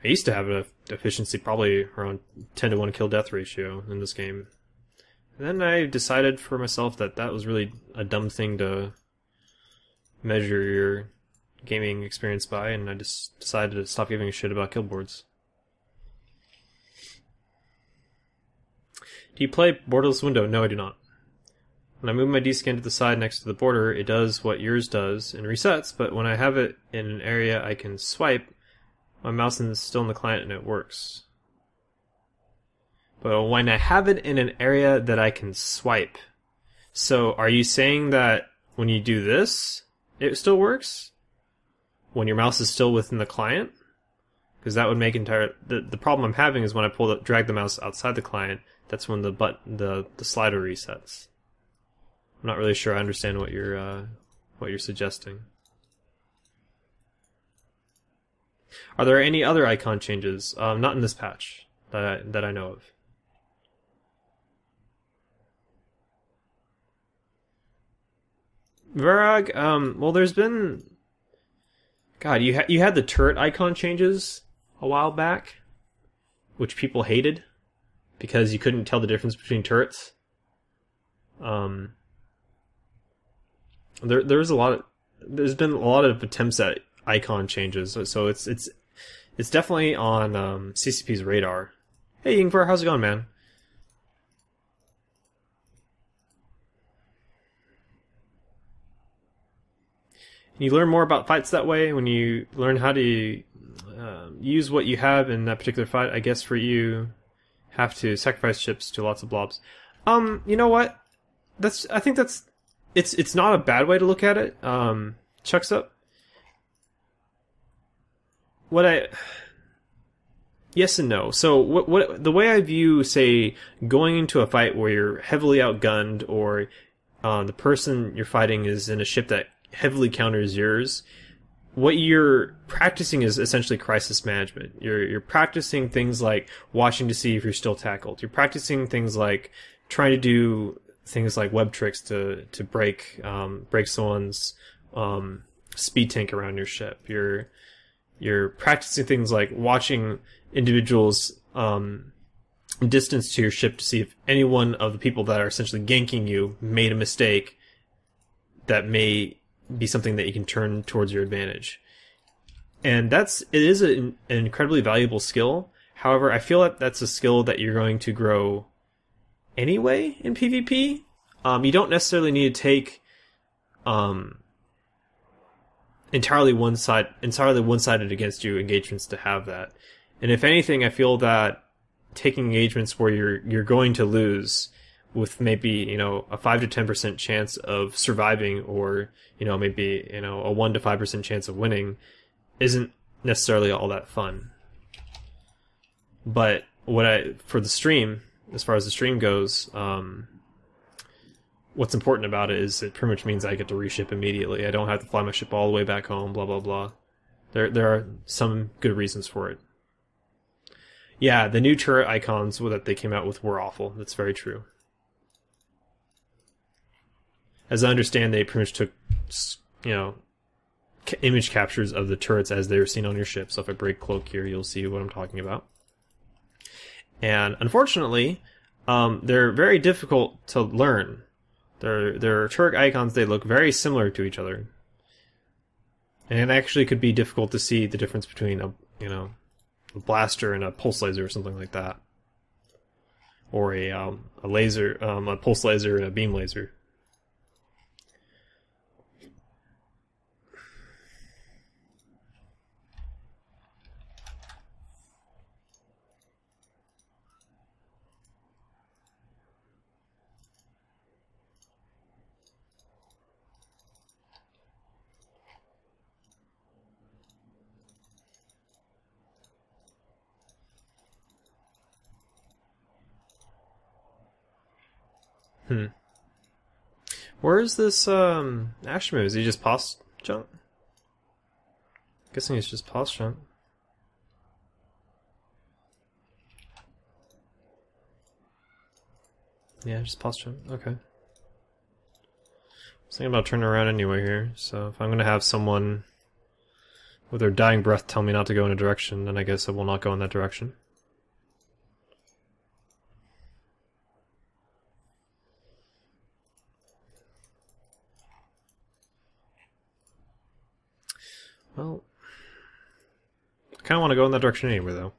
I used to have an efficiency probably around 10 to 1 kill death ratio in this game. And then I decided for myself that that was really a dumb thing to measure your gaming experience by, and I just decided to stop giving a shit about kill boards. Do you play borderless window? No, I do not. When I move my D-scan to the side next to the border, it does what yours does and resets, but when I have it in an area I can swipe, my mouse is still in the client and it works. But when I have it in an area that I can swipe, so are you saying that when you do this, it still works? When your mouse is still within the client? Because that would make the problem I'm having is when I drag the mouse outside the client, that's when the slider resets. I'm not really sure I understand what you're suggesting. Are there any other icon changes? Not in this patch that I know of. Virag, well, there's been... God, you had the turret icon changes a while back, which people hated because you couldn't tell the difference between turrets. There's been a lot of attempts at icon changes, so it's definitely on CCP's radar. Hey, Ingvar, how's it going, man? You learn more about fights that way when you learn how to use what you have in that particular fight. I guess for you, have to sacrifice ships to lots of blobs. You know what? I think it's not a bad way to look at it. Chucks up. Yes and no. So what the way I view, say, going into a fight where you're heavily outgunned or the person you're fighting is in a ship that heavily counters yours, what you're practicing is essentially crisis management. You're practicing things like watching to see if you're still tackled. You're practicing things like trying to do things like web tricks to break someone's speed tank around your ship. You're practicing things like watching individuals distance to your ship to see if any one of the people that are essentially ganking you made a mistake that may be something that you can turn towards your advantage. And it is an incredibly valuable skill. However, I feel that that's a skill that you're going to grow anyway in PvP. You don't necessarily need to take entirely one-sided against you engagements to have that. And if anything, I feel that taking engagements where you're going to lose with maybe, a 5 to 10% chance of surviving, or, maybe, a 1 to 5% chance of winning, isn't necessarily all that fun. But for the stream, as far as the stream goes, what's important about it is it pretty much means I get to reship immediately. I don't have to fly my ship all the way back home, blah, blah, blah. There are some good reasons for it. Yeah, the new turret icons that they came out with were awful. That's very true. As I understand, they pretty much took, image captures of the turrets as they were seen on your ship. So if I break cloak here, you'll see what I'm talking about. And unfortunately, they're very difficult to learn. They're turret icons. They look very similar to each other, and it actually could be difficult to see the difference between a blaster and a pulse laser or something like that, or a laser, a pulse laser and a beam laser. Where is this Ashmu? Is he just past junk? Guessing he's just past junk. Yeah, just past junk. Okay. I was thinking about turning around anyway here, so if I'm gonna have someone with their dying breath tell me not to go in a direction, then I guess I will not go in that direction. Well, I kind of want to go in that direction anyway, though.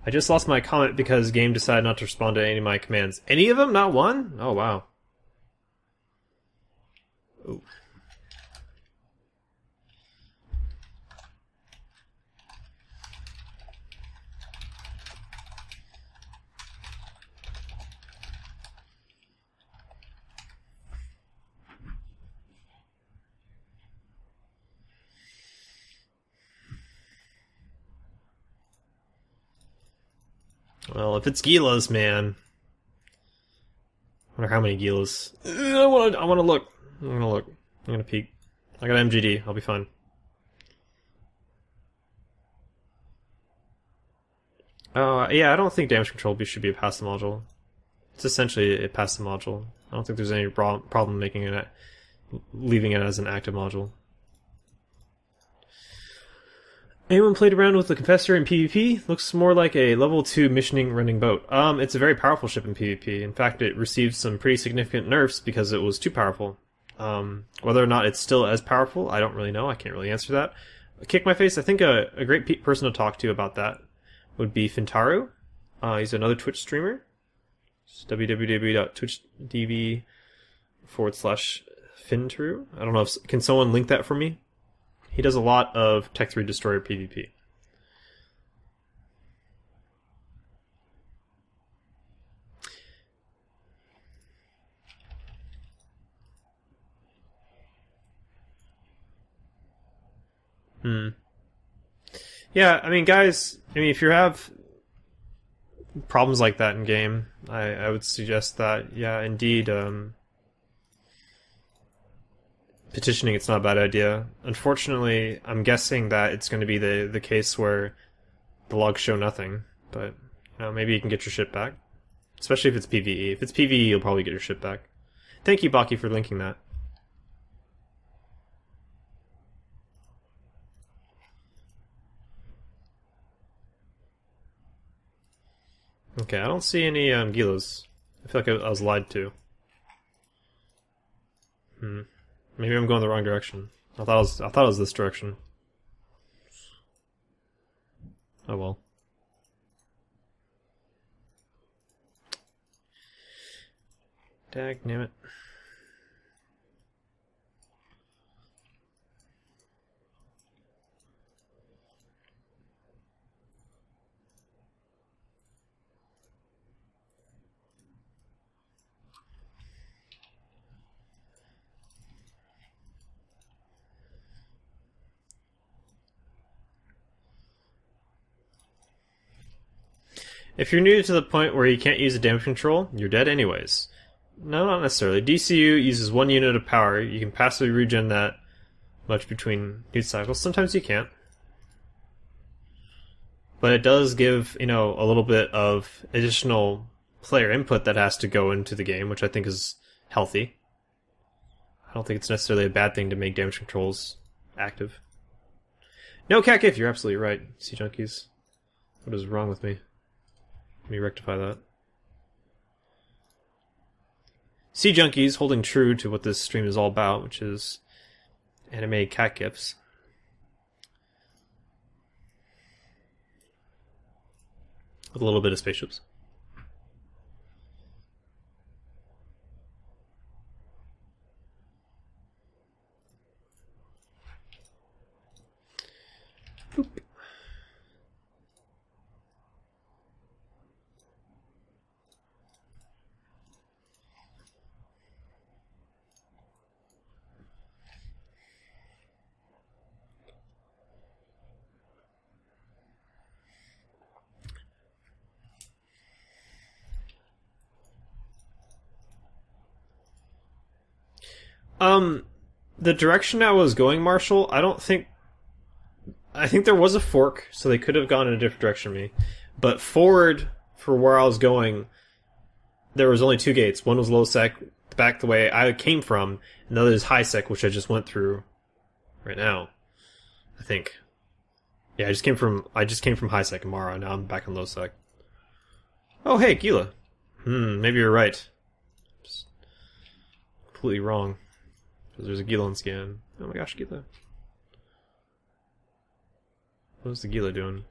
I just lost my comment because game decided not to respond to any of my commands. Any of them? Not one? Oh, wow. Ooh. Well, if it's Gilas, man. I wonder how many Gilas. I want to look. I'm gonna look. I'm gonna peek. I got MGD. I'll be fine. Yeah, I don't think damage control should be a passive module. It's essentially a passive module. I don't think there's any problem making it, leaving it as an active module. Anyone played around with the Confessor in PvP? Looks more like a level 2 missioning running boat. It's a very powerful ship in PvP. In fact, it received some pretty significant nerfs because it was too powerful. Whether or not it's still as powerful, I don't really know. I can't really answer that. Kick my face, I think a great person to talk to about that would be Fintaru. He's another Twitch streamer. It's www.twitch.tv/Fintaru. I don't know if... Can someone link that for me? He does a lot of Tech 3 Destroyer PvP. Yeah, I mean, guys, if you have problems like that in game, I would suggest that, yeah, indeed, petitioning, it's not a bad idea. Unfortunately, I'm guessing that it's going to be the case where the logs show nothing, but maybe you can get your ship back. Especially if it's PvE. If it's PvE, you'll probably get your ship back. Thank you, Baki, for linking that. Okay, I don't see any Gilas. I feel like I was lied to. Maybe I'm going the wrong direction. I thought it was this direction. Oh well. Dagnammit. If you're new to the point where you can't use the damage control, you're dead anyways. No, not necessarily. DCU uses 1 unit of power. You can passively regen that much between news cycles. Sometimes you can't. But it does give, a little bit of additional player input that has to go into the game, which I think is healthy. I don't think it's necessarily a bad thing to make damage controls active. No, CatGif, you're absolutely right, Sea Junkies. What is wrong with me? Let me rectify that. Sea Junkies holding true to what this stream is all about, which is anime cat gifs. With a little bit of spaceships. Boop. The direction I was going, Marshall, I think there was a fork, so they could have gone in a different direction than me. But forward, for where I was going, there was only 2 gates. One was low sec, back the way I came from, and the other is high sec, which I just went through right now. I think. Yeah, I just came from high sec Mara. Now I'm back on low sec. Oh, hey, Gila. Maybe you're right. Just completely wrong. Because there's a Gila scan. Oh my gosh, Gila. What's the Gila doing?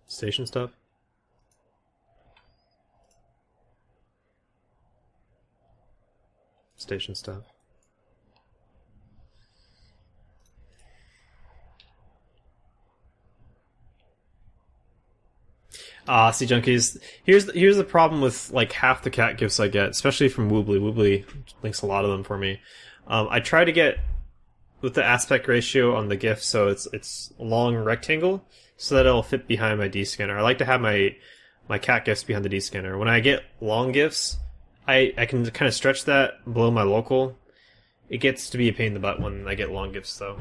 Station stuff? Station stuff. Sea Junkies. Here's the problem with like half the cat gifts I get, especially from Woobly. Woobly links a lot of them for me. I try to get with the aspect ratio on the GIF so it's a long rectangle so that it'll fit behind my D scanner. I like to have my cat GIFs behind the D scanner. When I get long GIFs, I can kind of stretch that below my local. It gets to be a pain in the butt when I get long GIFs though.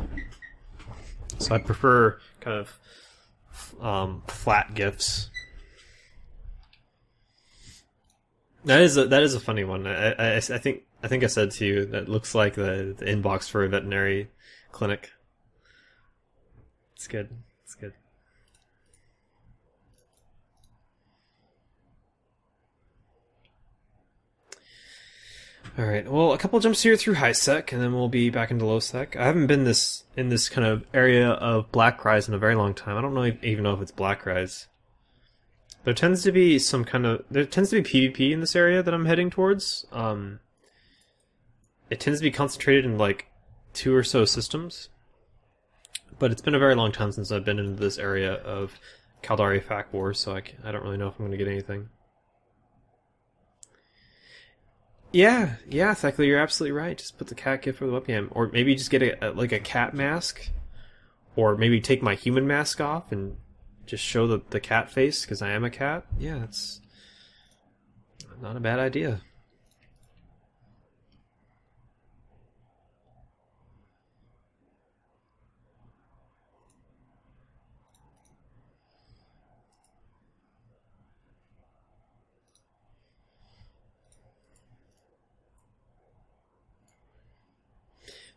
So I prefer kind of flat GIFs. That is a funny one. I think I said to you that looks like the inbox for a veterinary clinic. It's good. It's good. All right. Well, a couple jumps here through high sec, and then we'll be back into low sec. I haven't been in this kind of area of black rise in a very long time. I don't even know if it's black rise. There tends to be PvP in this area that I'm heading towards. It tends to be concentrated in like 2 or so systems. But it's been a very long time since I've been into this area of Caldari Fac Wars, so I don't really know if I'm going to get anything. Yeah, Thecla, you're absolutely right. Just put the cat gift for the webcam. Or maybe just get a cat mask. Or maybe take my human mask off and just show the cat face, because I am a cat. Yeah, that's not a bad idea.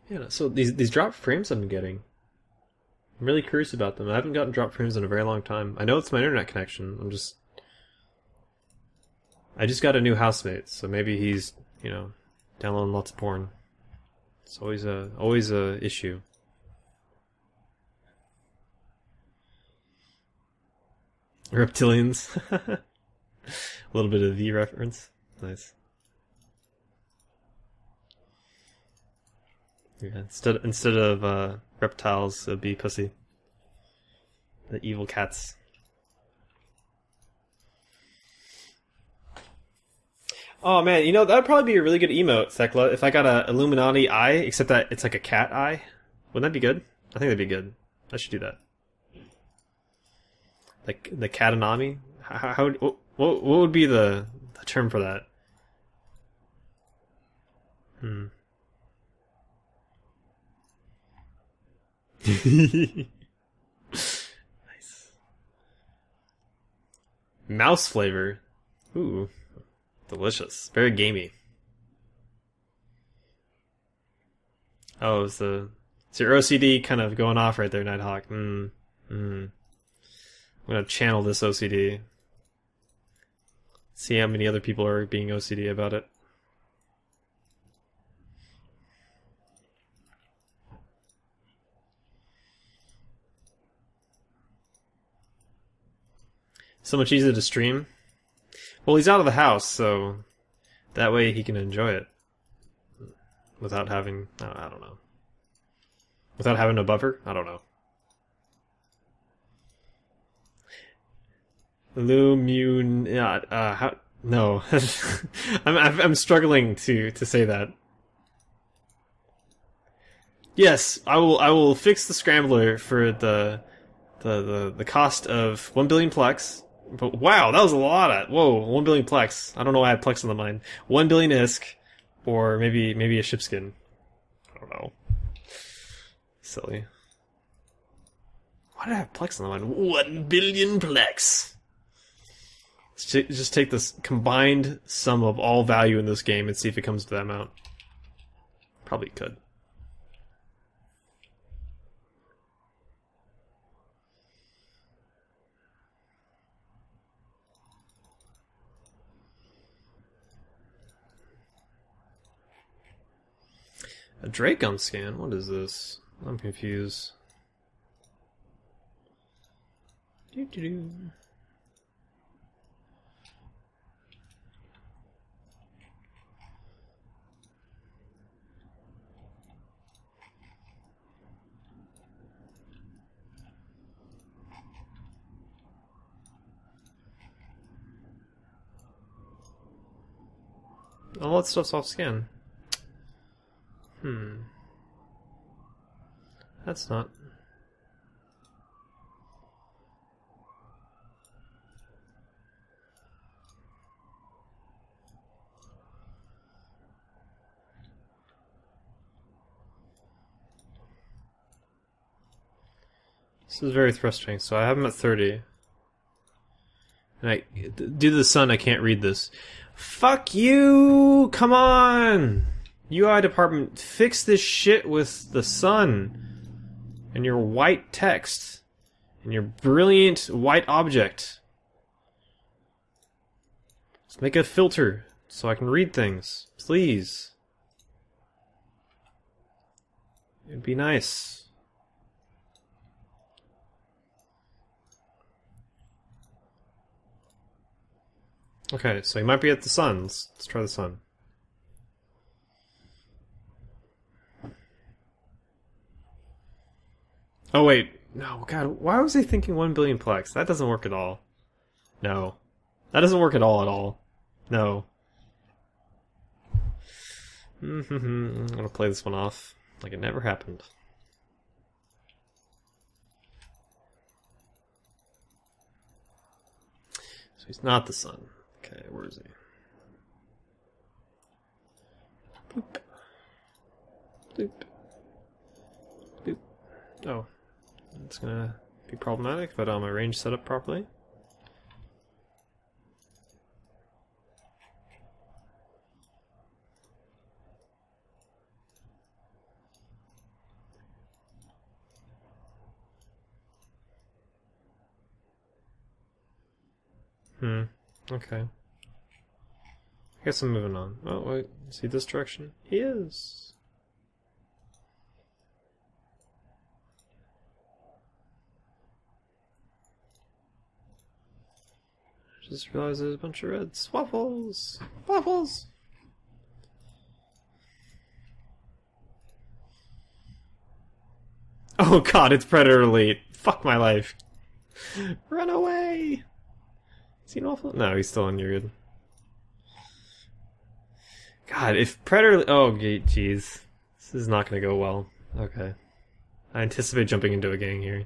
Yeah, so these drop frames I'm getting, I'm really curious about them. I haven't gotten drop frames in a very long time. I know it's my internet connection. I just got a new housemate, so maybe he's, downloading lots of porn. It's always a issue. Reptilians. A little bit of V reference. Nice. Yeah, instead of reptiles, it'd be pussy. The evil cats. Oh man, that'd probably be a really good emote, Thecla, if I got a Illuminati eye, except that it's like a cat eye. Wouldn't that be good? I think that'd be good. I should do that. Like the Catanami? What would be the term for that? Nice. Mouse flavor. Ooh. Delicious. Very gamey. Oh, it's your OCD kind of going off right there, Nighthawk. I'm gonna channel this OCD. See how many other people are being OCD about it. So much easier to stream. Well, he's out of the house, so that way he can enjoy it without having, I don't know. Without having a buffer? I don't know. Lumune, no. I'm struggling to say that. Yes, I will fix the scrambler for the cost of 1 billion plex. But wow, that was a lot. Whoa, 1 billion plex. I don't know why I had plex on the mind. 1 billion ISK, or maybe a ship skin. I don't know. Silly. Why did I have plex on the mind? 1 billion plex. Let's just take this combined sum of all value in this game and see if it comes to that amount. Probably could. A Dracum scan? What is this? I'm confused. Doo-doo-doo. All that stuff's off scan. That's not. This is very frustrating. So I have him at 30. And due to the sun, I can't read this. Fuck you! Come on! UI department, fix this shit with the sun. And your white text. And your brilliant white object. Let's make a filter so I can read things. Please. It'd be nice. Okay, so he might be at the sun. Let's try the sun. Oh wait, no, God, why was he thinking 1 billion plex? That doesn't work at all. No. That doesn't work at all. No. I'm gonna play this one off like it never happened. So he's not the sun. Okay, where is he? Boop. Boop. Boop. Oh. It's gonna be problematic if I don't have my range set up properly. Okay. I guess I'm moving on. Oh, wait. Is he this direction? He is. Just realized there's a bunch of reds. Waffles! Waffles! Oh god, it's Predator Elite. Fuck my life. Run away! Is he an awful? No, he's still on your good. God, if Predator... Oh, jeez. This is not going to go well. Okay. I anticipate jumping into a gang here.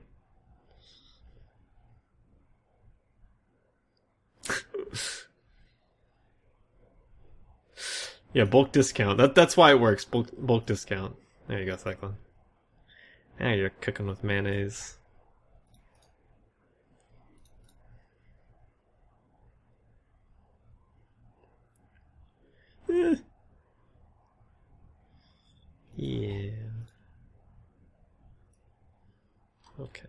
Yeah, bulk discount. That's why it works. Bulk discount. There you go, Cyclone. Now you're cooking with mayonnaise. Yeah. Okay.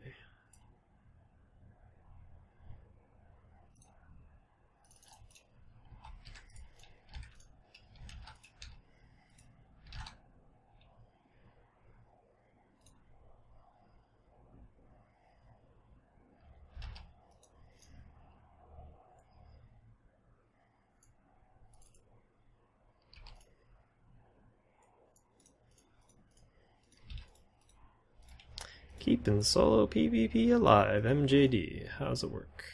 Keeping solo PvP alive, MJD. How's it work?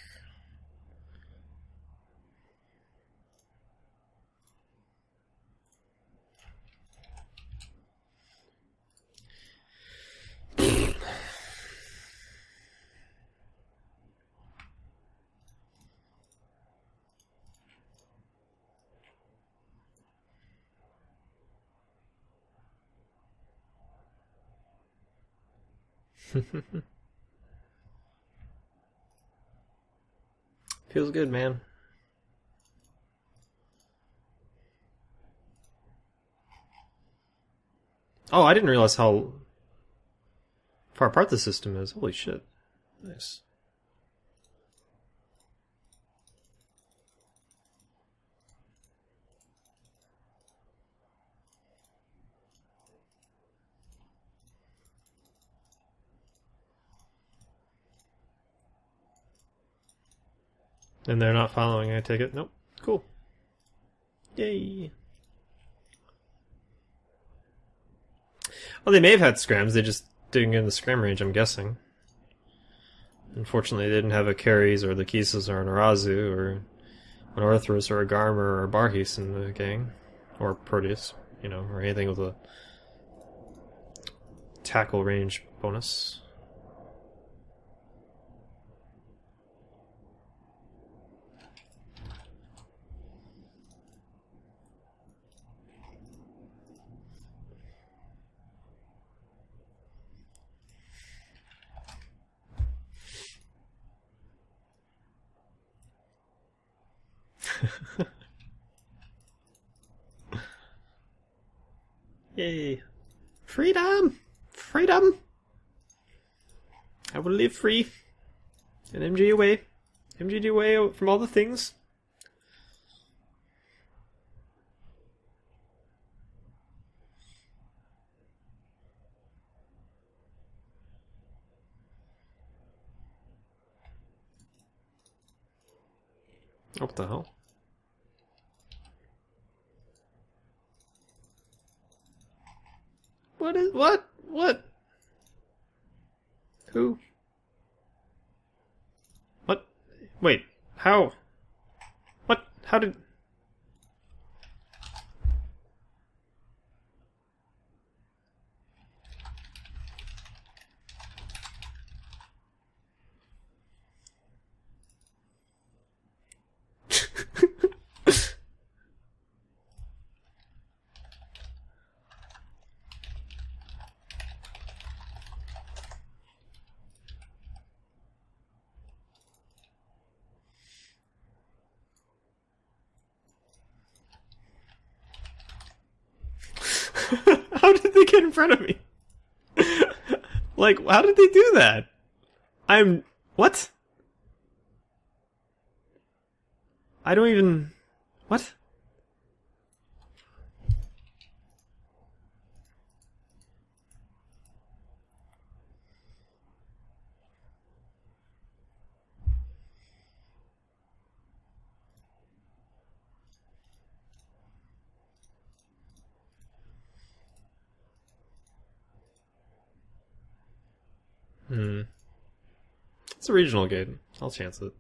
Feels good, man. Oh, I didn't realize how far apart the system is. Holy shit. Nice. And they're not following, I take it? Nope. Cool. Yay. Well, they may have had scrams, they just didn't get in the scram range, I'm guessing. Unfortunately, they didn't have a Keres or the Kisses or an Arazu or an Orthros or a Garm or a Barhis in the gang. Or Proteus, you know, or anything with a tackle range bonus. Yay. Freedom! Freedom! I will live free. And MG away. MG away from all the things. Oh, what the hell? What is... What? What? Who? What? Wait. How? What? How did... How did they get in front of me? Like, how did they do that? What? I don't even... What? It's a regional gate. I'll chance it.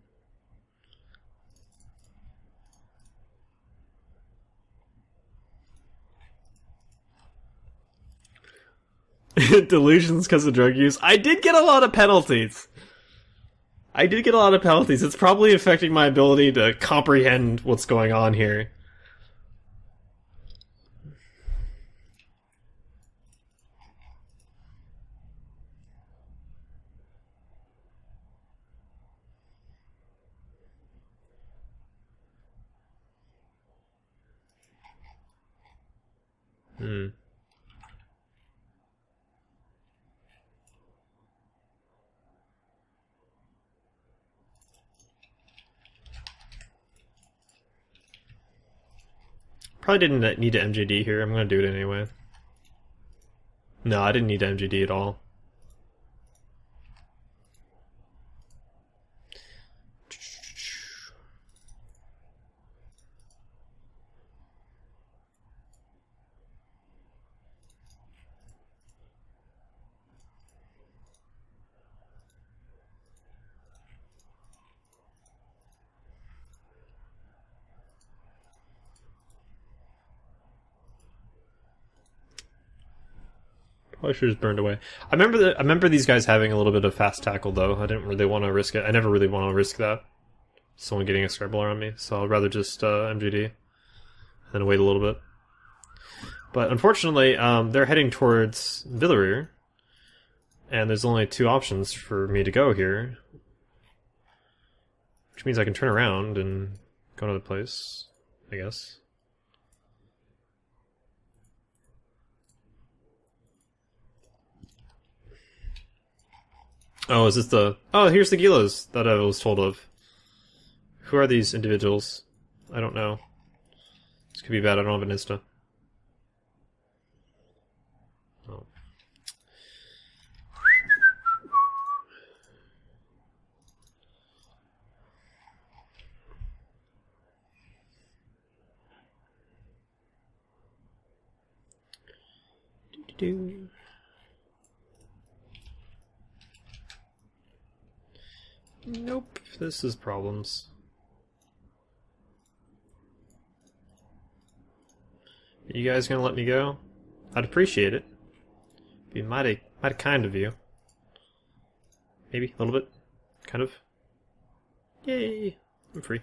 Delusions because of drug use. I did get a lot of penalties. It's probably affecting my ability to comprehend what's going on here. Probably didn't need to MGD here. I'm gonna do it anyway. No, I didn't need to MGD at all. Probably should have burned away. I remember these guys having a little bit of fast tackle though. I didn't really want to risk it. I never really want to risk that. Someone getting a Scrabble on me, so I'd rather just MGD and then wait a little bit. But unfortunately, they're heading towards Villarreal, and there's only 2 options for me to go here, which means I can turn around and go another place, I guess. Oh, is this the... Oh, here's the Gilas that I was told of. Who are these individuals? I don't know. This could be bad, I don't have an Insta. Oh. Do-do-do. Nope, this is problems. Are you guys gonna let me go? I'd appreciate it. Be mighty kind of you. Maybe, a little bit. Kind of. Yay! I'm free.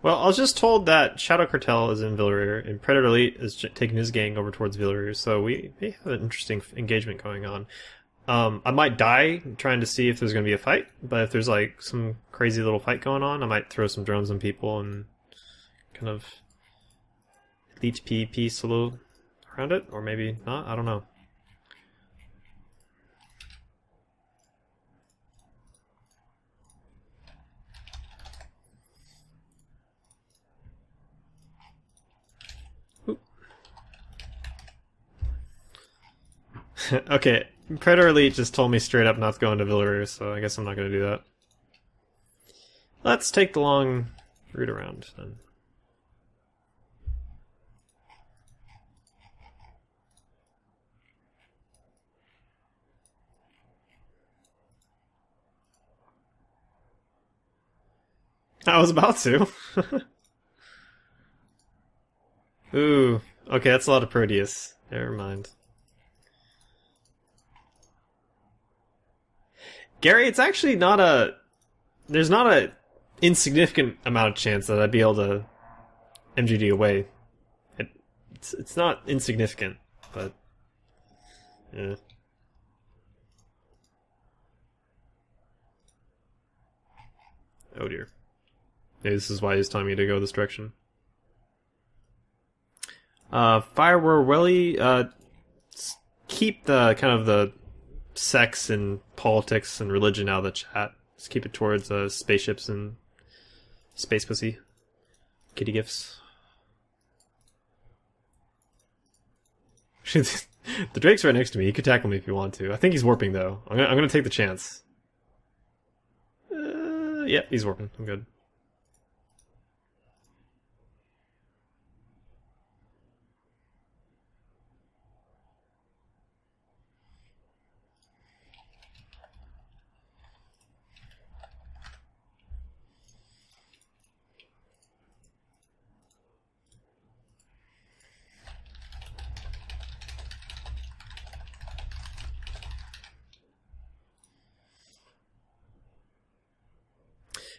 Well, I was just told that Shadow Cartel is in Villarreal, and Predator Elite is taking his gang over towards Villarreal, so we have an interesting engagement going on. I might die trying to see if there's going to be a fight, but if there's like some crazy little fight going on, I might throw some drones on people and kind of Elite PvP solo around it, or maybe not, I don't know. Okay, Predator Elite just told me straight up not to go into Villarreal, so I guess I'm not going to do that. Let's take the long route around, then. I was about to. Ooh, okay, that's a lot of Proteus. Never mind. Gary, it's actually not a... There's not a insignificant amount of chance that I'd be able to MGD away. It's not insignificant, but... Yeah. Oh dear. Maybe this is why he's telling me to go this direction. Firewar Welly, keep the kind of the sex and politics and religion out of the chat. Just keep it towards spaceships and space pussy. Kitty gifts. The Drake's right next to me. He could tackle me if you want to. I think he's warping though. I'm gonna take the chance. Yeah, he's warping. I'm good.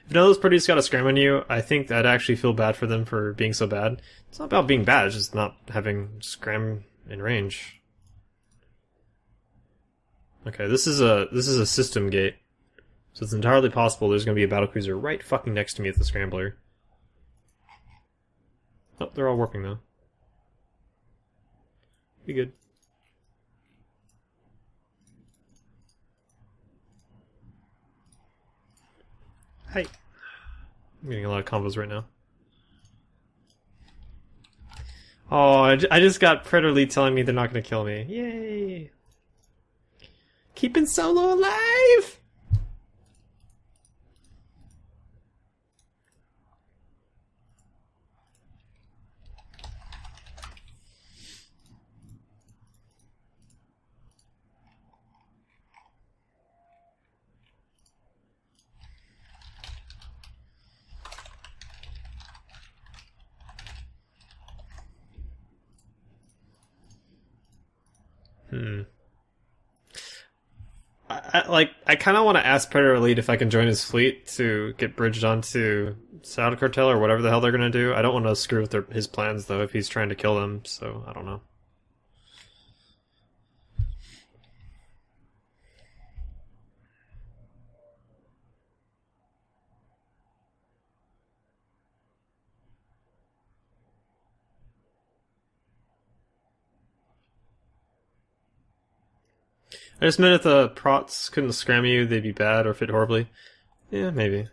If none of those Proteus got a scram on you, I think I'd actually feel bad for them for being so bad. It's not about being bad, it's just not having scram in range. Okay, this is a system gate. So it's entirely possible there's gonna be a battlecruiser right fucking next to me at the scrambler. Oh, they're all warping though. Be good. Hey. I'm getting a lot of combos right now. Oh, I just got Predator Elite telling me they're not going to kill me. Yay! Keeping Solo alive! Hmm. I kind of want to ask Predator Elite if I can join his fleet to get bridged onto Saddle Cartel or whatever the hell they're gonna do. I don't want to screw with his plans though if he's trying to kill them. So I don't know. I just meant if the prots couldn't scram you, they'd be bad or fit horribly. Yeah, maybe.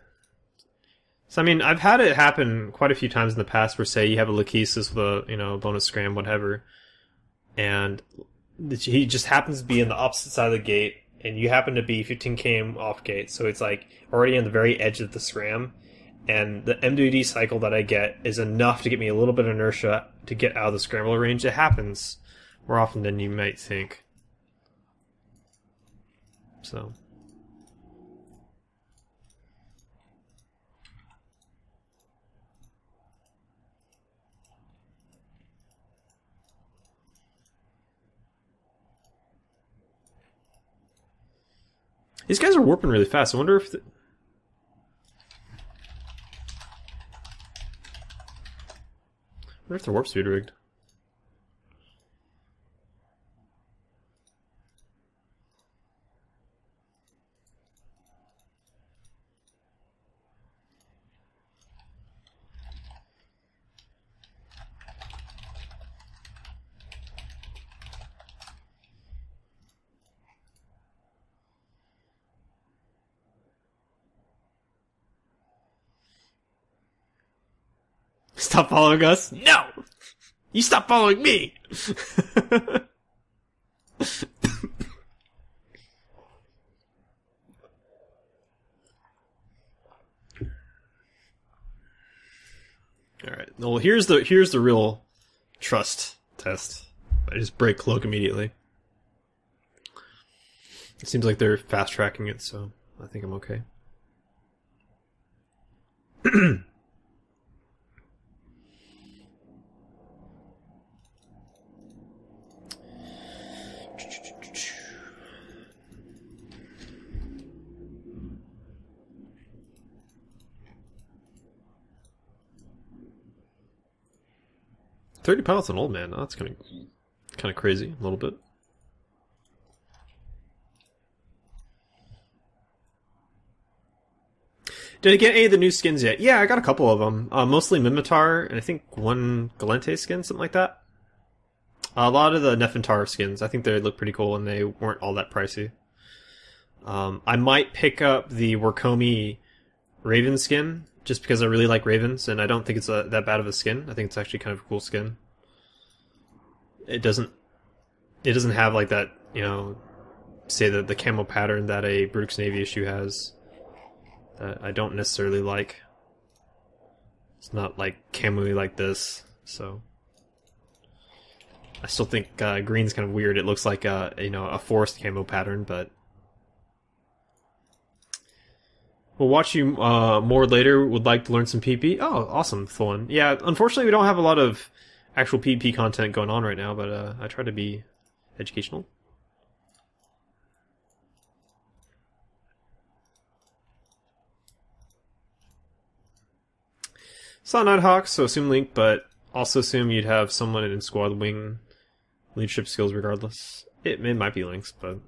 So I mean, I've had it happen quite a few times in the past where, say, you have a Lachesis with a bonus scram, whatever, and he just happens to be in the opposite side of the gate, and you happen to be 15 km off gate, so it's like already on the very edge of the scram, and the MWD cycle that I get is enough to get me a little bit of inertia to get out of the scrambler range. It happens more often than you might think. So. These guys are warping really fast. I wonder if I wonder if they're warp speed rigged. Stop following us? No! You stop following me! Alright, well here's the real trust test. I just break cloak immediately. It seems like they're fast tracking it, so I think I'm okay. 30 pilots an old man. Oh, that's kind of crazy, a little bit. Did I get any of the new skins yet? Yeah, I got a couple of them. Mostly Minmatar, and I think one Galente skin, something like that. A lot of the Nefintar skins, I think they look pretty cool, and they weren't all that pricey. I might pick up the Warcomi Raven skin, just because I really like Ravens, and I don't think it's that bad of a skin. I think it's actually kind of a cool skin. It doesn't have like that, say the camo pattern that a Brutix Navy issue has. That I don't necessarily like. It's not like camo-y like this, so I still think green's kind of weird. It looks like a forest camo pattern, but we'll watch you more later. Would like to learn some PP. Oh, awesome, Thorn. Yeah, unfortunately we don't have a lot of actual PP content going on right now, but I try to be educational. Saw Nighthawk, so assume Link, but also assume you'd have someone in squad wing leadership skills regardless. It might be Lynx, but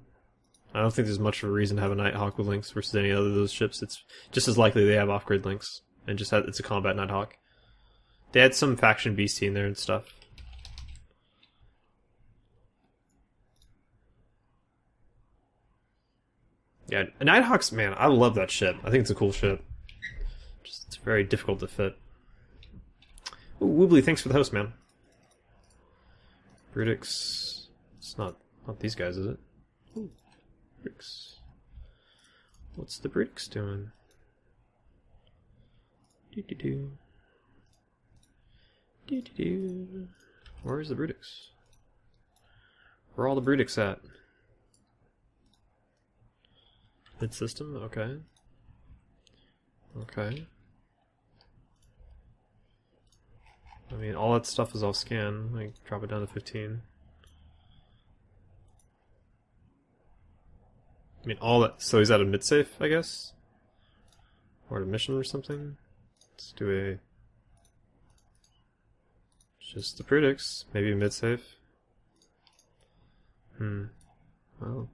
I don't think there's much of a reason to have a Nighthawk with Lynx versus any other of those ships. It's just as likely they have off-grid Lynx, and it's a combat Nighthawk. They had some faction beastie in there and stuff. Yeah, Nighthawks, man, I love that ship. I think it's a cool ship. Just it's very difficult to fit. Ooh, Woobly, thanks for the host, man. Brutix. It's not these guys, is it? Ooh, Brutix. What's the Brutix doing? Do-do-do. Do-do-do. Where is the Brutix? Where are all the Brutix at? Mid-system? Okay. Okay. I mean, all that stuff is off scan. Like, drop it down to 15. I mean, all that. So he's at a mid safe, I guess, or at a mission or something. Let's do a just the predicts, maybe mid safe. Well,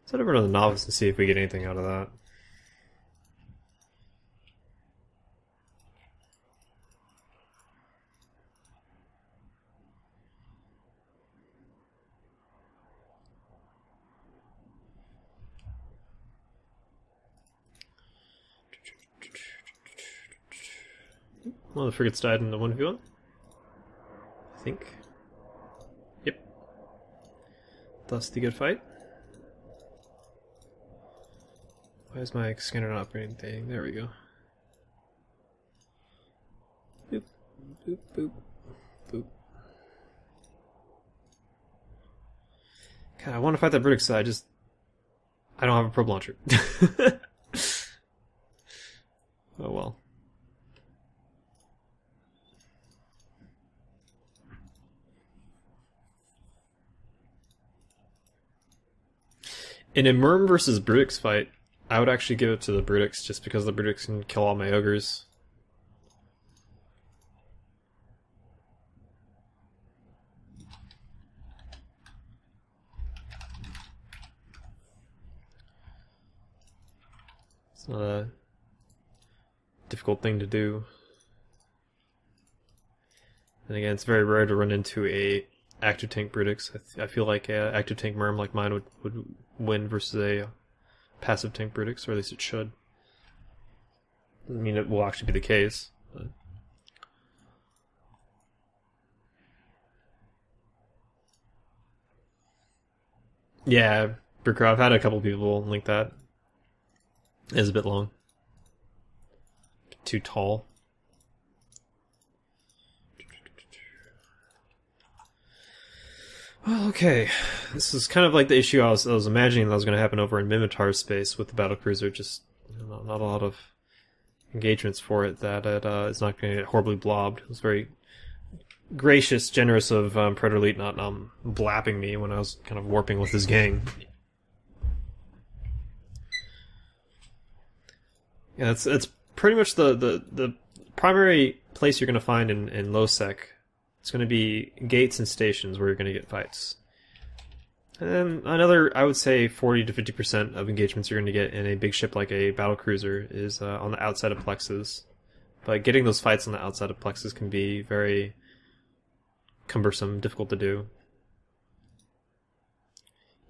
let's head over to the novice and see if we get anything out of that. Well, the frigates died in the 1v1. I think. Yep. Thus the good fight. Why is my scanner not upgrading thing? There we go. Boop, boop, boop, boop. God, I want to fight that British side, I don't have a probe launcher. Oh well. In a Murm versus Brutix fight, I would actually give it to the Brutix just because the Brutix can kill all my ogres. It's not a difficult thing to do. And again, it's very rare to run into a active tank Brutix. I feel like a active tank Murm like mine would win versus a passive tank Brutix, or at least it should. Doesn't mean it will actually be the case. But. Yeah, Bricker, I've had a couple people link that. It is a bit long. Too tall. Well, okay. This is kind of like the issue I was imagining that was going to happen over in Mimitar's space with the battlecruiser. Just not a lot of engagements for it. That it's not going to get horribly blobbed. It was very gracious, generous of Predator Elite not blapping me when I was kind of warping with his gang. Yeah, it's pretty much the primary place you're going to find in low-sec. It's going to be gates and stations where you're going to get fights. And then another, I would say, 40 to 50% of engagements you're going to get in a big ship like a battlecruiser is on the outside of plexes. But getting those fights on the outside of plexes can be very cumbersome, difficult to do.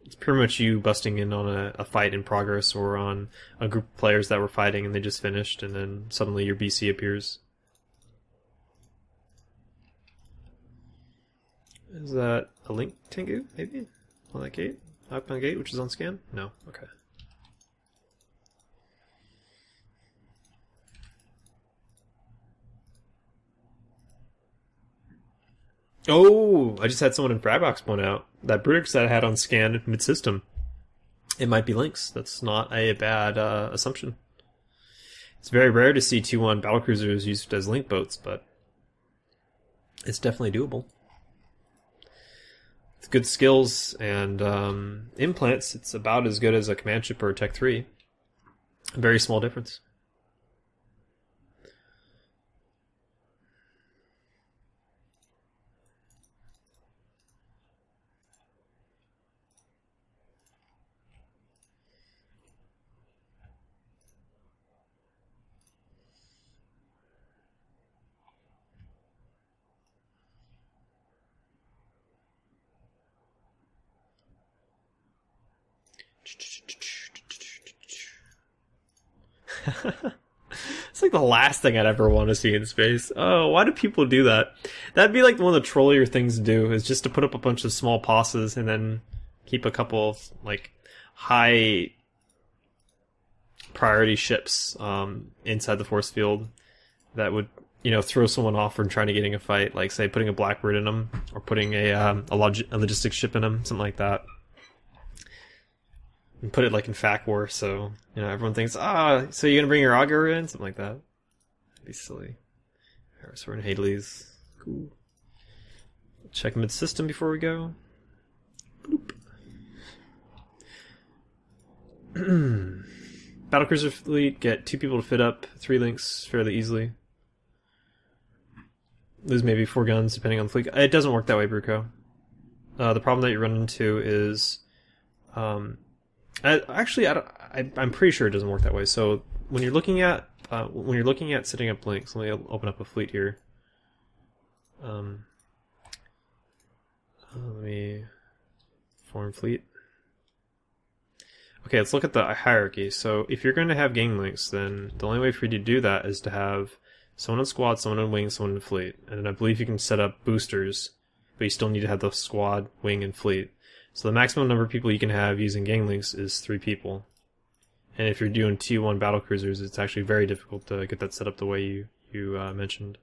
It's pretty much you busting in on a fight in progress or on a group of players that were fighting and they just finished, and then suddenly your BC appears. Is that a link Tengu, maybe? On that gate? Outbound gate, which is on scan? No. Okay. Oh! I just had someone in Fragbox point out that Brutix that I had on scan mid-system. It might be links. That's not a bad assumption. It's very rare to see 2-1 battlecruisers used as link boats, but it's definitely doable. With good skills and implants, it's about as good as a command ship or a Tech 3. A very small difference. It's like the last thing I'd ever want to see in space. Oh, why do people do that? That'd be like one of the trollier things to do, is just to put up a bunch of small posses and then keep a couple of like high priority ships inside the force field that would, you know, throw someone off from trying to get in a fight, like say putting a Blackbird in them or putting a logistics ship in them, something like that. And put it like in FAC War, so you know everyone thinks, so you're gonna bring your auger in, something like that. That'd be silly. Alright, so we're in Hadley's. Cool. Check mid-system before we go. Bloop. Battlecruiser fleet, get 2 people to fit up 3 links fairly easily. Lose maybe 4 guns depending on the fleet. It doesn't work that way, Bruco. The problem that you run into is, I'm pretty sure it doesn't work that way. So when you're looking at setting up links, let me open up a fleet here. Let me form fleet. Okay, let's look at the hierarchy. So if you're going to have gang links, then the only way for you to do that is to have someone in squad, someone in wing, someone in fleet. And I believe you can set up boosters, but you still need to have the squad, wing, and fleet. So the maximum number of people you can have using gang links is 3 people. And if you're doing T1 battlecruisers, it's actually very difficult to get that set up the way you mentioned.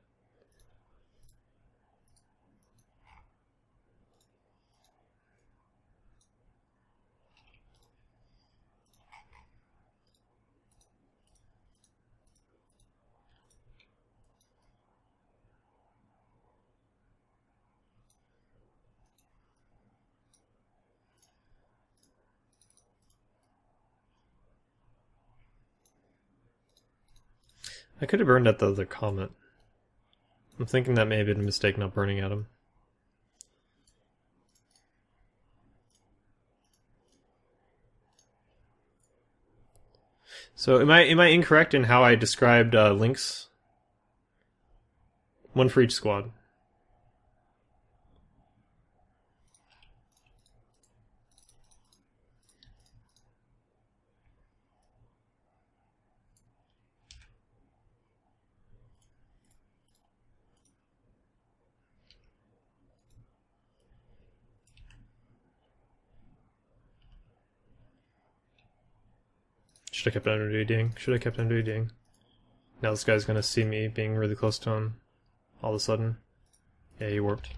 I could have burned at the other comet. I'm thinking that may have been a mistake not burning at him. So am I incorrect in how I described links? 1 for each squad. Should have kept underdutying. Should have kept underdutying. Now this guy's gonna see me being really close to him all of a sudden. Yeah, he warped.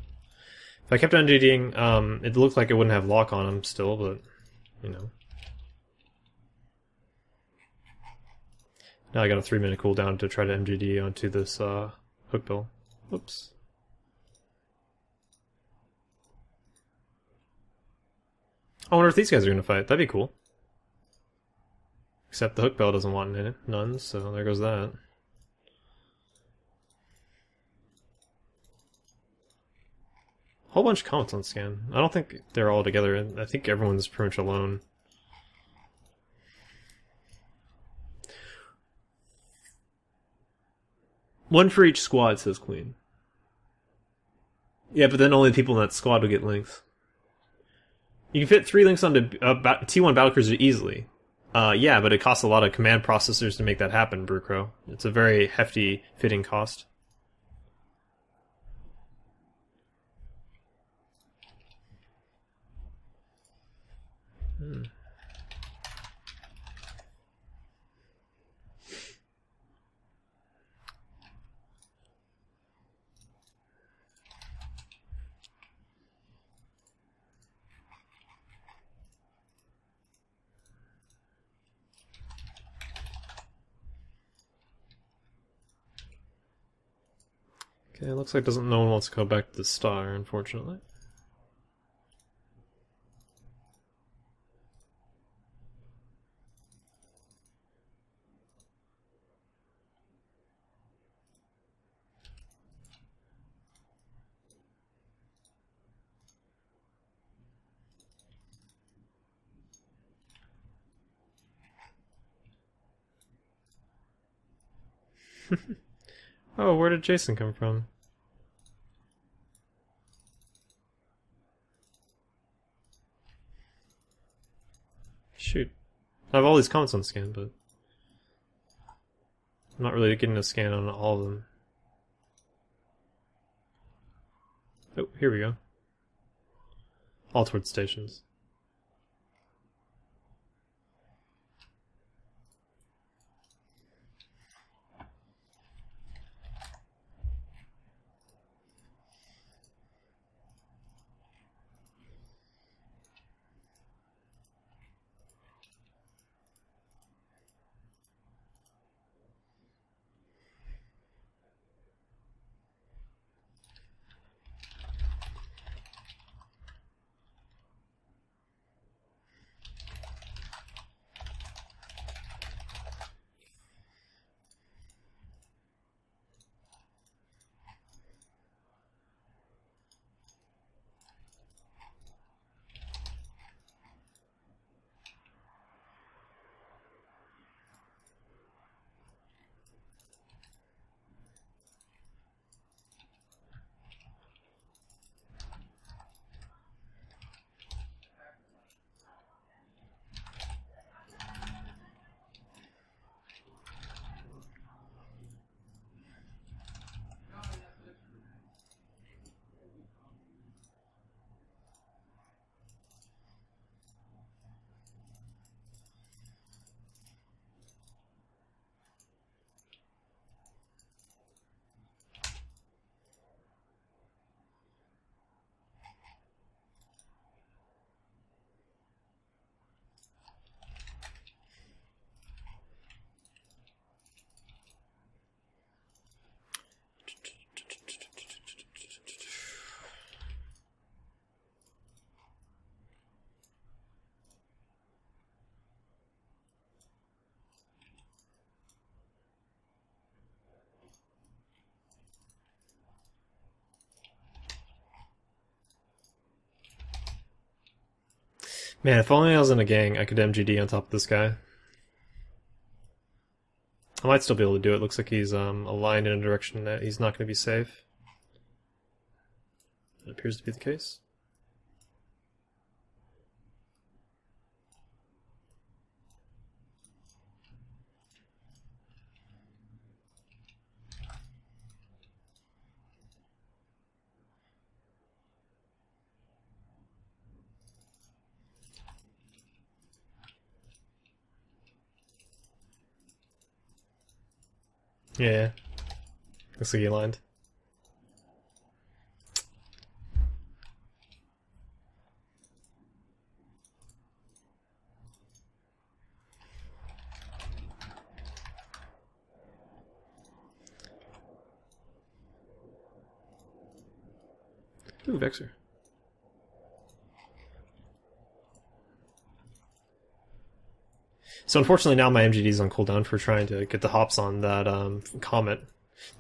If I kept underdutying, it looked like it wouldn't have lock on him still, but, you know. Now I got a 3-minute cooldown to try to MGD onto this hook bill. Whoops. I wonder if these guys are gonna fight. That'd be cool. Except the hook bell doesn't want none, so there goes that. Whole bunch of comets on scan. I don't think they're all together. I think everyone's pretty much alone. One for each squad, says Queen. Yeah, but then only the people in that squad will get links. You can fit 3 links onto T1 battlecruiser easily. Yeah, but it costs a lot of command processors to make that happen, Brucro. It's a very hefty fitting cost. Okay, it looks like no one wants to go back to the star, unfortunately. Oh, where did Jason come from? Shoot. I have all these comments on scan, but I'm not really getting a scan on all of them. Oh, here we go. All towards stations. Man, if only I was in a gang, I could MGD on top of this guy. I might still be able to do it. Looks like he's aligned in a direction that he's not going to be safe. It appears to be the case. Yeah. Looks like he aligned. Ooh, Vexor. So unfortunately now my MGD is on cooldown for trying to get the hops on that Comet.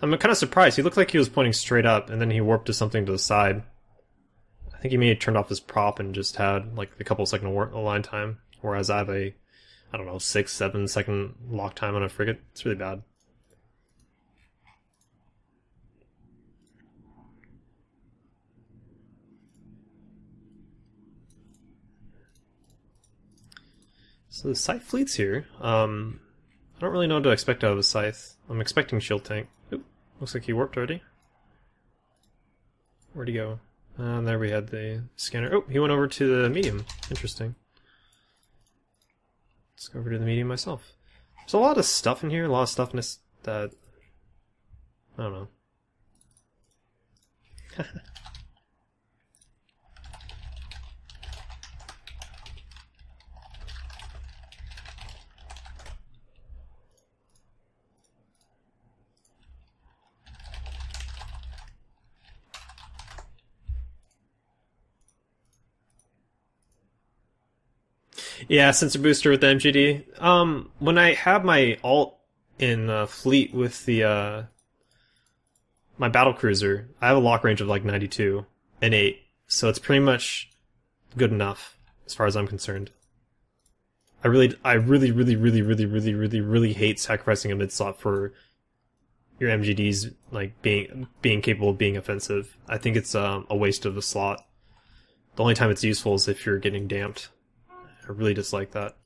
I'm kind of surprised. He looked like he was pointing straight up, and then he warped to something to the side. I think he may have turned off his prop and just had like a couple second align time, whereas I have a, I don't know, 6-7 second lock time on a frigate. It's really bad. So the Scythe fleet's here. I don't really know what to expect out of a Scythe. I'm expecting Shield Tank. Oop, looks like he warped already. Where'd he go? And there we had the scanner. Oh, he went over to the medium. Interesting. Let's go over to the medium myself. There's a lot of stuff in here, a lot of stuffness that... I don't know. Yeah, sensor booster with the MGD. When I have my alt in fleet with the my battle cruiser, I have a lock range of like 92 and 8, so it's pretty much good enough as far as I'm concerned. I really hate sacrificing a mid slot for your MGDs like being capable of being offensive. I think it's a waste of a slot. The only time it's useful is if you're getting damped. I really dislike that.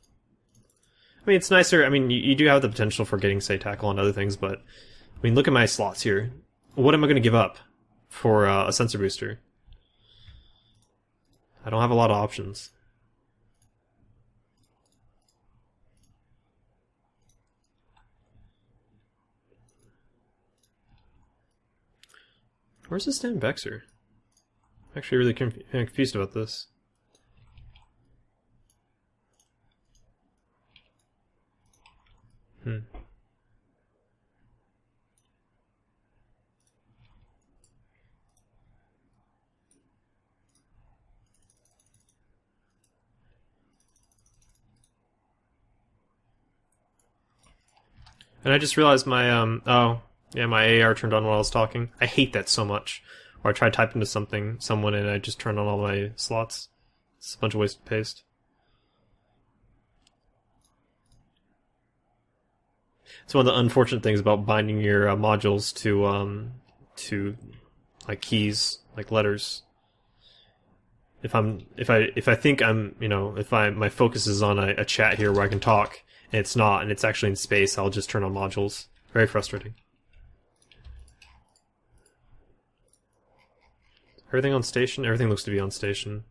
I mean, it's nicer. I mean, you do have the potential for getting, say, tackle and other things, but I mean, look at my slots here. What am I going to give up for a sensor booster? I don't have a lot of options. Where's this damn Vexor? I'm actually really confused about this. And I just realized my oh yeah, my AR turned on while I was talking. I hate that so much. Or I try to type into someone, and I just turn on all my slots. It's a bunch of wasted paste. It's one of the unfortunate things about binding your modules to like keys, like letters. If I think I'm, you know, if my focus is on a chat here where I can talk and it's not, and it's actually in space, I'll just turn on modules. Very frustrating. Everything on station? Everything looks to be on station.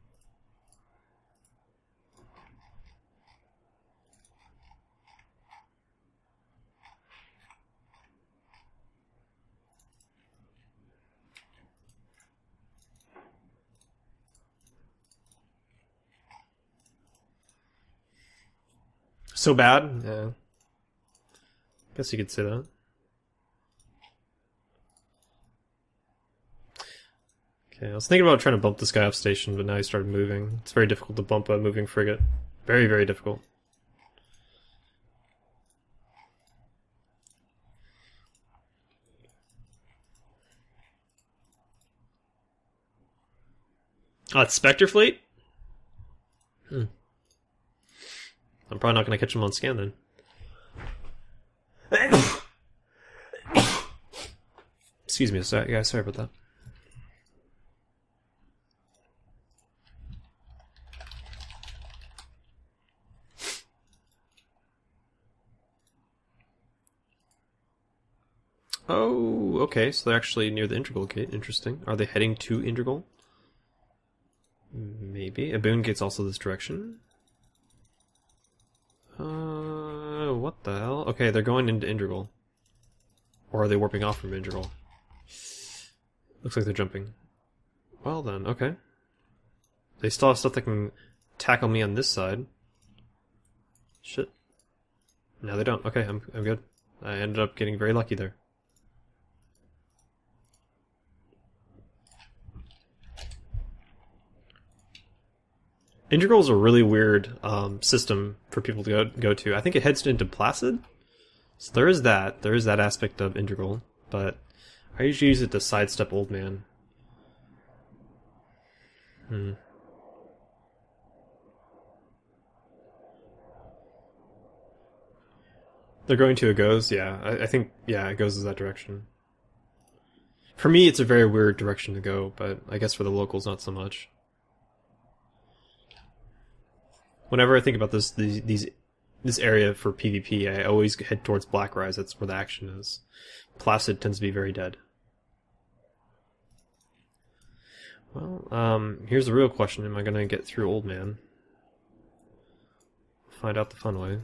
So bad? Yeah. Guess you could say that. Okay, I was thinking about trying to bump this guy off station, but now he started moving. It's very difficult to bump a moving frigate. Very, very difficult. Oh, it's Spectre Fleet? Hmm. I'm probably not going to catch them on scan then. Excuse me, guys. Sorry about that. Oh, okay, so they're actually near the Integral Gate. Interesting. Are they heading to Integral? Maybe. A Boon Gate's also this direction. What the hell? Okay, they're going into Integral. Or are they warping off from Integral? Looks like they're jumping. Well then, okay. They still have stuff that can tackle me on this side. Shit. No, they don't. Okay, I'm good. I ended up getting very lucky there. Integral is a really weird system for people to go to. I think it heads into Placid. So there is that. There is that aspect of Integral. But I usually use it to sidestep Old Man. They're going to Agos? Yeah. I think, yeah, Agos is that direction. For me, it's a very weird direction to go, but I guess for the locals, not so much. Whenever I think about this area for PvP, I always head towards Blackrise. That's where the action is. Placid tends to be very dead. Well, here's the real question. Am I going to get through Old Man? Find out the fun way.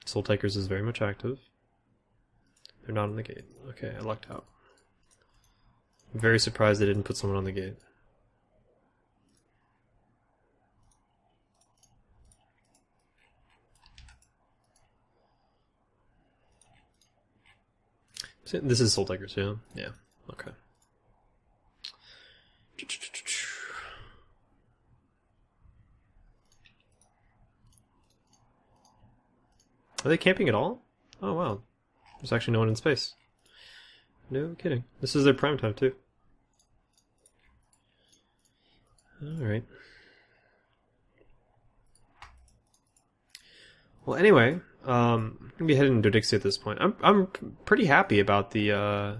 Soul Takers is very much active. They're not on the gate. Okay, I lucked out. I'm very surprised they didn't put someone on the gate. This is Soul Takers, yeah? Yeah, okay. Are they camping at all? Oh, wow. There's actually no one in space. No kidding. This is their prime time, too. Alright. Well, anyway, I'm gonna be heading to Dixie at this point. I'm pretty happy about the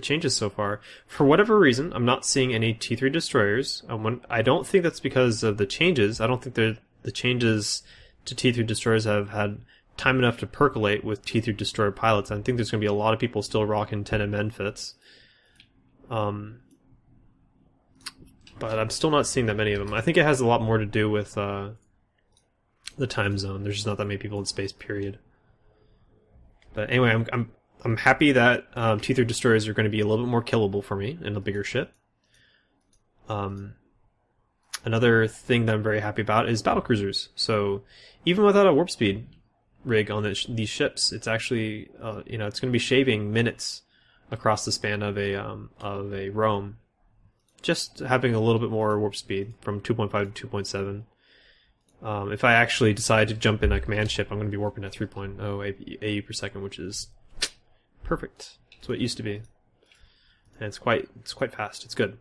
changes so far. For whatever reason, I'm not seeing any T3 destroyers. I don't think that's because of the changes. I don't think the changes to T3 destroyers have had time enough to percolate with T3 destroyer pilots. I think there's going to be a lot of people still rocking 10 MN fits. But I'm still not seeing that many of them. I think it has a lot more to do with the time zone. There's just not that many people in space, period. But anyway, I'm happy that T3 destroyers are going to be a little bit more killable for me in a bigger ship. Another thing that I'm very happy about is battlecruisers. So even without a warp speed rig on these ships, it's actually it's going to be shaving minutes across the span of a roam. Just having a little bit more warp speed from 2.5 to 2.7. If I actually decide to jump in a command ship, I'm going to be warping at 3.0 AU per second, which is perfect. It's what it used to be, and it's quite fast. It's good.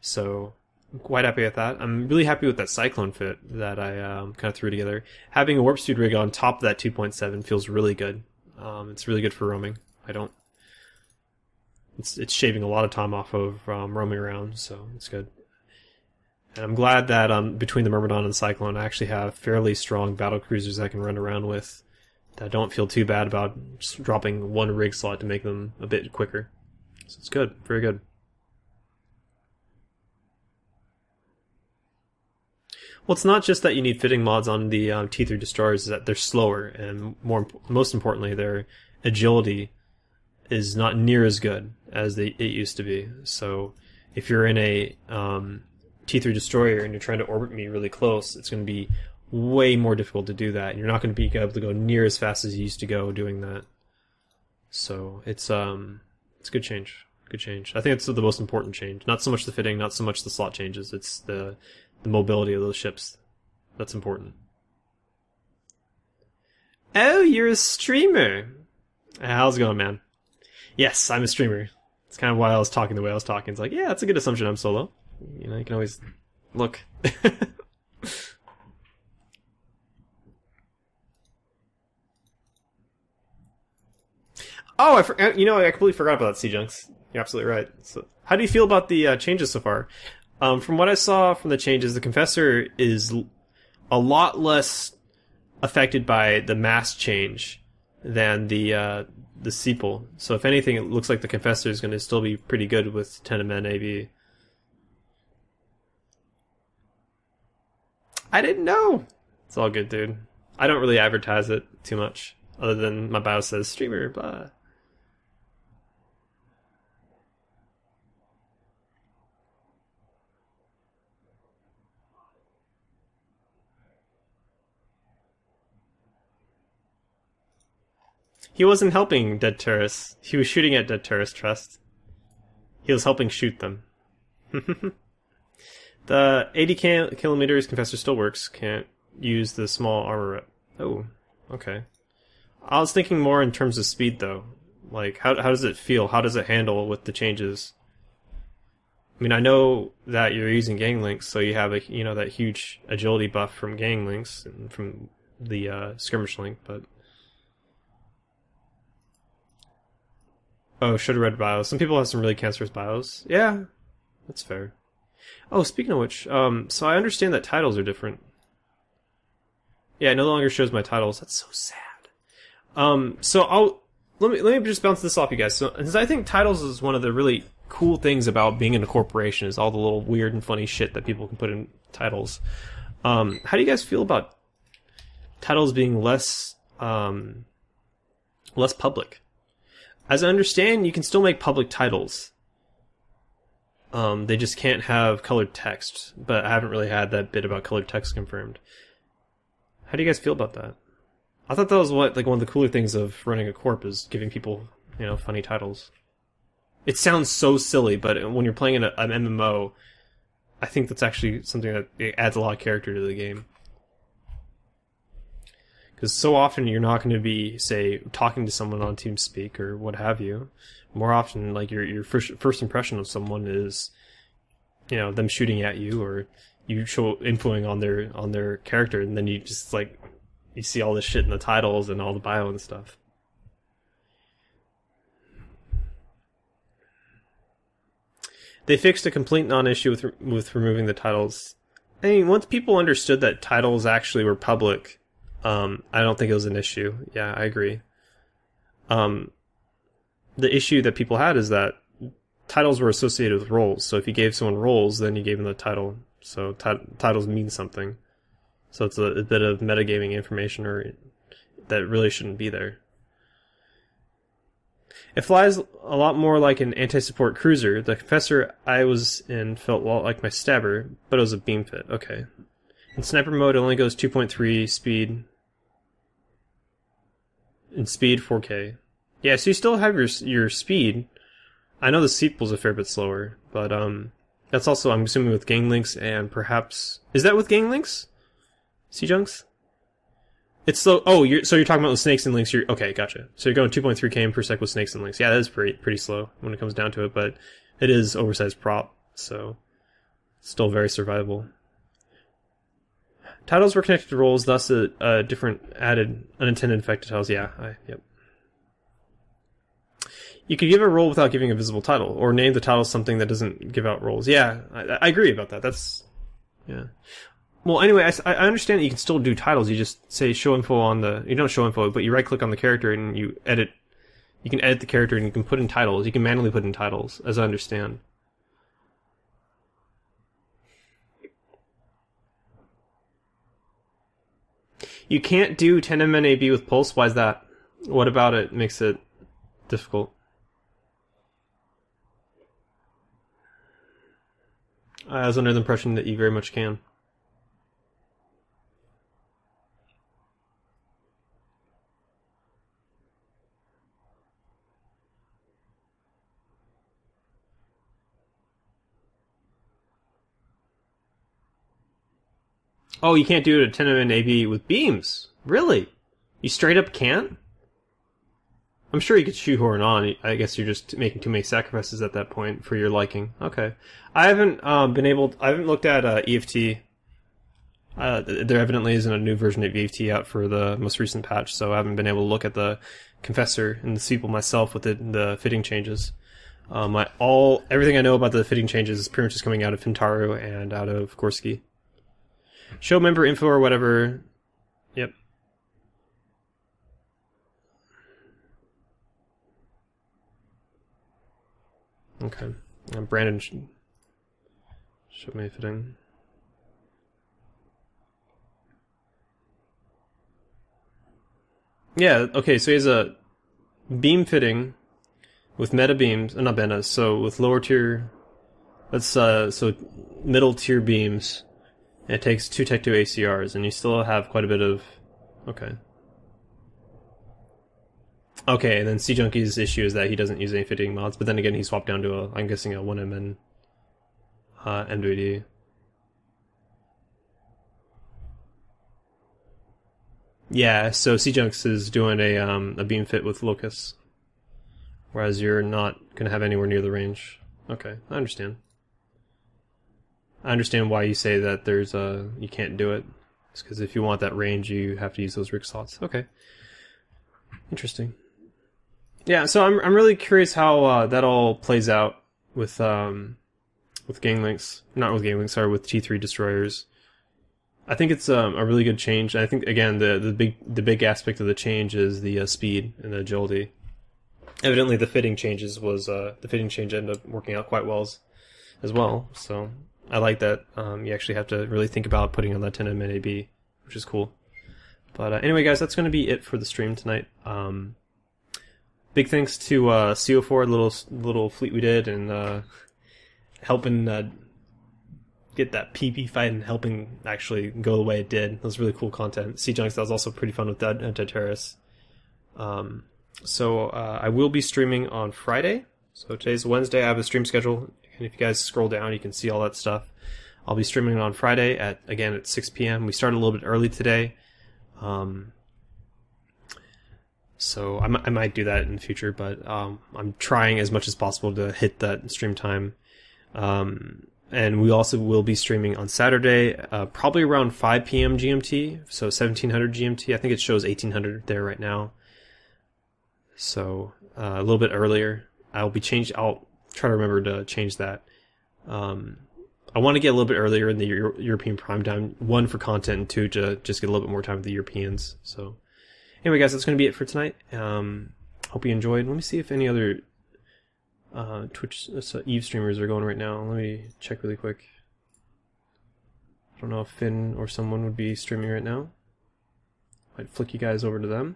So I'm quite happy with that. I'm really happy with that Cyclone fit that I kind of threw together. Having a warp speed rig on top of that 2.7 feels really good. It's really good for roaming. It's shaving a lot of time off of roaming around, so it's good. And I'm glad that between the Myrmidon and the Cyclone, I actually have fairly strong battle cruisers I can run around with that don't feel too bad about just dropping one rig slot to make them a bit quicker. So it's good, very good. Well, it's not just that you need fitting mods on the T3 destroyers, is that they're slower, and most importantly, their agility is not near as good as it used to be. So if you're in a T3 destroyer and you're trying to orbit me really close, it's going to be way more difficult to do that, and you're not going to be able to go near as fast as you used to go doing that. So it's a good change. Good change. I think it's the most important change. Not so much the fitting, not so much the slot changes. It's the mobility of those ships that's important. Oh, you're a streamer. How's it going, man? Yes, I'm a streamer. It's kind of why I was talking the way I was talking. It's like, yeah, that's a good assumption I'm solo. You know, you can always look. Oh, I completely forgot about that, C-Junks. You're absolutely right. So, how do you feel about the changes so far? From what I saw from the changes, the Confessor is a lot less affected by the mass change than the Seeple. So if anything, it looks like the Confessor is going to still be pretty good with Tenement AB. I didn't know. It's all good, dude. I don't really advertise it too much, other than my bio says streamer, blah. He wasn't helping dead terrorists. He was shooting at dead terrorist trust. He was helping shoot them. The 80 kilometers Confessor still works. Can't use the small armor rep. Oh, okay. I was thinking more in terms of speed, though. Like, how does it feel? How does it handle with the changes? I mean, I know that you're using gang links, so you have that huge agility buff from gang links and from the skirmish link, but. Oh, should have read bios. Some people have some really cancerous bios. Yeah, that's fair. Oh, speaking of which, so I understand that titles are different. Yeah, it no longer shows my titles. That's so sad. So let me just bounce this off you guys. So, because I think titles is one of the really cool things about being in a corporation is all the little weird and funny shit that people can put in titles. How do you guys feel about titles being less public? As I understand, you can still make public titles. They just can't have colored text, but I haven't really had that bit about colored text confirmed. How do you guys feel about that? I thought that was one of the cooler things of running a corp is giving people, funny titles. It sounds so silly, but when you're playing an MMO, I think that's actually something that adds a lot of character to the game. Because so often you're not going to be, say, talking to someone on TeamSpeak or what have you. More often, like your first impression of someone is, them shooting at you, or you show infoing on their character, and then you just you see all this shit in the titles and all the bio and stuff. They fixed a complete non-issue with removing the titles. I mean, once people understood that titles actually were public, I don't think it was an issue. Yeah, I agree. The issue that people had is that titles were associated with roles. So if you gave someone roles, then you gave them the title. So titles mean something. So it's a bit of metagaming information that really shouldn't be there. It flies a lot more like an anti-support cruiser. The Confessor I was in felt a lot like my Stabber, but it was a beam fit. Okay. In sniper mode, it only goes 2.3 speed. In speed, 4K. Yeah, so you still have your speed. I know the Seeple's a fair bit slower, but that's also, I'm assuming, with gang links and perhaps... Is that with gang links? C-Junks? It's slow. Oh, so you're talking about the snakes and links. Okay, gotcha. So you're going 2.3 km per sec with snakes and links. Yeah, that is pretty slow when it comes down to it, but it is oversized prop, so it's still very survivable. Titles were connected to roles, thus a different added unintended effect to titles. Yeah, yep. You could give a role without giving a visible title, or name the title something that doesn't give out roles. Yeah, I agree about that. Yeah. Well, anyway, I understand that you can still do titles. You just say show info on you don't show info, but you right click on the character and you edit. You can edit the character and you can put in titles. You can manually put in titles, as I understand. You can't do 10mm AB with Pulse. Why is that? What about it makes it difficult? I was under the impression that you very much can. Oh, you can't do it at 10mm AB with beams? Really? You straight up can't? I'm sure you could shoehorn on. I guess you're just making too many sacrifices at that point for your liking. Okay. I haven't I haven't looked at EFT. There evidently isn't a new version of EFT out for the most recent patch, so I haven't been able to look at the Confessor and the Sequel myself with the fitting changes. Everything I know about the fitting changes is pretty much just coming out of Fintaru and out of Gorski. Show member info or whatever. Yep. Okay. Brandon should show me fitting. Yeah, okay, so he has a beam fitting with meta beams, not meta, so with lower tier, so middle tier beams, and it takes 2 Tech 2 ACRs, and you still have quite a bit of, okay. Okay, and then Sea Junkie's issue is that he doesn't use any fitting mods, but then again he swapped down to I'm guessing a 1MN MWD. Yeah, so Sea Junks is doing a beam fit with Locust, whereas you're not going to have anywhere near the range. Okay, I understand. I understand why you say that you can't do it. It's because if you want that range, you have to use those rig slots. Okay, interesting. Yeah, so I'm really curious how that all plays out with Ganglinks, not with Ganglinks, sorry, with T3 destroyers. I think it's a really good change. I think again the big aspect of the change is the speed and the agility. Evidently, the fitting change ended up working out quite well as well. So I like that you actually have to really think about putting on that 10 MNAB, which is cool. But anyway, guys, that's going to be it for the stream tonight. Big thanks to CO4, little fleet we did, and helping get that PP fight and helping actually go the way it did. That was really cool content. Sea Junks, that was also pretty fun with that anti-terrorists. So I will be streaming on Friday. So today's Wednesday. I have a stream schedule, and if you guys scroll down, you can see all that stuff. I'll be streaming on Friday at 6 p.m. We started a little bit early today. So I might do that in the future, but I'm trying as much as possible to hit that stream time. And we also will be streaming on Saturday, probably around 5 p.m. GMT, so 1700 GMT. I think it shows 1800 there right now. So a little bit earlier. I'll try to remember to change that. I want to get a little bit earlier in the European prime time. 1, for content, and 2, to just get a little bit more time with the Europeans. So anyway, guys, that's going to be it for tonight. Hope you enjoyed. Let me see if any other Twitch Eve streamers are going right now. Let me check really quick. I don't know if Finn or someone would be streaming right now. Might flick you guys over to them.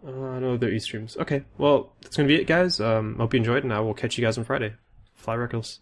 No, they're Eve streams. Okay, well, that's going to be it, guys. Hope you enjoyed, and I will catch you guys on Friday. Fly reckless.